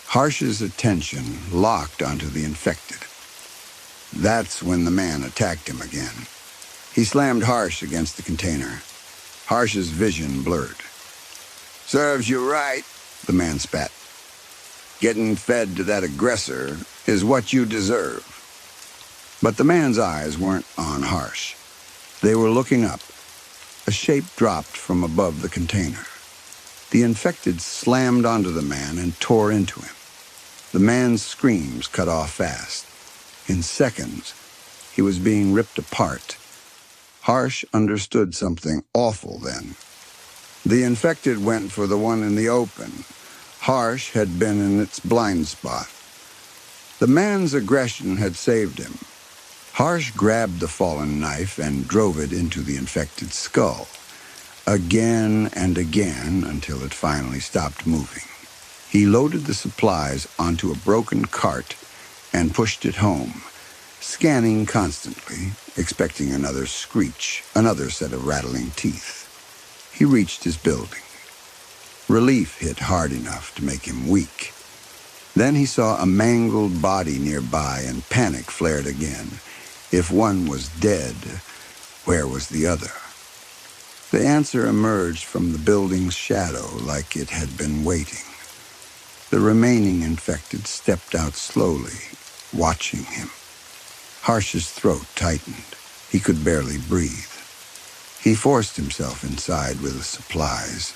Speaker 1: Harsh's attention locked onto the infected. That's when the man attacked him again. He slammed Harsh against the container. Harsh's vision blurred. "Serves you right," the man spat. "Getting fed to that aggressor is what you deserve." But the man's eyes weren't on Harsh. They were looking up. A shape dropped from above the container. The infected slammed onto the man and tore into him. The man's screams cut off fast. In seconds, he was being ripped apart. Harsh understood something awful then. The infected went for the one in the open. Harsh had been in its blind spot. The man's aggression had saved him. Harsh grabbed the fallen knife and drove it into the infected skull. Again and again until it finally stopped moving. He loaded the supplies onto a broken cart and pushed it home, scanning constantly, expecting another screech, another set of rattling teeth. He reached his building. Relief hit hard enough to make him weak. Then he saw a mangled body nearby and panic flared again. If one was dead, where was the other? The answer emerged from the building's shadow like it had been waiting. The remaining infected stepped out slowly, watching him. Harsh's throat tightened. He could barely breathe. He forced himself inside with the supplies.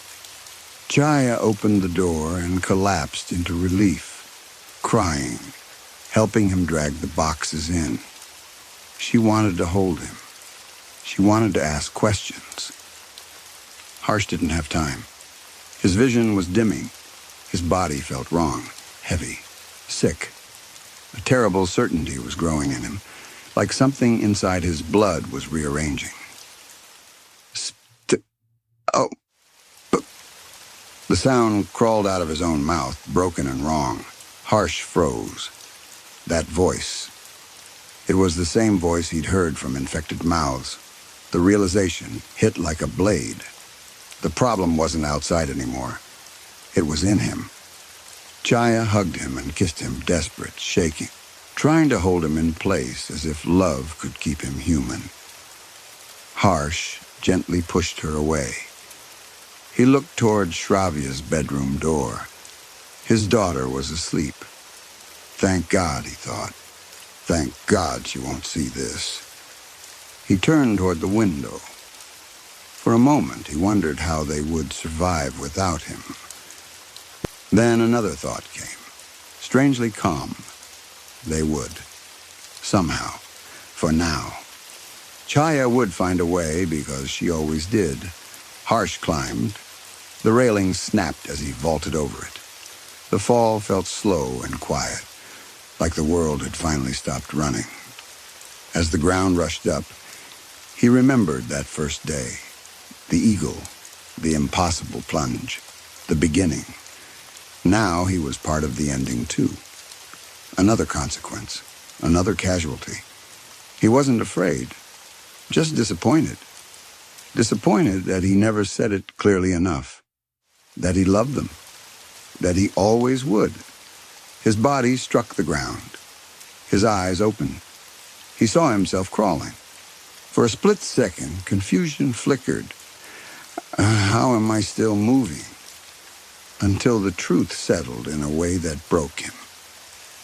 Speaker 1: Jaya opened the door and collapsed into relief, crying, helping him drag the boxes in. She wanted to hold him. She wanted to ask questions. Harsh didn't have time. His vision was dimming. His body felt wrong, heavy, sick. A terrible certainty was growing in him, like something inside his blood was rearranging. The sound crawled out of his own mouth, broken and wrong. Harsh froze. That voice. It was the same voice he'd heard from infected mouths. The realization hit like a blade. The problem wasn't outside anymore. It was in him. Jaya hugged him and kissed him, desperate, shaking, trying to hold him in place as if love could keep him human. Harsh gently pushed her away. He looked toward Shravia's bedroom door. His daughter was asleep. Thank God, he thought. Thank God she won't see this. He turned toward the window. For a moment, he wondered how they would survive without him. Then another thought came, strangely calm. They would. Somehow. For now. Chaya would find a way because she always did. Harsh climbed. The railing snapped as he vaulted over it. The fall felt slow and quiet, like the world had finally stopped running. As the ground rushed up, he remembered that first day. The eagle, the impossible plunge, the beginning. Now he was part of the ending too. Another consequence, another casualty. He wasn't afraid, just disappointed. Disappointed that he never said it clearly enough. That he loved them. That he always would. His body struck the ground. His eyes opened. He saw himself crawling. For a split second, confusion flickered. How am I still moving? Until the truth settled in a way that broke him.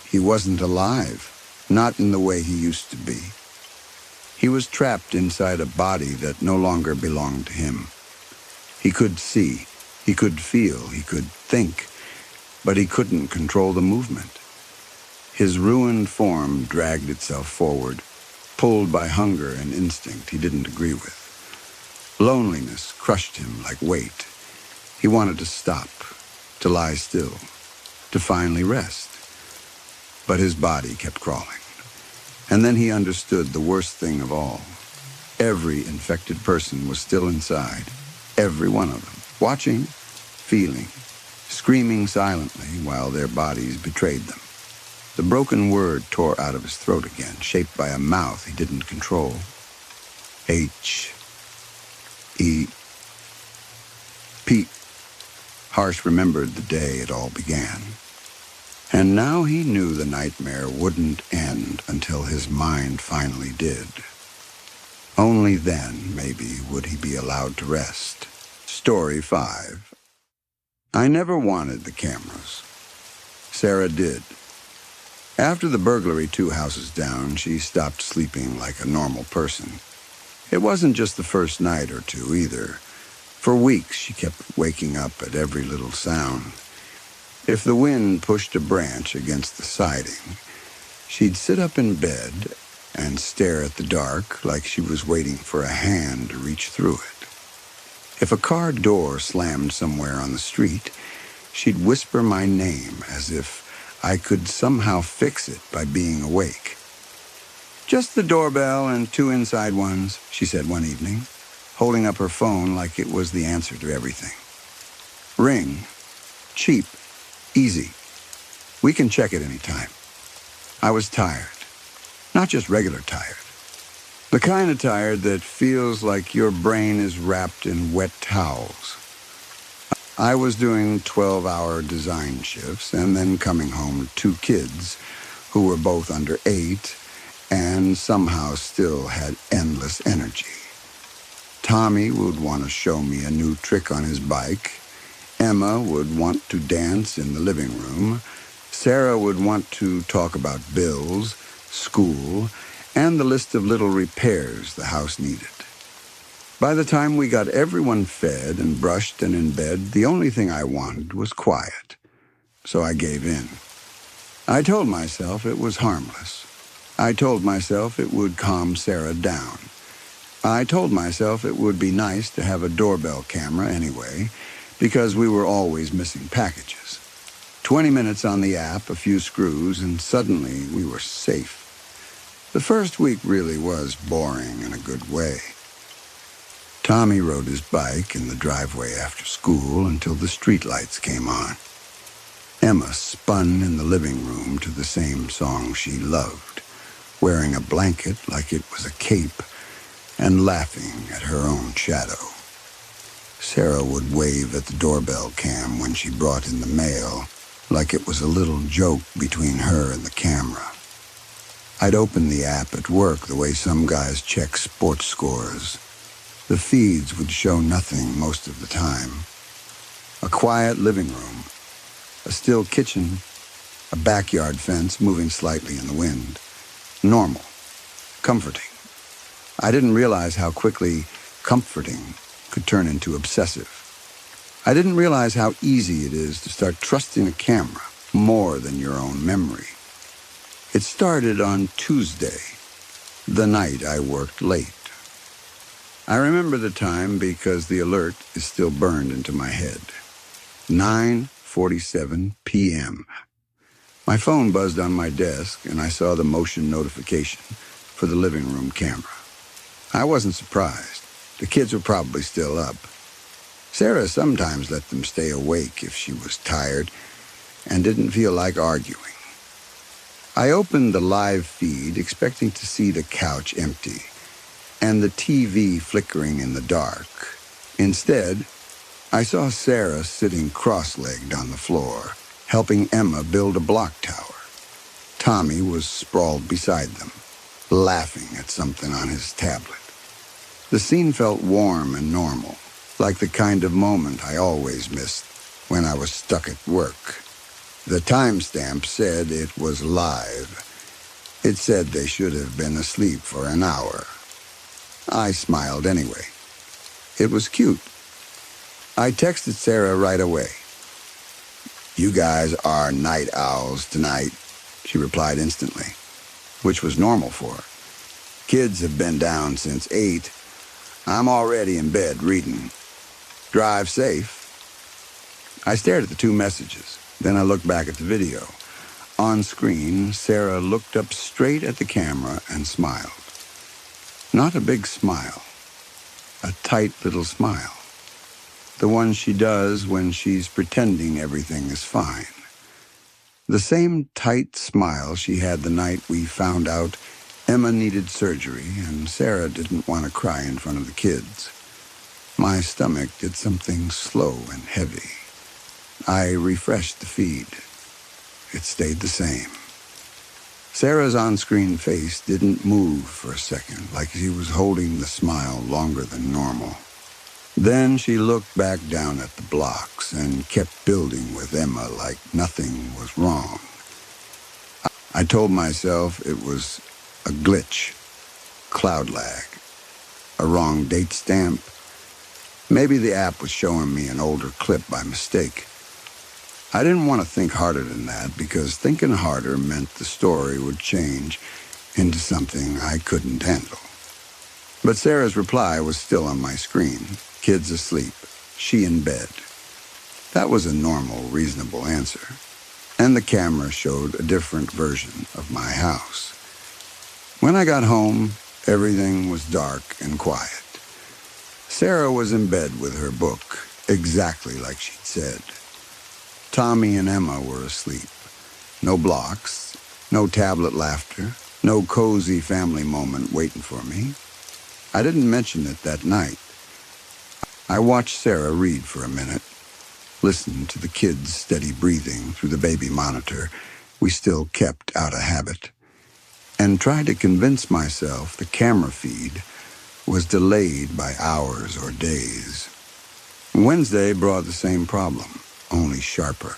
Speaker 1: He wasn't alive, not in the way he used to be. He was trapped inside a body that no longer belonged to him. He could see, he could feel, he could think, but he couldn't control the movement. His ruined form dragged itself forward, pulled by hunger and instinct he didn't agree with. Loneliness crushed him like weight. He wanted to stop, to lie still, to finally rest. But his body kept crawling. And then he understood the worst thing of all. Every infected person was still inside, every one of them, watching, feeling, screaming silently while their bodies betrayed them. The broken word tore out of his throat again, shaped by a mouth he didn't control. H-E-P. Harsh remembered the day it all began. And now he knew the nightmare wouldn't end until his mind finally did. Only then, maybe, would he be allowed to rest. Story 5. I never wanted the cameras. Sarah did. After the burglary 2 houses down, she stopped sleeping like a normal person. It wasn't just the first night or two, either. For weeks, she kept waking up at every little sound. If the wind pushed a branch against the siding, she'd sit up in bed and stare at the dark like she was waiting for a hand to reach through it. If a car door slammed somewhere on the street, she'd whisper my name as if I could somehow fix it by being awake. "Just the doorbell and 2 inside ones," she said one evening, holding up her phone like it was the answer to everything. "Ring. Cheap. Easy. We can check it anytime." I was tired. Not just regular tired. The kind of tired that feels like your brain is wrapped in wet towels. I was doing 12-hour design shifts and then coming home to 2 kids who were both under 8 and somehow still had endless energy. Tommy would want to show me a new trick on his bike. Emma would want to dance in the living room. Sarah would want to talk about bills, school, and the list of little repairs the house needed. By the time we got everyone fed and brushed and in bed, the only thing I wanted was quiet. So I gave in. I told myself it was harmless. I told myself it would calm Sarah down. I told myself it would be nice to have a doorbell camera anyway, because we were always missing packages. 20 minutes on the app, a few screws, and suddenly we were safe. The first week really was boring in a good way. Tommy rode his bike in the driveway after school until the streetlights came on. Emma spun in the living room to the same song she loved, wearing a blanket like it was a cape and laughing at her own shadow. Sarah would wave at the doorbell cam when she brought in the mail, like it was a little joke between her and the camera. I'd open the app at work the way some guys check sports scores. The feeds would show nothing most of the time. A quiet living room, a still kitchen, a backyard fence moving slightly in the wind. Normal, comforting. I didn't realize how quickly comforting could turn into obsessive. I didn't realize how easy it is to start trusting a camera more than your own memory. It started on Tuesday. the night I worked late. I remember the time because the alert is still burned into my head. 9:47 p.m. My phone buzzed on my desk, and I saw the motion notification for the living room camera. I wasn't surprised. The kids were probably still up. Sarah sometimes let them stay awake if she was tired and didn't feel like arguing. I opened the live feed expecting to see the couch empty and the TV flickering in the dark. Instead, I saw Sarah sitting cross-legged on the floor, helping Emma build a block tower. Tommy was sprawled beside them, laughing at something on his tablet. The scene felt warm and normal, like the kind of moment I always missed when I was stuck at work. The timestamp said it was live. It said they should have been asleep for an hour. I smiled anyway. It was cute. I texted Sarah right away. "You guys are night owls tonight," she replied instantly, which was normal for her. "Kids have been down since 8. I'm already in bed reading. Drive safe." I stared at the two messages. Then I looked back at the video. On screen, Sarah looked up straight at the camera and smiled. Not a big smile. A tight little smile. The one she does when she's pretending everything is fine. The same tight smile she had the night we found out Emma needed surgery and Sarah didn't want to cry in front of the kids. My stomach did something slow and heavy. I refreshed the feed. It stayed the same. Sarah's on-screen face didn't move for a second, like she was holding the smile longer than normal. Then she looked back down at the blocks and kept building with Emma like nothing was wrong. I told myself it was a glitch, cloud lag, a wrong date stamp. Maybe the app was showing me an older clip by mistake. I didn't want to think harder than that because thinking harder meant the story would change into something I couldn't handle. But Sarah's reply was still on my screen. Kids asleep, she in bed. That was a normal, reasonable answer. And the camera showed a different version of my house. When I got home, everything was dark and quiet. Sarah was in bed with her book, exactly like she'd said. Tommy and Emma were asleep. No blocks, no tablet laughter, no cozy family moment waiting for me. I didn't mention it that night. I watched Sarah read for a minute, listened to the kids' steady breathing through the baby monitor we still kept out of habit, and tried to convince myself the camera feed was delayed by hours or days. Wednesday brought the same problem, only sharper.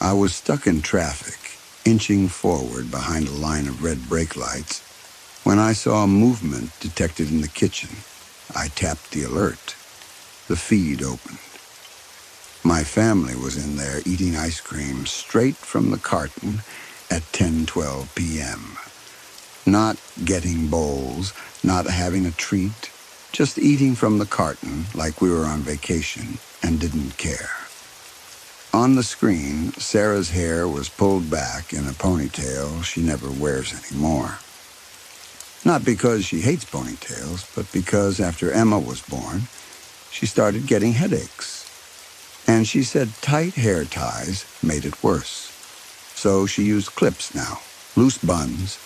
Speaker 1: I was stuck in traffic, inching forward behind a line of red brake lights, when I saw movement detected in the kitchen. I tapped the alert. The feed opened. My family was in there eating ice cream straight from the carton at 10:12 p.m. Not getting bowls, not having a treat, just eating from the carton like we were on vacation and didn't care. On the screen, Sarah's hair was pulled back in a ponytail she never wears anymore. Not because she hates ponytails, but because after Emma was born, she started getting headaches. And she said tight hair ties made it worse. So she used clips now, loose buns,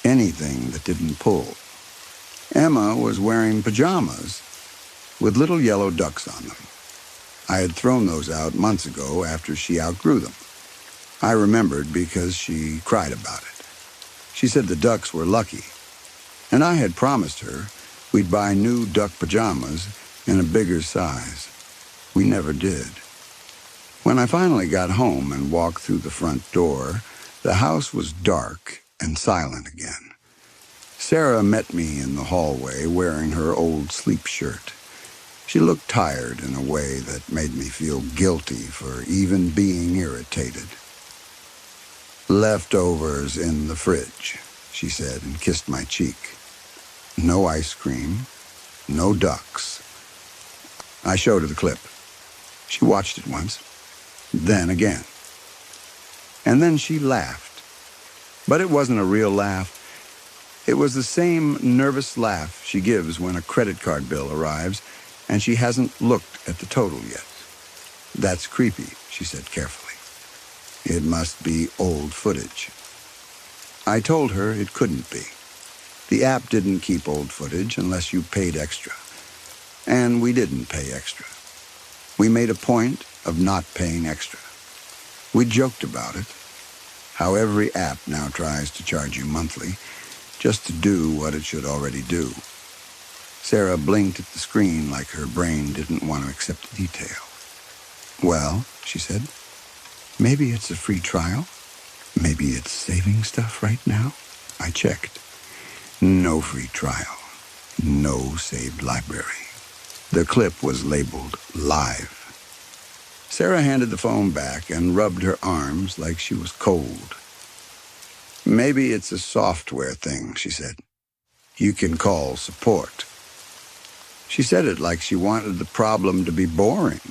Speaker 1: anything that didn't pull. Emma was wearing pajamas with little yellow ducks on them. I had thrown those out months ago after she outgrew them. I remembered because she cried about it. She said the ducks were lucky, and I had promised her we'd buy new duck pajamas in a bigger size. We never did. When I finally got home and walked through the front door, the house was dark and silent again. Sarah met me in the hallway wearing her old sleep shirt. She looked tired in a way that made me feel guilty for even being irritated. "Leftovers in the fridge," she said, and kissed my cheek. No ice cream, no ducks. I showed her the clip. She watched it once, then again. And then she laughed. But it wasn't a real laugh. It was the same nervous laugh she gives when a credit card bill arrives and she hasn't looked at the total yet. That's creepy, she said carefully. It must be old footage. I told her it couldn't be. The app didn't keep old footage unless you paid extra. And we didn't pay extra. We made a point of not paying extra. We joked about it, how every app now tries to charge you monthly just to do what it should already do. Sarah blinked at the screen like her brain didn't want to accept the detail. Well, she said, maybe it's a free trial. Maybe it's saving stuff right now. I checked. No free trial. No saved library. The clip was labeled live. Sarah handed the phone back and rubbed her arms like she was cold. Maybe it's a software thing, she said. You can call support. She said it like she wanted the problem to be boring.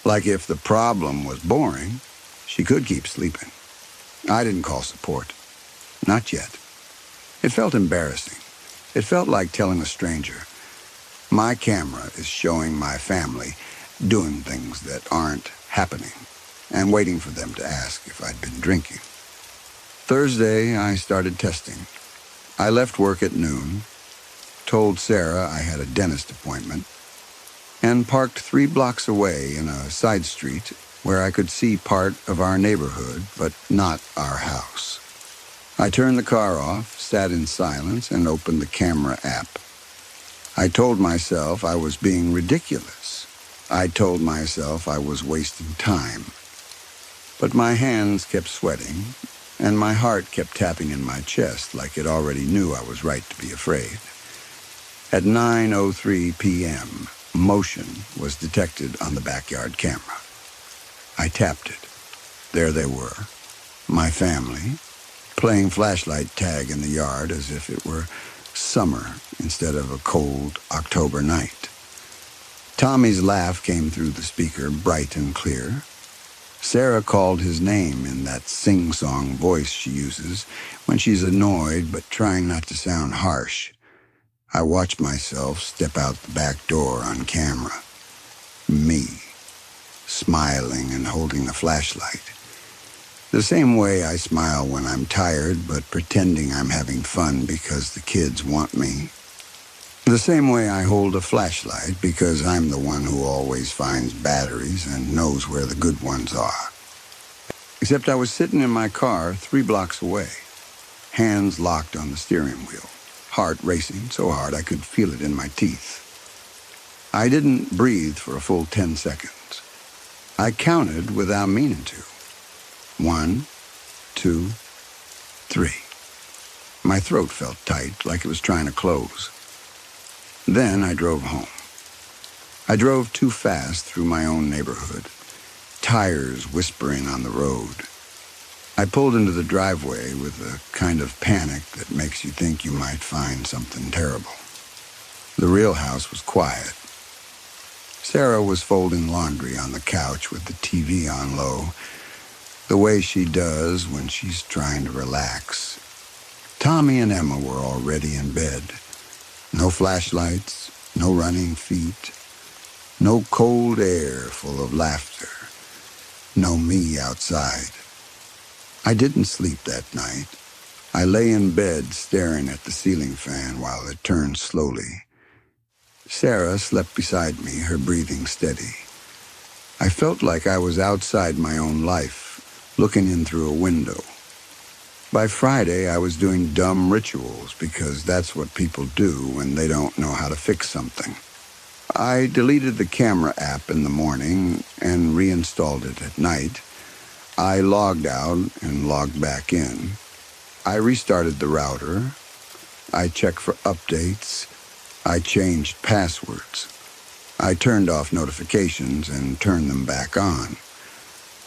Speaker 1: Like if the problem was boring, she could keep sleeping. I didn't call support. Not yet. It felt embarrassing. It felt like telling a stranger, my camera is showing my family doing things that aren't happening, and waiting for them to ask if I'd been drinking. Thursday, I started testing. I left work at noon, told Sarah I had a dentist appointment, and parked 3 blocks away in a side street where I could see part of our neighborhood, but not our house. I turned the car off, sat in silence, and opened the camera app. I told myself I was being ridiculous. I told myself I was wasting time. But my hands kept sweating, and my heart kept tapping in my chest like it already knew I was right to be afraid. At 9:03 p.m., motion was detected on the backyard camera. I tapped it. There they were, my family, playing flashlight tag in the yard as if it were summer instead of a cold October night. Tommy's laugh came through the speaker, bright and clear. Sarah called his name in that sing-song voice she uses when she's annoyed but trying not to sound harsh. I watched myself step out the back door on camera. Me, smiling and holding the flashlight. The same way I smile when I'm tired but pretending I'm having fun because the kids want me. The same way I hold a flashlight because I'm the one who always finds batteries and knows where the good ones are. Except I was sitting in my car 3 blocks away, hands locked on the steering wheel, heart racing so hard I could feel it in my teeth. I didn't breathe for a full 10 seconds. I counted without meaning to. 1, 2, 3. My throat felt tight, like it was trying to close. Then I drove home. I drove too fast through my own neighborhood, tires whispering on the road. I pulled into the driveway with a kind of panic that makes you think you might find something terrible. The real house was quiet. Sarah was folding laundry on the couch with the TV on low, the way she does when she's trying to relax. Tommy and Emma were already in bed. No flashlights, no running feet, no cold air full of laughter, no me outside. I didn't sleep that night. I lay in bed staring at the ceiling fan while it turned slowly. Sarah slept beside me, her breathing steady. I felt like I was outside my own life, looking in through a window. By Friday, I was doing dumb rituals because that's what people do when they don't know how to fix something. I deleted the camera app in the morning and reinstalled it at night. I logged out and logged back in. I restarted the router. I checked for updates. I changed passwords. I turned off notifications and turned them back on.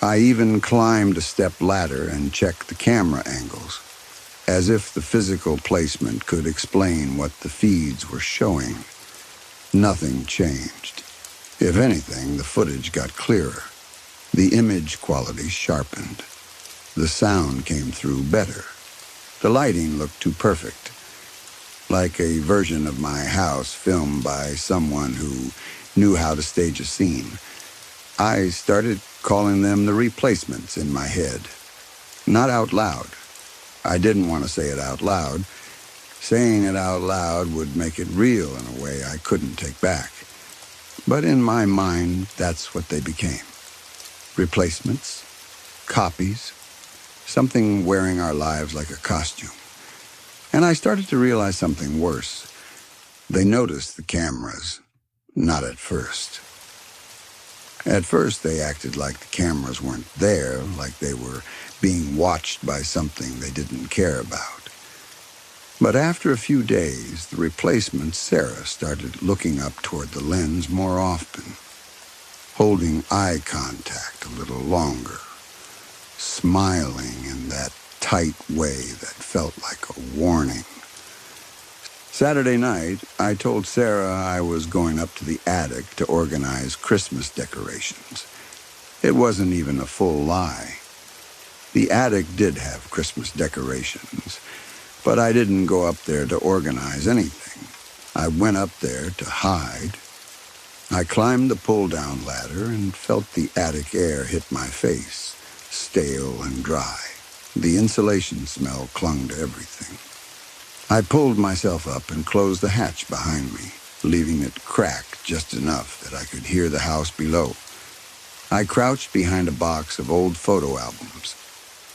Speaker 1: I even climbed a step ladder and checked the camera angles. as if the physical placement could explain what the feeds were showing. Nothing changed. If anything, the footage got clearer. The image quality sharpened. The sound came through better. The lighting looked too perfect, like a version of my house filmed by someone who knew how to stage a scene. I started calling them the replacements in my head. Not out loud. I didn't want to say it out loud. Saying it out loud would make it real in a way I couldn't take back. But in my mind, that's what they became. Replacements, copies, something wearing our lives like a costume. And I started to realize something worse. They noticed the cameras, not at first. At first, they acted like the cameras weren't there, like they were being watched by something they didn't care about. But after a few days, the replacement, Sarah, started looking up toward the lens more often, holding eye contact a little longer, smiling in that tight way that felt like a warning. Saturday night, I told Sarah I was going up to the attic to organize Christmas decorations. It wasn't even a full lie. The attic did have Christmas decorations, but I didn't go up there to organize anything. I went up there to hide. I climbed the pull-down ladder and felt the attic air hit my face, stale and dry. The insulation smell clung to everything. I pulled myself up and closed the hatch behind me, leaving it cracked just enough that I could hear the house below. I crouched behind a box of old photo albums,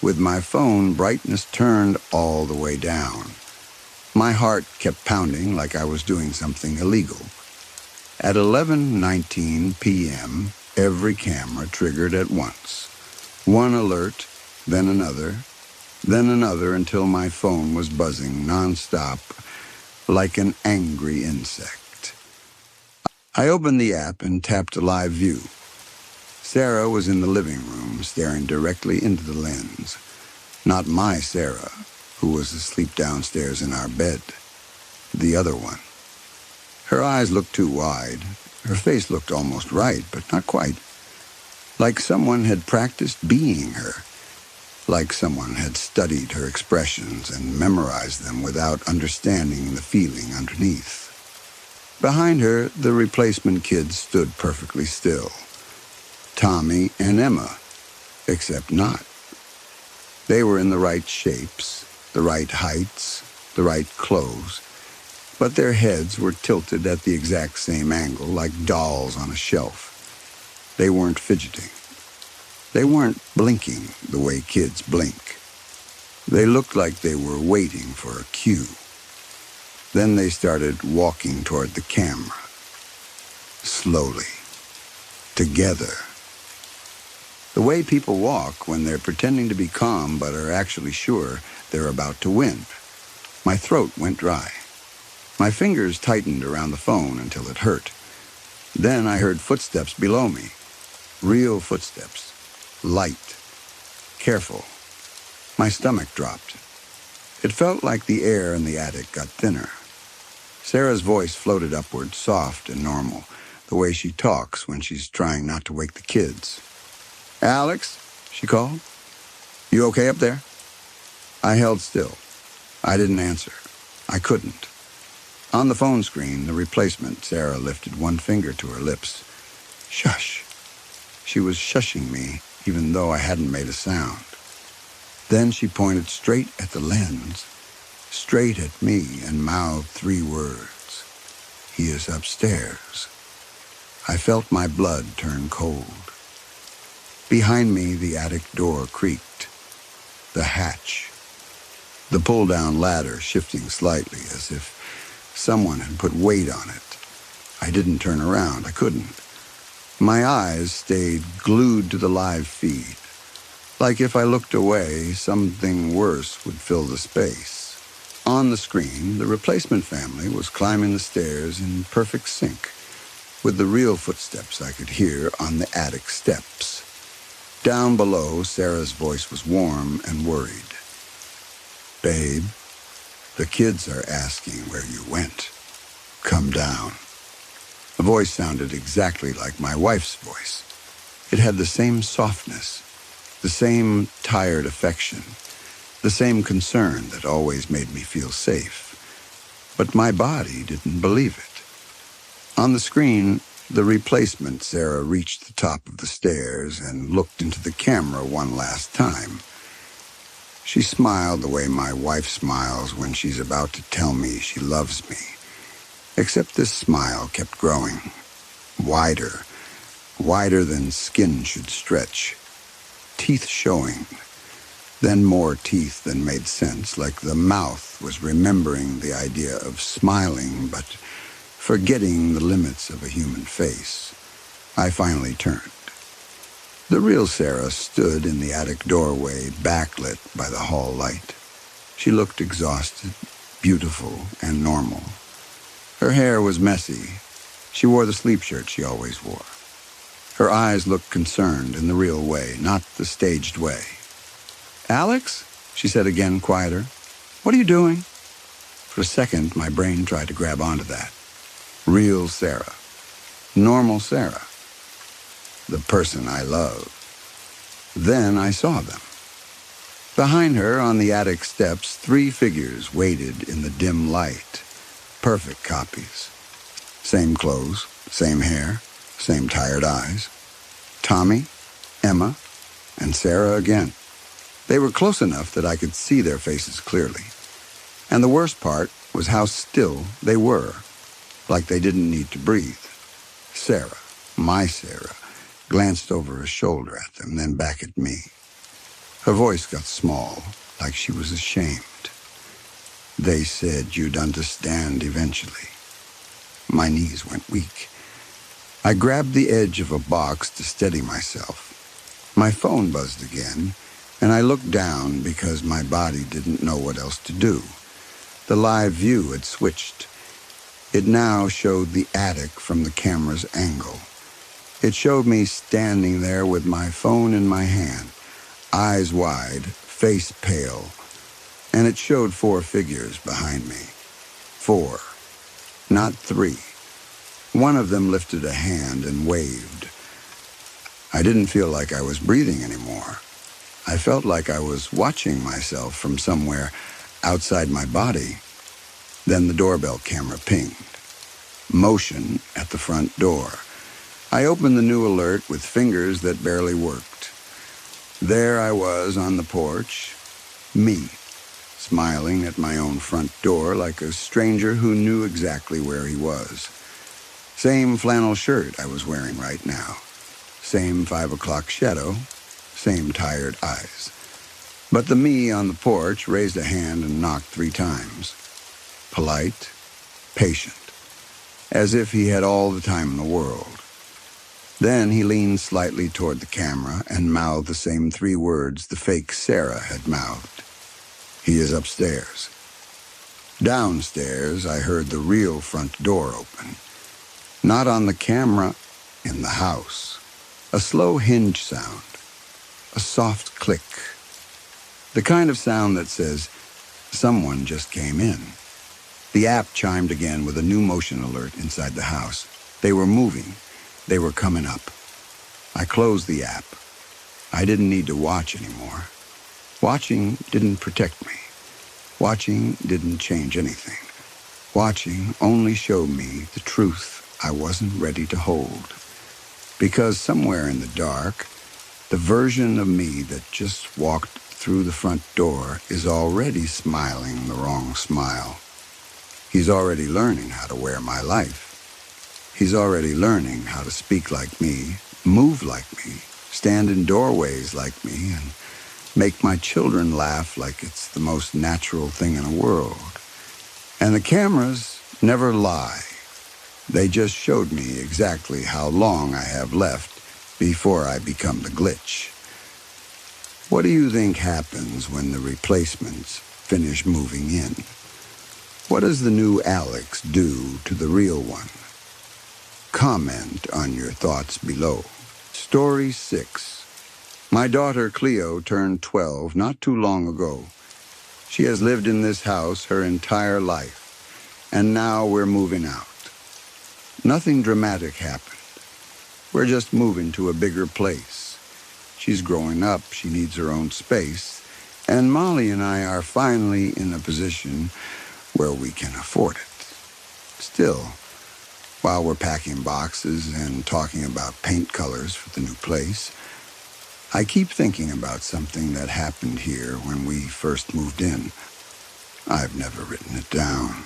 Speaker 1: with my phone brightness turned all the way down. My heart kept pounding like I was doing something illegal. At 11:19 p.m., every camera triggered at once. One alert, then another until my phone was buzzing nonstop like an angry insect. I opened the app and tapped live view. Sarah was in the living room, staring directly into the lens. Not my Sarah, who was asleep downstairs in our bed. The other one. Her eyes looked too wide. Her face looked almost right, but not quite. Like someone had practiced being her. Like someone had studied her expressions and memorized them without understanding the feeling underneath. Behind her, the replacement kids stood perfectly still. Tommy and Emma, except not. They were in the right shapes, the right heights, the right clothes, but their heads were tilted at the exact same angle, like dolls on a shelf. They weren't fidgeting. They weren't blinking the way kids blink. They looked like they were waiting for a cue. Then they started walking toward the camera. Slowly. Together. The way people walk when they're pretending to be calm but are actually sure they're about to win. My throat went dry. My fingers tightened around the phone until it hurt. Then I heard footsteps below me. Real footsteps. Light. Careful. My stomach dropped. It felt like the air in the attic got thinner. Sarah's voice floated upward, soft and normal, the way she talks when she's trying not to wake the kids. "Alex," she called. "You okay up there?" I held still. I didn't answer. I couldn't. On the phone screen, the replacement, Sarah lifted one finger to her lips. Shush. She was shushing me, even though I hadn't made a sound. Then she pointed straight at the lens, straight at me, and mouthed 3 words. "He is upstairs." I felt my blood turn cold. Behind me, the attic door creaked. The hatch. The pull-down ladder shifting slightly, as if someone had put weight on it. I didn't turn around. I couldn't. My eyes stayed glued to the live feed. Like if I looked away, something worse would fill the space. On the screen, the replacement family was climbing the stairs in perfect sync, with the real footsteps I could hear on the attic steps. Down below, Sarah's voice was warm and worried. "Babe, the kids are asking where you went. Come down." The voice sounded exactly like my wife's voice. It had the same softness, the same tired affection, the same concern that always made me feel safe. But my body didn't believe it. On the screen, the replacement Sarah reached the top of the stairs and looked into the camera one last time. She smiled the way my wife smiles when she's about to tell me she loves me. Except this smile kept growing, wider, wider than skin should stretch, teeth showing, then more teeth than made sense, like the mouth was remembering the idea of smiling, but forgetting the limits of a human face. I finally turned. The real Sarah stood in the attic doorway, backlit by the hall light. She looked exhausted, beautiful, and normal. Her hair was messy. She wore the sleep shirt she always wore. Her eyes looked concerned in the real way, not the staged way. "Alex?" she said again, quieter. "What are you doing?" For a second, my brain tried to grab onto that. Real Sarah. Normal Sarah. The person I love. Then I saw them. Behind her, on the attic steps, 3 figures waited in the dim light. Perfect copies. Same clothes, same hair, same tired eyes. Tommy, Emma, and Sarah again. They were close enough that I could see their faces clearly. And the worst part was how still they were, like they didn't need to breathe. Sarah, my Sarah, glanced over her shoulder at them, then back at me. Her voice got small, like she was ashamed. "They said you'd understand eventually." My knees went weak. I grabbed the edge of a box to steady myself. My phone buzzed again, and I looked down because my body didn't know what else to do. The live view had switched. It now showed the attic from the camera's angle. It showed me standing there with my phone in my hand, eyes wide, face pale, and it showed 4 figures behind me. 4, not 3. One of them lifted a hand and waved. I didn't feel like I was breathing anymore. I felt like I was watching myself from somewhere outside my body. Then the doorbell camera pinged. Motion at the front door. I opened the new alert with fingers that barely worked. There I was on the porch, me, smiling at my own front door like a stranger who knew exactly where he was. Same flannel shirt I was wearing right now. Same 5 o'clock shadow. Same tired eyes. But the me on the porch raised a hand and knocked 3 times. Polite, patient, as if he had all the time in the world. Then he leaned slightly toward the camera and mouthed the same 3 words the fake Sarah had mouthed. "He is upstairs." Downstairs, I heard the real front door open. Not on the camera, in the house. A slow hinge sound. A soft click. The kind of sound that says, someone just came in. The app chimed again with a new motion alert inside the house. They were moving. They were coming up. I closed the app. I didn't need to watch anymore. Watching didn't protect me. Watching didn't change anything. Watching only showed me the truth I wasn't ready to hold. Because somewhere in the dark, the version of me that just walked through the front door is already smiling the wrong smile. He's already learning how to wear my life. He's already learning how to speak like me, move like me, stand in doorways like me, and make my children laugh like it's the most natural thing in the world. And the cameras never lie. They just showed me exactly how long I have left before I become the glitch. What do you think happens when the replacements finish moving in? What does the new Alex do to the real one? Comment on your thoughts below. Story 6. My daughter Cleo turned 12 not too long ago. She has lived in this house her entire life, and now we're moving out. Nothing dramatic happened. We're just moving to a bigger place. She's growing up, she needs her own space, and Molly and I are finally in a position where we can afford it. Still, while we're packing boxes and talking about paint colors for the new place, I keep thinking about something that happened here when we first moved in. I've never written it down.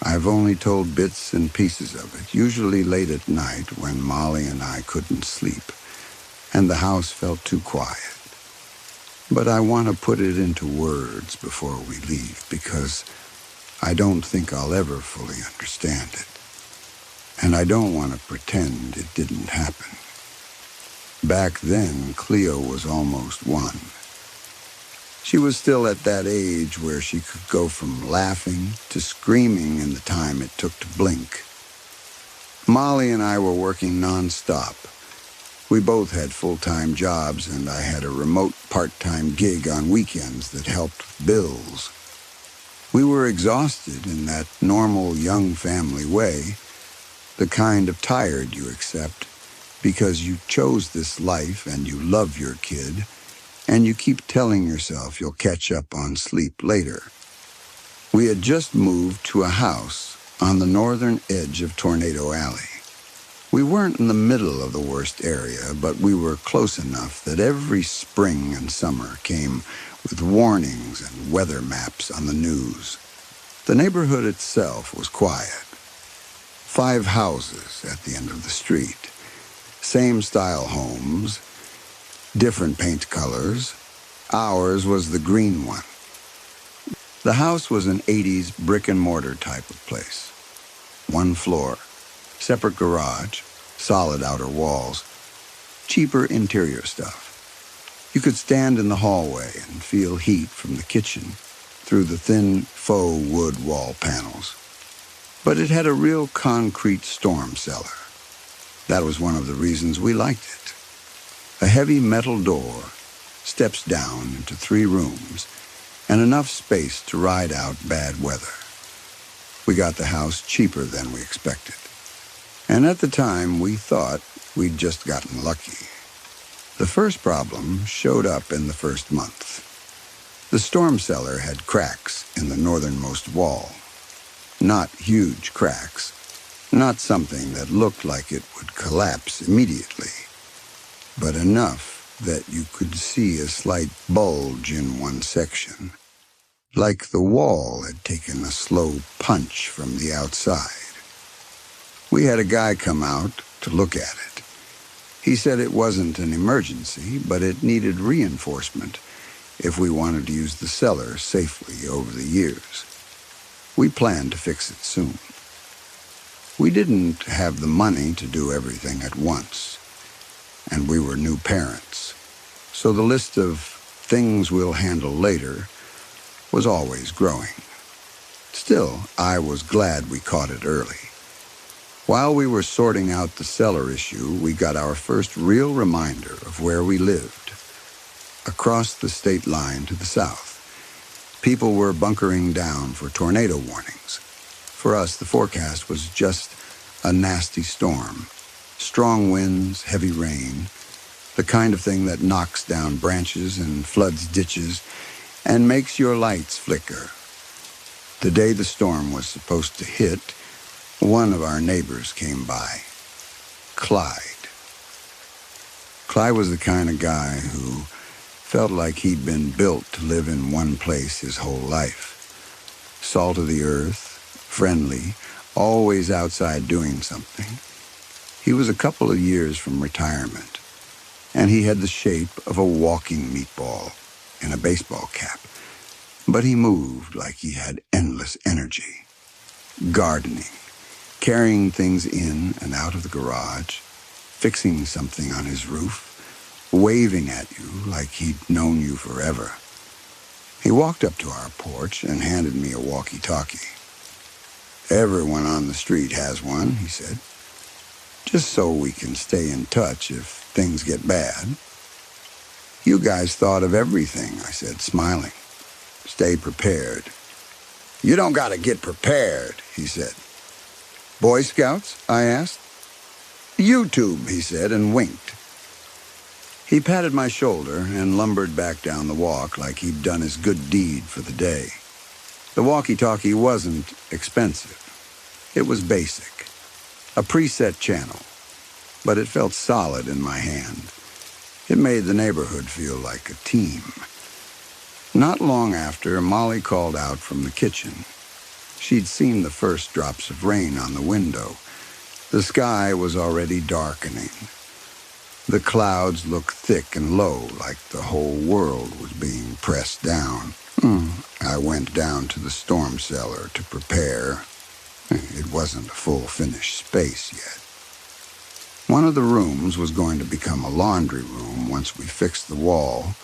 Speaker 1: I've only told bits and pieces of it, usually late at night when Molly and I couldn't sleep, and the house felt too quiet. But I want to put it into words before we leave, because I don't think I'll ever fully understand it. And I don't want to pretend it didn't happen. Back then, Cleo was almost 1. She was still at that age where she could go from laughing to screaming in the time it took to blink. Molly and I were working nonstop. We both had full-time jobs, and I had a remote part-time gig on weekends that helped with bills. We were exhausted in that normal young family way, the kind of tired you accept because you chose this life and you love your kid, and you keep telling yourself you'll catch up on sleep later. We had just moved to a house on the northern edge of Tornado Alley. We weren't in the middle of the worst area, but we were close enough that every spring and summer came with warnings and weather maps on the news. The neighborhood itself was quiet. 5 houses at the end of the street. Same style homes, different paint colors. Ours was the green one. The house was an 80s brick-and-mortar type of place. 1 floor, separate garage, solid outer walls, cheaper interior stuff. You could stand in the hallway and feel heat from the kitchen through the thin faux wood wall panels. But it had a real concrete storm cellar. That was one of the reasons we liked it. A heavy metal door, steps down into 3 rooms, and enough space to ride out bad weather. We got the house cheaper than we expected. And at the time, we thought we'd just gotten lucky. The first problem showed up in the first month. The storm cellar had cracks in the northernmost wall. Not huge cracks, not something that looked like it would collapse immediately, but enough that you could see a slight bulge in one section, like the wall had taken a slow punch from the outside. We had a guy come out to look at it. He said it wasn't an emergency, but it needed reinforcement if we wanted to use the cellar safely over the years. We planned to fix it soon. We didn't have the money to do everything at once, and we were new parents, so the list of things we'll handle later was always growing. Still, I was glad we caught it early. While we were sorting out the cellar issue, we got our first real reminder of where we lived. Across the state line to the south, people were bunkering down for tornado warnings. For us, the forecast was just a nasty storm. Strong winds, heavy rain, the kind of thing that knocks down branches and floods ditches and makes your lights flicker. The day the storm was supposed to hit, one of our neighbors came by. Clyde. Clyde was the kind of guy who felt like he'd been built to live in one place his whole life. Salt of the earth, friendly, always outside doing something. He was a couple of years from retirement, and he had the shape of a walking meatball in a baseball cap. But he moved like he had endless energy. Gardening, carrying things in and out of the garage, fixing something on his roof, waving at you like he'd known you forever. He walked up to our porch and handed me a walkie-talkie. "Everyone on the street has one," he said, "just so we can stay in touch if things get bad." "You guys thought of everything," I said, smiling. Stay prepared. You don't gotta get prepared, he said. Boy Scouts? I asked. YouTube, he said, and winked. He patted my shoulder and lumbered back down the walk like he'd done his good deed for the day. The walkie-talkie wasn't expensive. It was basic, a preset channel, but it felt solid in my hand. It made the neighborhood feel like a team. Not long after, Molly called out from the kitchen. She'd seen the first drops of rain on the window. The sky was already darkening. The clouds looked thick and low, like the whole world was being pressed down. I went down to the storm cellar to prepare. It wasn't a full finished space yet. One of the rooms was going to become a laundry room once we fixed the wall,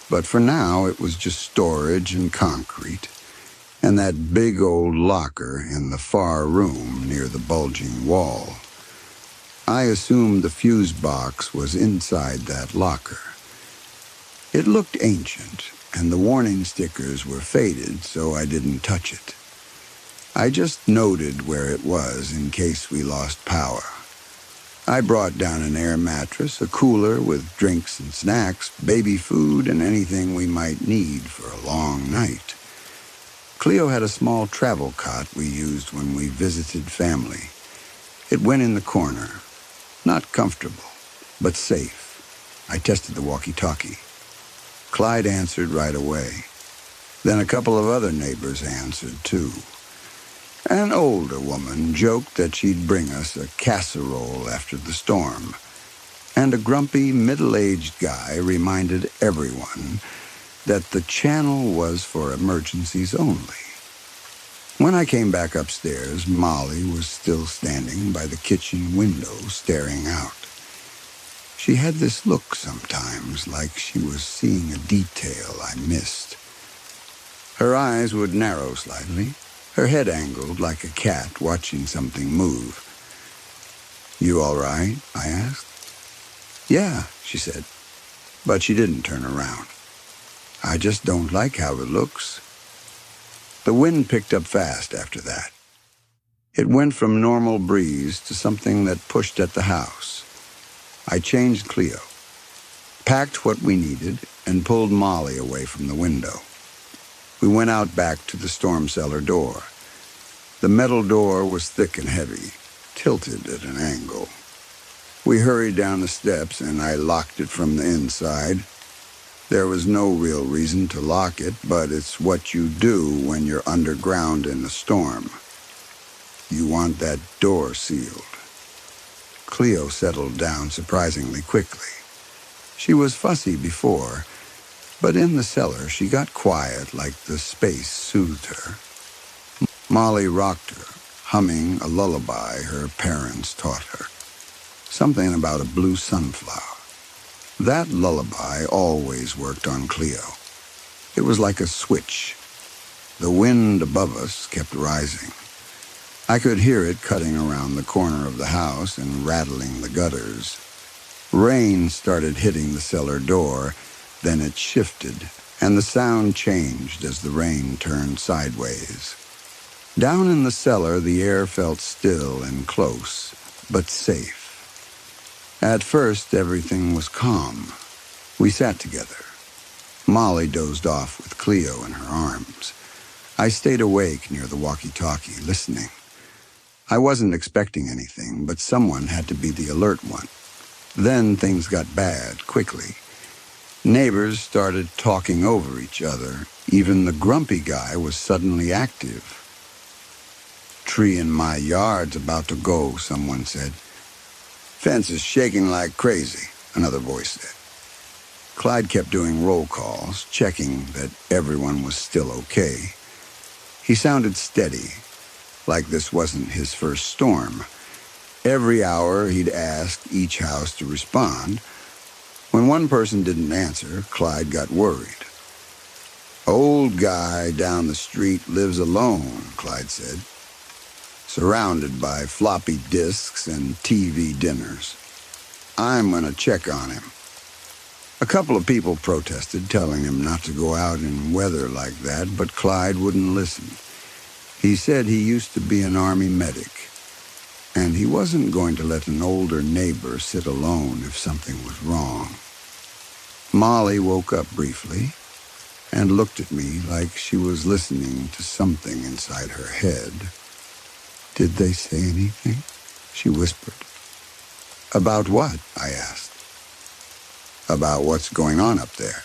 Speaker 1: but for now it was just storage and concrete, and that big old locker in the far room near the bulging wall. I assumed the fuse box was inside that locker. It looked ancient, and the warning stickers were faded, so I didn't touch it. I just noted where it was in case we lost power. I brought down an air mattress, a cooler with drinks and snacks, baby food, and anything we might need for a long night. Cleo had a small travel cot we used when we visited family. It went in the corner. Not comfortable, but safe. I tested the walkie-talkie. Clyde answered right away. Then a couple of other neighbors answered, too. An older woman joked that she'd bring us a casserole after the storm, and a grumpy, middle-aged guy reminded everyone that the channel was for emergencies only. When I came back upstairs, Molly was still standing by the kitchen window staring out. She had this look sometimes, like she was seeing a detail I missed. Her eyes would narrow slightly, her head angled like a cat watching something move. You all right? I asked. Yeah, she said, but she didn't turn around. I just don't like how it looks. The wind picked up fast after that. It went from normal breeze to something that pushed at the house. I changed Cleo, packed what we needed, and pulled Molly away from the window. We went out back to the storm cellar door. The metal door was thick and heavy, tilted at an angle. We hurried down the steps, and I locked it from the inside. There was no real reason to lock it, but it's what you do when you're underground in a storm. You want that door sealed. Cleo settled down surprisingly quickly. She was fussy before, but in the cellar she got quiet like the space soothed her. Molly rocked her, humming a lullaby her parents taught her. Something about a blue sunflower. That lullaby always worked on Cleo. It was like a switch. The wind above us kept rising. I could hear it cutting around the corner of the house and rattling the gutters. Rain started hitting the cellar door, then it shifted, and the sound changed as the rain turned sideways. Down in the cellar, the air felt still and close, but safe. At first, everything was calm. We sat together. Molly dozed off with Cleo in her arms. I stayed awake near the walkie-talkie, listening. I wasn't expecting anything, but someone had to be the alert one. Then things got bad, quickly. Neighbors started talking over each other. Even the grumpy guy was suddenly active. Tree in my yard's about to go, someone said. Fence is shaking like crazy, another voice said. Clyde kept doing roll calls, checking that everyone was still okay. He sounded steady, like this wasn't his first storm. Every hour he'd ask each house to respond. When one person didn't answer, Clyde got worried. Old guy down the street lives alone, Clyde said, surrounded by floppy disks and TV dinners. I'm going to check on him. A couple of people protested, telling him not to go out in weather like that, but Clyde wouldn't listen. He said he used to be an Army medic, and he wasn't going to let an older neighbor sit alone if something was wrong. Molly woke up briefly and looked at me like she was listening to something inside her head. "Did they say anything?" she whispered. "About what?" I asked. "About what's going on up there."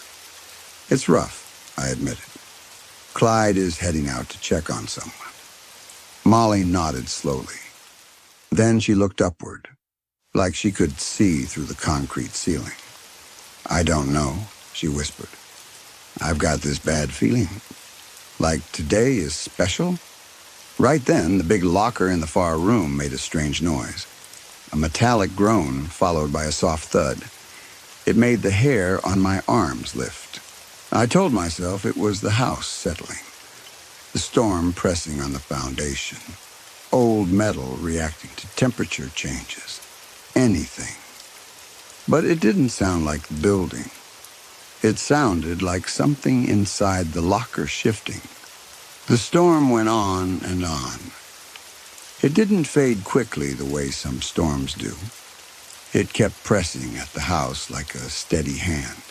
Speaker 1: "It's rough," I admitted. "Clyde is heading out to check on someone." Molly nodded slowly. Then she looked upward, like she could see through the concrete ceiling. "I don't know," she whispered. "I've got this bad feeling. Like today is special." Right then, the big locker in the far room made a strange noise. A metallic groan followed by a soft thud. It made the hair on my arms lift. I told myself it was the house settling, the storm pressing on the foundation, old metal reacting to temperature changes, anything. But it didn't sound like the building. It sounded like something inside the locker shifting. The storm went on and on. It didn't fade quickly the way some storms do. It kept pressing at the house like a steady hand.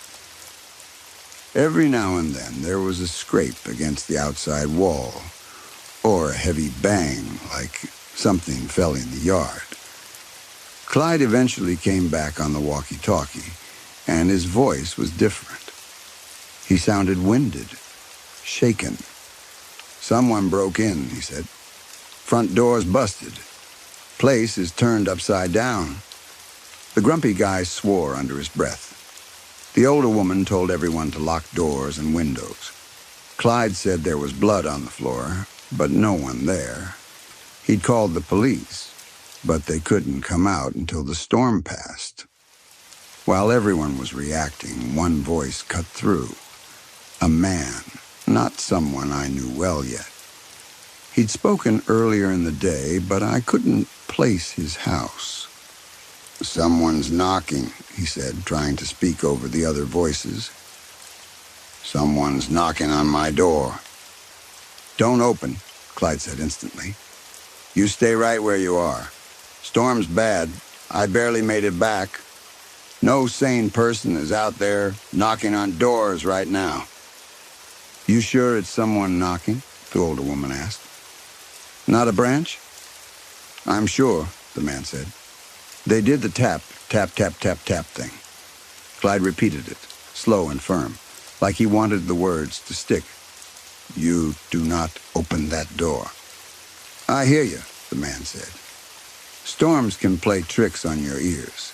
Speaker 1: Every now and then there was a scrape against the outside wall, or a heavy bang like something fell in the yard. Clyde eventually came back on the walkie-talkie, and his voice was different. He sounded winded, shaken. "Someone broke in," he said. "Front door's busted. Place is turned upside down." The grumpy guy swore under his breath. The older woman told everyone to lock doors and windows. Clyde said there was blood on the floor, but no one there. He'd called the police, but they couldn't come out until the storm passed. While everyone was reacting, one voice cut through. A man, not someone I knew well yet. He'd spoken earlier in the day, but I couldn't place his house. "Someone's knocking," he said, trying to speak over the other voices. "Someone's knocking on my door." "Don't open," Clyde said instantly. "You stay right where you are. Storm's bad. I barely made it back. No sane person is out there knocking on doors right now." "You sure it's someone knocking?" the older woman asked. "Not a branch?" "I'm sure," the man said. "They did the tap, tap, tap, tap, tap thing." Clyde repeated it, slow and firm, like he wanted the words to stick. "You do not open that door." "I hear you," the man said. "Storms can play tricks on your ears.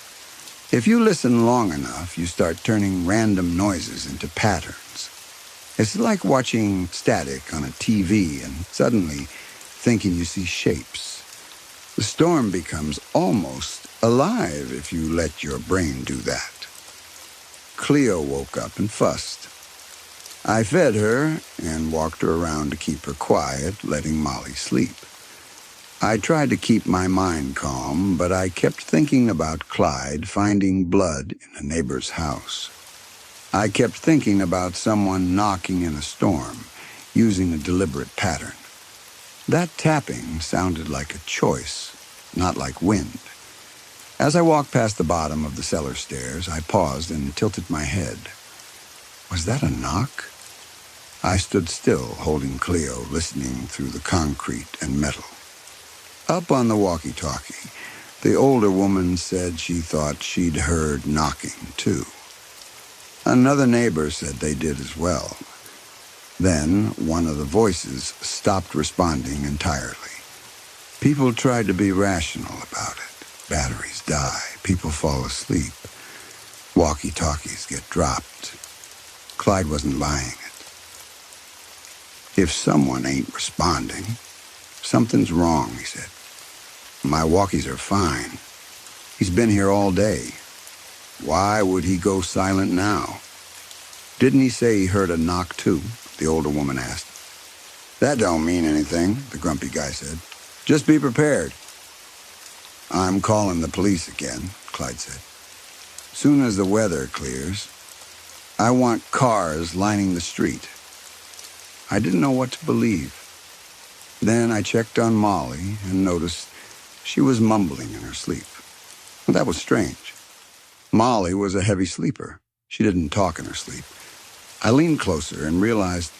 Speaker 1: If you listen long enough, you start turning random noises into patterns. It's like watching static on a TV and suddenly thinking you see shapes. The storm becomes almost alive if you let your brain do that." Cleo woke up and fussed. I fed her and walked her around to keep her quiet, letting Molly sleep. I tried to keep my mind calm, but I kept thinking about Clyde finding blood in a neighbor's house. I kept thinking about someone knocking in a storm, using a deliberate pattern. That tapping sounded like a choice, not like wind. As I walked past the bottom of the cellar stairs, I paused and tilted my head. Was that a knock? I stood still, holding Cleo, listening through the concrete and metal. Up on the walkie-talkie, the older woman said she thought she'd heard knocking, too. Another neighbor said they did as well. Then one of the voices stopped responding entirely. People tried to be rational about it. Batteries die, people fall asleep, walkie-talkies get dropped. Clyde wasn't buying it. If someone ain't responding, something's wrong, he said. My walkies are fine. He's been here all day. Why would he go silent now? Didn't he say he heard a knock too? The older woman asked. That don't mean anything, the grumpy guy said. Just be prepared. I'm calling the police again, Clyde said. Soon as the weather clears. I want cars lining the street. I didn't know what to believe. Then I checked on Molly and noticed she was mumbling in her sleep. That was strange. Molly was a heavy sleeper. She didn't talk in her sleep. I leaned closer and realized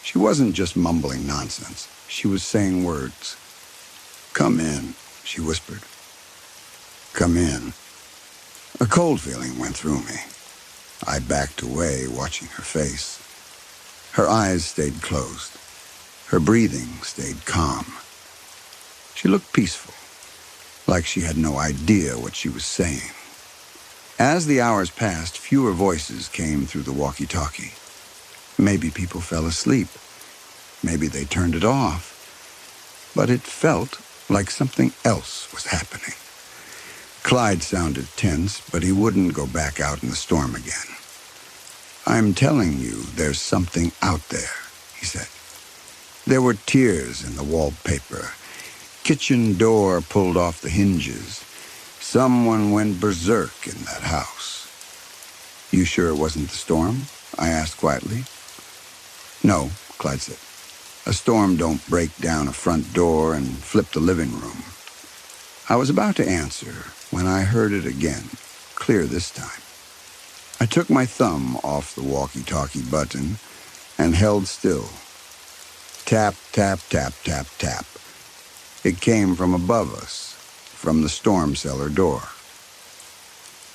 Speaker 1: she wasn't just mumbling nonsense. She was saying words. "Come in," she whispered. "Come in." A cold feeling went through me. I backed away, watching her face. Her eyes stayed closed. Her breathing stayed calm. She looked peaceful, like she had no idea what she was saying. As the hours passed, fewer voices came through the walkie-talkie. Maybe people fell asleep. Maybe they turned it off. But it felt like something else was happening. Clyde sounded tense, but he wouldn't go back out in the storm again. "I'm telling you, there's something out there," he said. There were tears in the wallpaper. Kitchen door pulled off the hinges. Someone went berserk in that house. "You sure it wasn't the storm?" I asked quietly. "No," Clyde said. "A storm don't break down a front door and flip the living room." I was about to answer when I heard it again, clear this time. I took my thumb off the walkie-talkie button and held still. Tap, tap, tap, tap, tap. It came from above us, from the storm cellar door.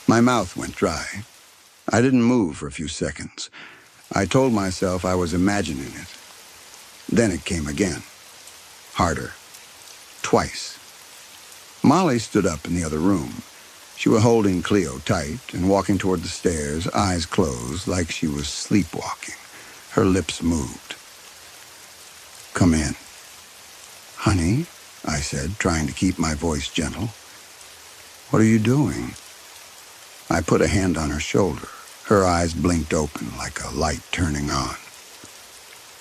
Speaker 1: My mouth went dry. I didn't move for a few seconds. I told myself I was imagining it. Then it came again. Harder. Twice. Molly stood up in the other room. She was holding Cleo tight and walking toward the stairs, eyes closed, like she was sleepwalking. Her lips moved. "Come in." "Honey," I said, trying to keep my voice gentle. "What are you doing?" I put a hand on her shoulder. Her eyes blinked open like a light turning on.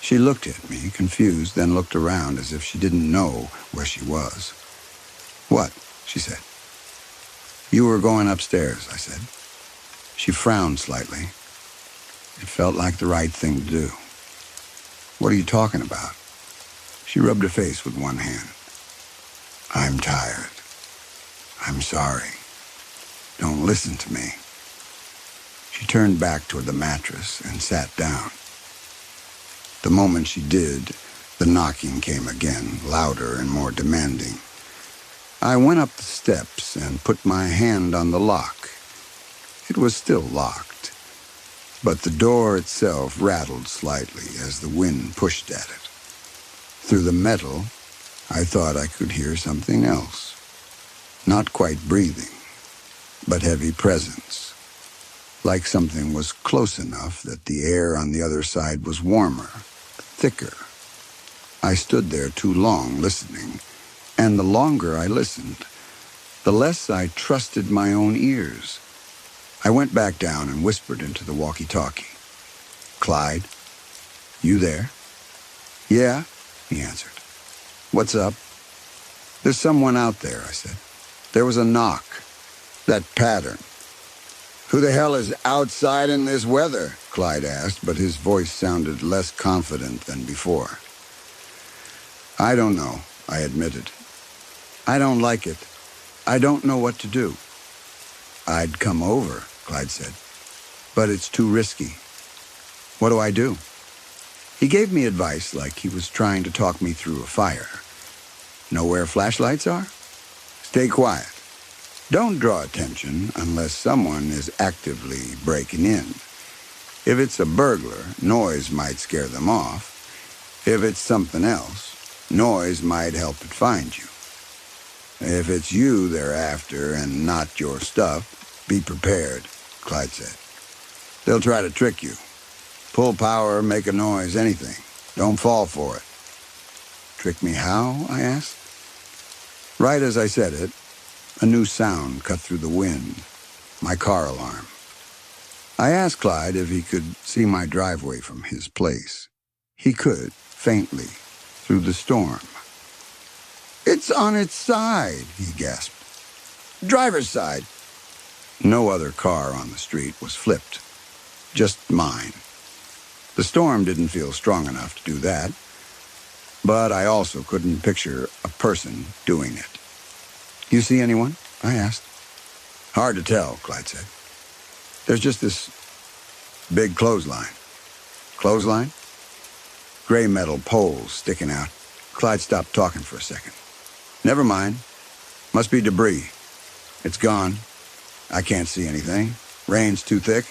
Speaker 1: She looked at me, confused, then looked around as if she didn't know where she was. "What?" she said. "You were going upstairs," I said. She frowned slightly. It felt like the right thing to do. "What are you talking about?" She rubbed her face with one hand. "I'm tired. I'm sorry. Don't listen to me." She turned back toward the mattress and sat down. The moment she did, the knocking came again, louder and more demanding. I went up the steps and put my hand on the lock. It was still locked, but the door itself rattled slightly as the wind pushed at it. Through the metal, I thought I could hear something else. Not quite breathing, but heavy presence. Like something was close enough that the air on the other side was warmer, thicker. I stood there too long listening, and the longer I listened, the less I trusted my own ears. I went back down and whispered into the walkie-talkie. "Clyde, you there?" "Yeah," he answered. "What's up?" "There's someone out there," I said. "There was a knock. That pattern." "Who the hell is outside in this weather?" Clyde asked, but his voice sounded less confident than before. "I don't know," I admitted. "I don't like it. I don't know what to do." "I'd come over," Clyde said, "but it's too risky." "What do I do?" He gave me advice like he was trying to talk me through a fire. "Know where flashlights are? Stay quiet. Don't draw attention unless someone is actively breaking in. If it's a burglar, noise might scare them off. If it's something else, noise might help it find you. If it's you they're after and not your stuff, be prepared," Clyde said. "They'll try to trick you. Pull power, make a noise, anything. Don't fall for it." "Trick me how?" I asked. Right as I said it, a new sound cut through the wind. My car alarm. I asked Clyde if he could see my driveway from his place. He could, faintly, through the storm. "It's on its side," he gasped. "Driver's side." No other car on the street was flipped. just mine. The storm didn't feel strong enough to do that, but I also couldn't picture a person doing it. You see anyone? I asked. Hard to tell, Clyde said. There's just this big clothesline. Clothesline? Gray metal poles sticking out. Clyde stopped talking for a second. Never mind. Must be debris. It's gone. I can't see anything. Rain's too thick.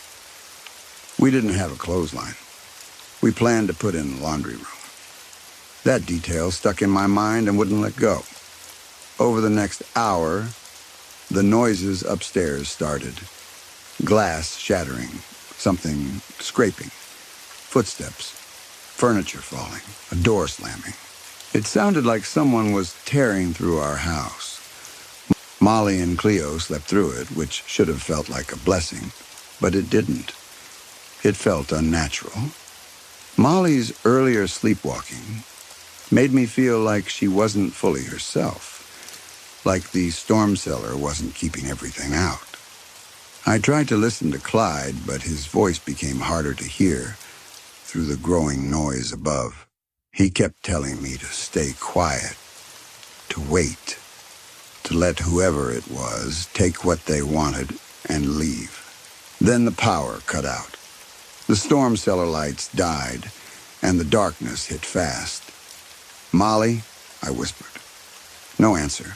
Speaker 1: We didn't have a clothesline. We planned to put in the laundry room. That detail stuck in my mind and wouldn't let go. Over the next hour, the noises upstairs started. Glass shattering, something scraping, footsteps, furniture falling, a door slamming. It sounded like someone was tearing through our house. Molly and Cleo slept through it, which should have felt like a blessing, but it didn't. It felt unnatural. Molly's earlier sleepwalking made me feel like she wasn't fully herself, like the storm cellar wasn't keeping everything out. I tried to listen to Clyde, but his voice became harder to hear through the growing noise above. He kept telling me to stay quiet, to wait, to let whoever it was take what they wanted and leave. Then the power cut out. The storm cellar lights died, and the darkness hit fast. Molly, I whispered. No answer.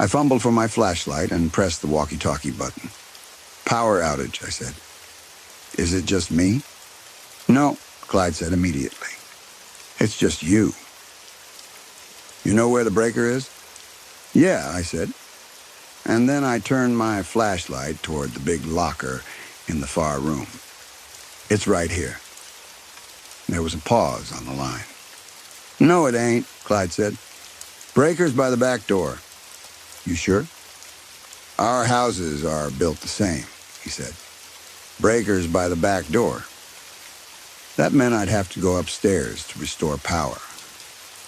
Speaker 1: I fumbled for my flashlight and pressed the walkie-talkie button. Power outage, I said. Is it just me? No, Clyde said immediately. It's just you. You know where the breaker is? Yeah, I said. And then I turned my flashlight toward the big locker in the far room. It's right here. There was a pause on the line. No, it ain't, Clyde said. Breaker's by the back door. You sure? Our houses are built the same, he said. Breaker's by the back door. That meant I'd have to go upstairs to restore power.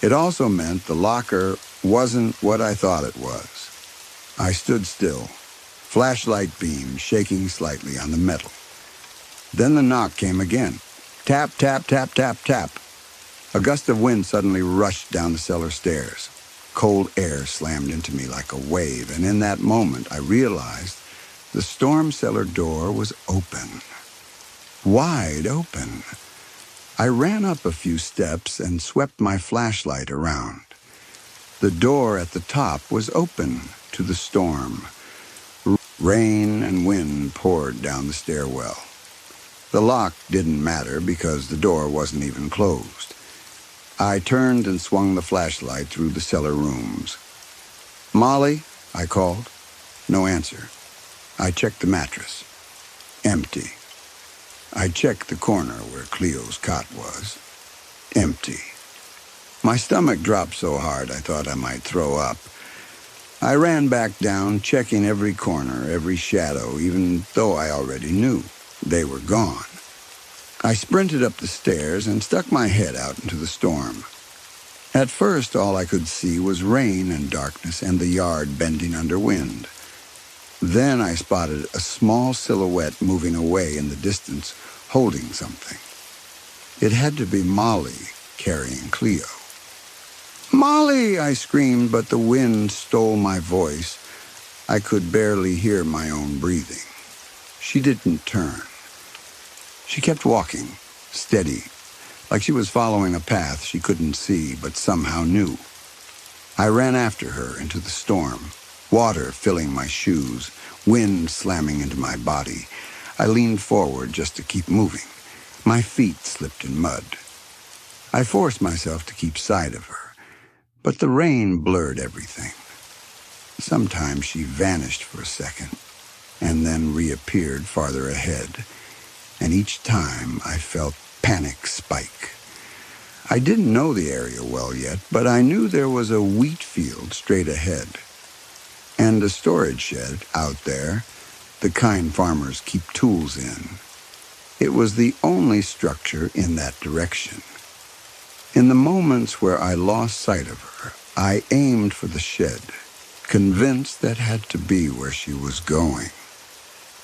Speaker 1: It also meant the locker wasn't what I thought it was. I stood still, flashlight beam shaking slightly on the metal. Then the knock came again. Tap, tap, tap, tap, tap. A gust of wind suddenly rushed down the cellar stairs. Cold air slammed into me like a wave, and in that moment I realized the storm cellar door was open. Wide open. I ran up a few steps and swept my flashlight around. The door at the top was open to the storm. Rain and wind poured down the stairwell. The lock didn't matter because the door wasn't even closed. I turned and swung the flashlight through the cellar rooms. Molly, I called. No answer. I checked the mattress. Empty. I checked the corner where Cleo's cot was. Empty. My stomach dropped so hard I thought I might throw up. I ran back down, checking every corner, every shadow, even though I already knew they were gone. I sprinted up the stairs and stuck my head out into the storm. At first, all I could see was rain and darkness and the yard bending under wind. Then I spotted a small silhouette moving away in the distance, holding something. It had to be Molly carrying Cleo. Molly, I screamed, but the wind stole my voice. I could barely hear my own breathing. She didn't turn. She kept walking, steady, like she was following a path she couldn't see but somehow knew. I ran after her into the storm, water filling my shoes, wind slamming into my body. I leaned forward just to keep moving. My feet slipped in mud. I forced myself to keep sight of her, but the rain blurred everything. Sometimes she vanished for a second and then reappeared farther ahead, and each time I felt panic spike. I didn't know the area well yet, but I knew there was a wheat field straight ahead, and a storage shed out there, the kind farmers keep tools in. It was the only structure in that direction. In the moments where I lost sight of her, I aimed for the shed, convinced that had to be where she was going.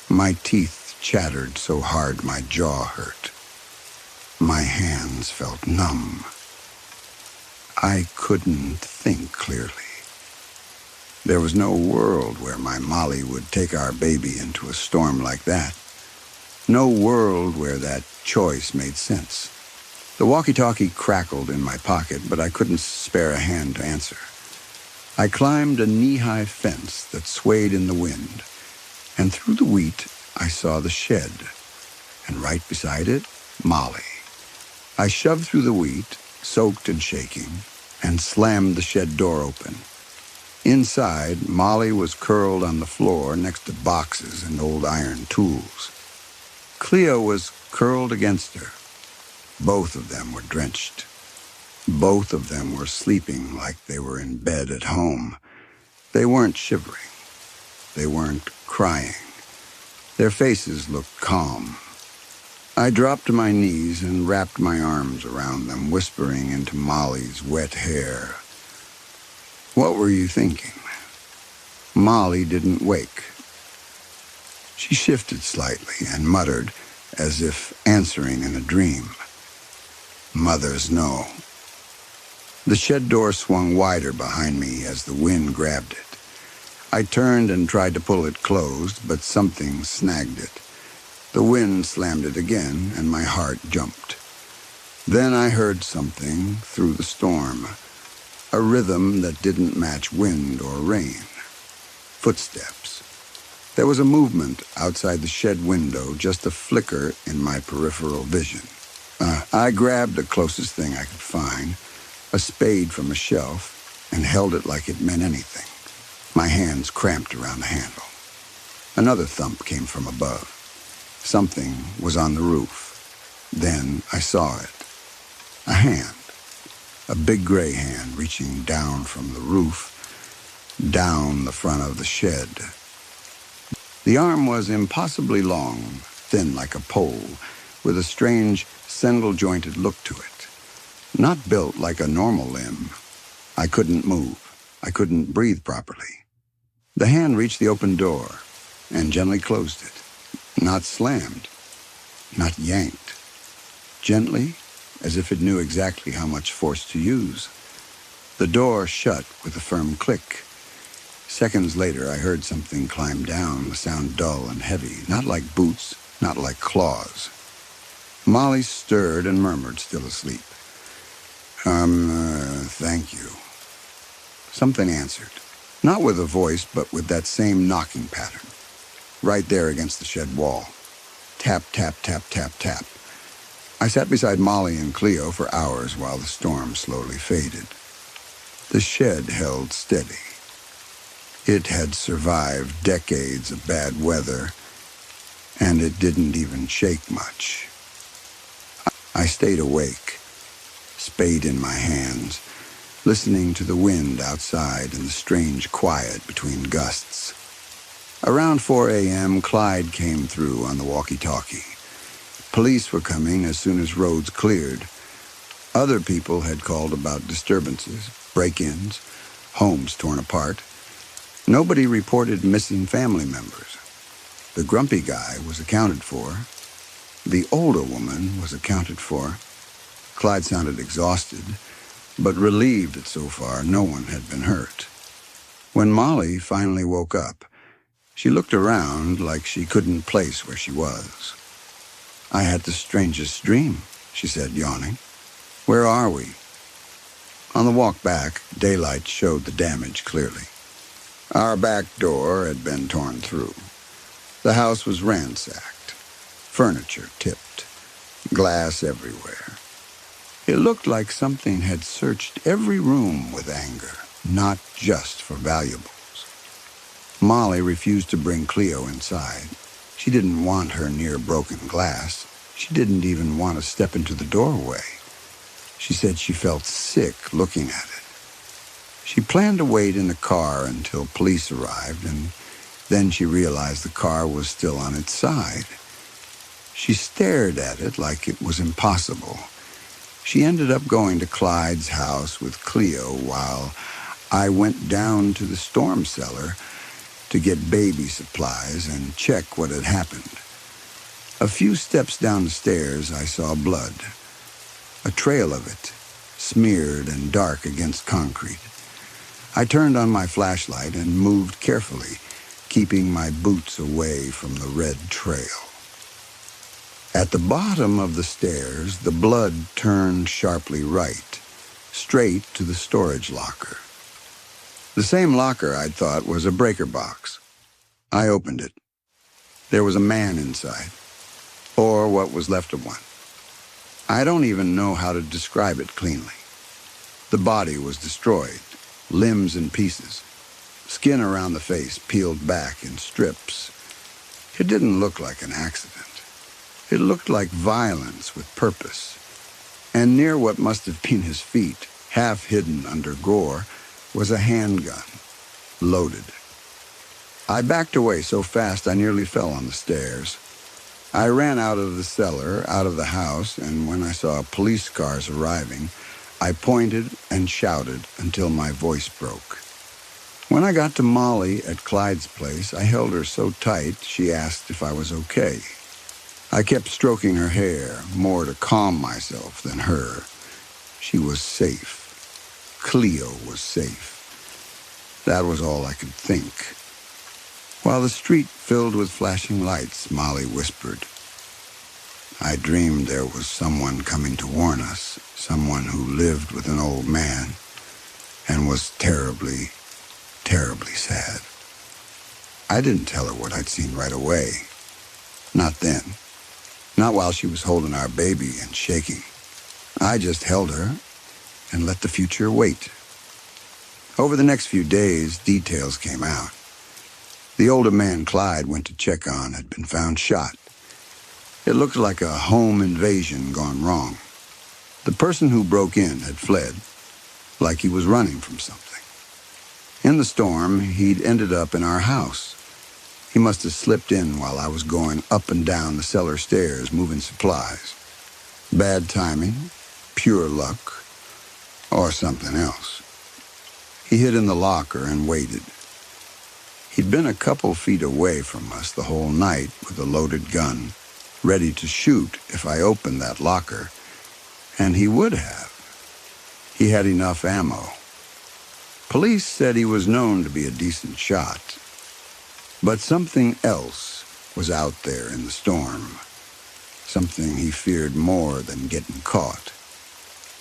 Speaker 1: My teeth chattered so hard my jaw hurt. My hands felt numb. I couldn't think clearly. There was no world where my Molly would take our baby into a storm like that. No world where that choice made sense. The walkie-talkie crackled in my pocket, but I couldn't spare a hand to answer. I climbed a knee-high fence that swayed in the wind, and through the wheat I saw the shed, and right beside it, Molly. I shoved through the wheat, soaked and shaking, and slammed the shed door open. Inside, Molly was curled on the floor next to boxes and old iron tools. Cleo was curled against her. Both of them were drenched. Both of them were sleeping like they were in bed at home. They weren't shivering. They weren't crying. Their faces looked calm. I dropped to my knees and wrapped my arms around them, whispering into Molly's wet hair. "What were you thinking?" Molly didn't wake. She shifted slightly and muttered, as if answering in a dream, "Mothers know." The shed door swung wider behind me as the wind grabbed it. I turned and tried to pull it closed, but something snagged it. The wind slammed it again, and my heart jumped. Then I heard something through the storm, a rhythm that didn't match wind or rain. Footsteps. There was a movement outside the shed window, just a flicker in my peripheral vision. I grabbed the closest thing I could find, a spade from a shelf, and held it like it meant anything. My hands cramped around the handle. Another thump came from above. Something was on the roof. Then I saw it. A hand. A big gray hand reaching down from the roof, down the front of the shed. The arm was impossibly long, thin like a pole, with a strange, single-jointed look to it. Not built like a normal limb. I couldn't move. I couldn't breathe properly. The hand reached the open door and gently closed it. Not slammed. Not yanked. Gently, as if it knew exactly how much force to use. The door shut with a firm click. Seconds later, I heard something climb down, a sound dull and heavy, not like boots, not like claws. Molly stirred and murmured, still asleep. Thank you." Something answered, not with a voice, but with that same knocking pattern, right there against the shed wall. Tap, tap, tap, tap, tap. I sat beside Molly and Cleo for hours while the storm slowly faded. The shed held steady. It had survived decades of bad weather, and it didn't even shake much. I stayed awake, spade in my hands, listening to the wind outside and the strange quiet between gusts. Around 4 a.m., Clyde came through on the walkie-talkie. Police were coming as soon as roads cleared. Other people had called about disturbances, break-ins, homes torn apart. Nobody reported missing family members. The grumpy guy was accounted for. The older woman was accounted for. Clyde sounded exhausted, but relieved that so far no one had been hurt. When Molly finally woke up, she looked around like she couldn't place where she was. "I had the strangest dream," she said, yawning. "Where are we?" On the walk back, daylight showed the damage clearly. Our back door had been torn through. The house was ransacked. Furniture tipped. Glass everywhere. It looked like something had searched every room with anger, not just for valuables. Molly refused to bring Cleo inside. She didn't want her near broken glass. She didn't even want to step into the doorway. She said she felt sick looking at it. She planned to wait in the car until police arrived, and then she realized the car was still on its side. She stared at it like it was impossible. She ended up going to Clyde's house with Cleo while I went down to the storm cellar to get baby supplies and check what had happened. A few steps down the stairs, I saw blood, a trail of it, smeared and dark against concrete. I turned on my flashlight and moved carefully, keeping my boots away from the red trail. At the bottom of the stairs, the blood turned sharply right, straight to the storage locker. The same locker I'd thought was a breaker box. I opened it. There was a man inside, or what was left of one. I don't even know how to describe it cleanly. The body was destroyed, limbs in pieces, skin around the face peeled back in strips. It didn't look like an accident. It looked like violence with purpose. And near what must have been his feet, half hidden under gore, was a handgun, loaded. I backed away so fast I nearly fell on the stairs. I ran out of the cellar, out of the house, and when I saw police cars arriving, I pointed and shouted until my voice broke. When I got to Molly at Clyde's place, I held her so tight she asked if I was okay. I kept stroking her hair, more to calm myself than her. She was safe. Cleo was safe. That was all I could think. While the street filled with flashing lights, Molly whispered, "I dreamed there was someone coming to warn us, someone who lived with an old man and was terribly, terribly sad." I didn't tell her what I'd seen right away. Not then. Not while she was holding our baby and shaking. I just held her and let the future wait. Over the next few days, details came out. The older man Clyde went to check on had been found shot. It looked like a home invasion gone wrong. The person who broke in had fled, like he was running from something. In the storm, he'd ended up in our house. He must have slipped in while I was going up and down the cellar stairs moving supplies. Bad timing, pure luck, or something else. He hid in the locker and waited. He'd been a couple feet away from us the whole night with a loaded gun, ready to shoot if I opened that locker, and he would have. He had enough ammo. Police said he was known to be a decent shot. But something else was out there in the storm. Something he feared more than getting caught.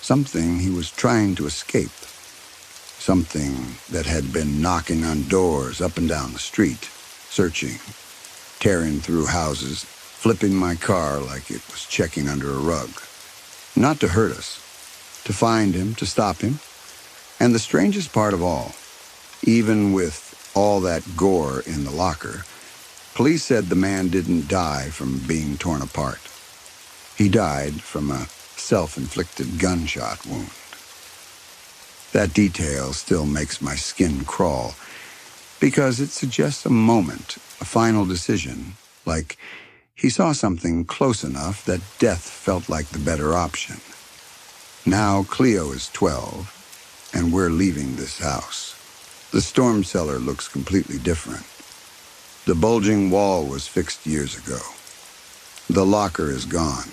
Speaker 1: Something he was trying to escape. Something that had been knocking on doors up and down the street, searching, tearing through houses, flipping my car like it was checking under a rug. Not to hurt us, to find him, to stop him. And the strangest part of all, even with all that gore in the locker, police said the man didn't die from being torn apart. He died from a self-inflicted gunshot wound. That detail still makes my skin crawl, because it suggests a moment, a final decision, like he saw something close enough that death felt like the better option. Now Cleo is 12, and we're leaving this house. The storm cellar looks completely different. The bulging wall was fixed years ago. The locker is gone.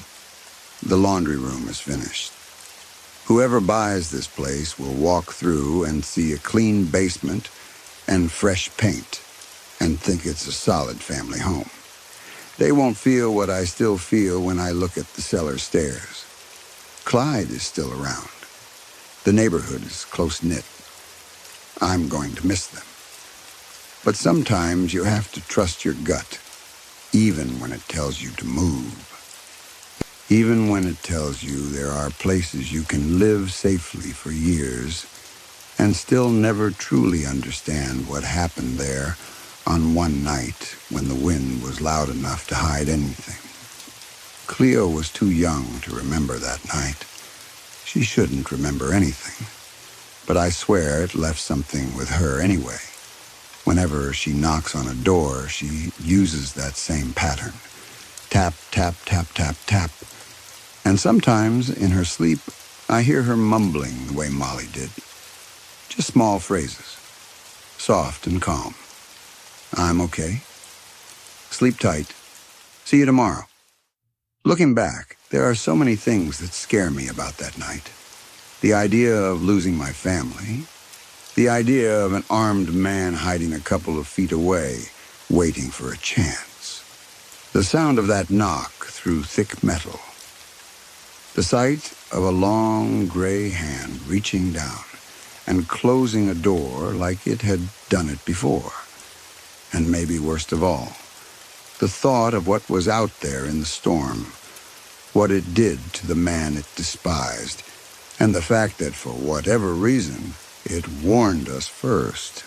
Speaker 1: The laundry room is finished. Whoever buys this place will walk through and see a clean basement and fresh paint and think it's a solid family home. They won't feel what I still feel when I look at the cellar stairs. Clyde is still around. The neighborhood is close-knit. I'm going to miss them. But sometimes you have to trust your gut, even when it tells you to move. Even when it tells you there are places you can live safely for years and still never truly understand what happened there on one night when the wind was loud enough to hide anything. Cleo was too young to remember that night. She shouldn't remember anything. But I swear it left something with her anyway. Whenever she knocks on a door, she uses that same pattern. Tap, tap, tap, tap, tap. And sometimes, in her sleep, I hear her mumbling the way Molly did. Just small phrases. Soft and calm. I'm okay. Sleep tight. See you tomorrow. Looking back, there are so many things that scare me about that night. The idea of losing my family, the idea of an armed man hiding a couple of feet away, waiting for a chance, the sound of that knock through thick metal, the sight of a long gray hand reaching down and closing a door like it had done it before, and maybe worst of all, the thought of what was out there in the storm, what it did to the man it despised, and the fact that for whatever reason, it warned us first.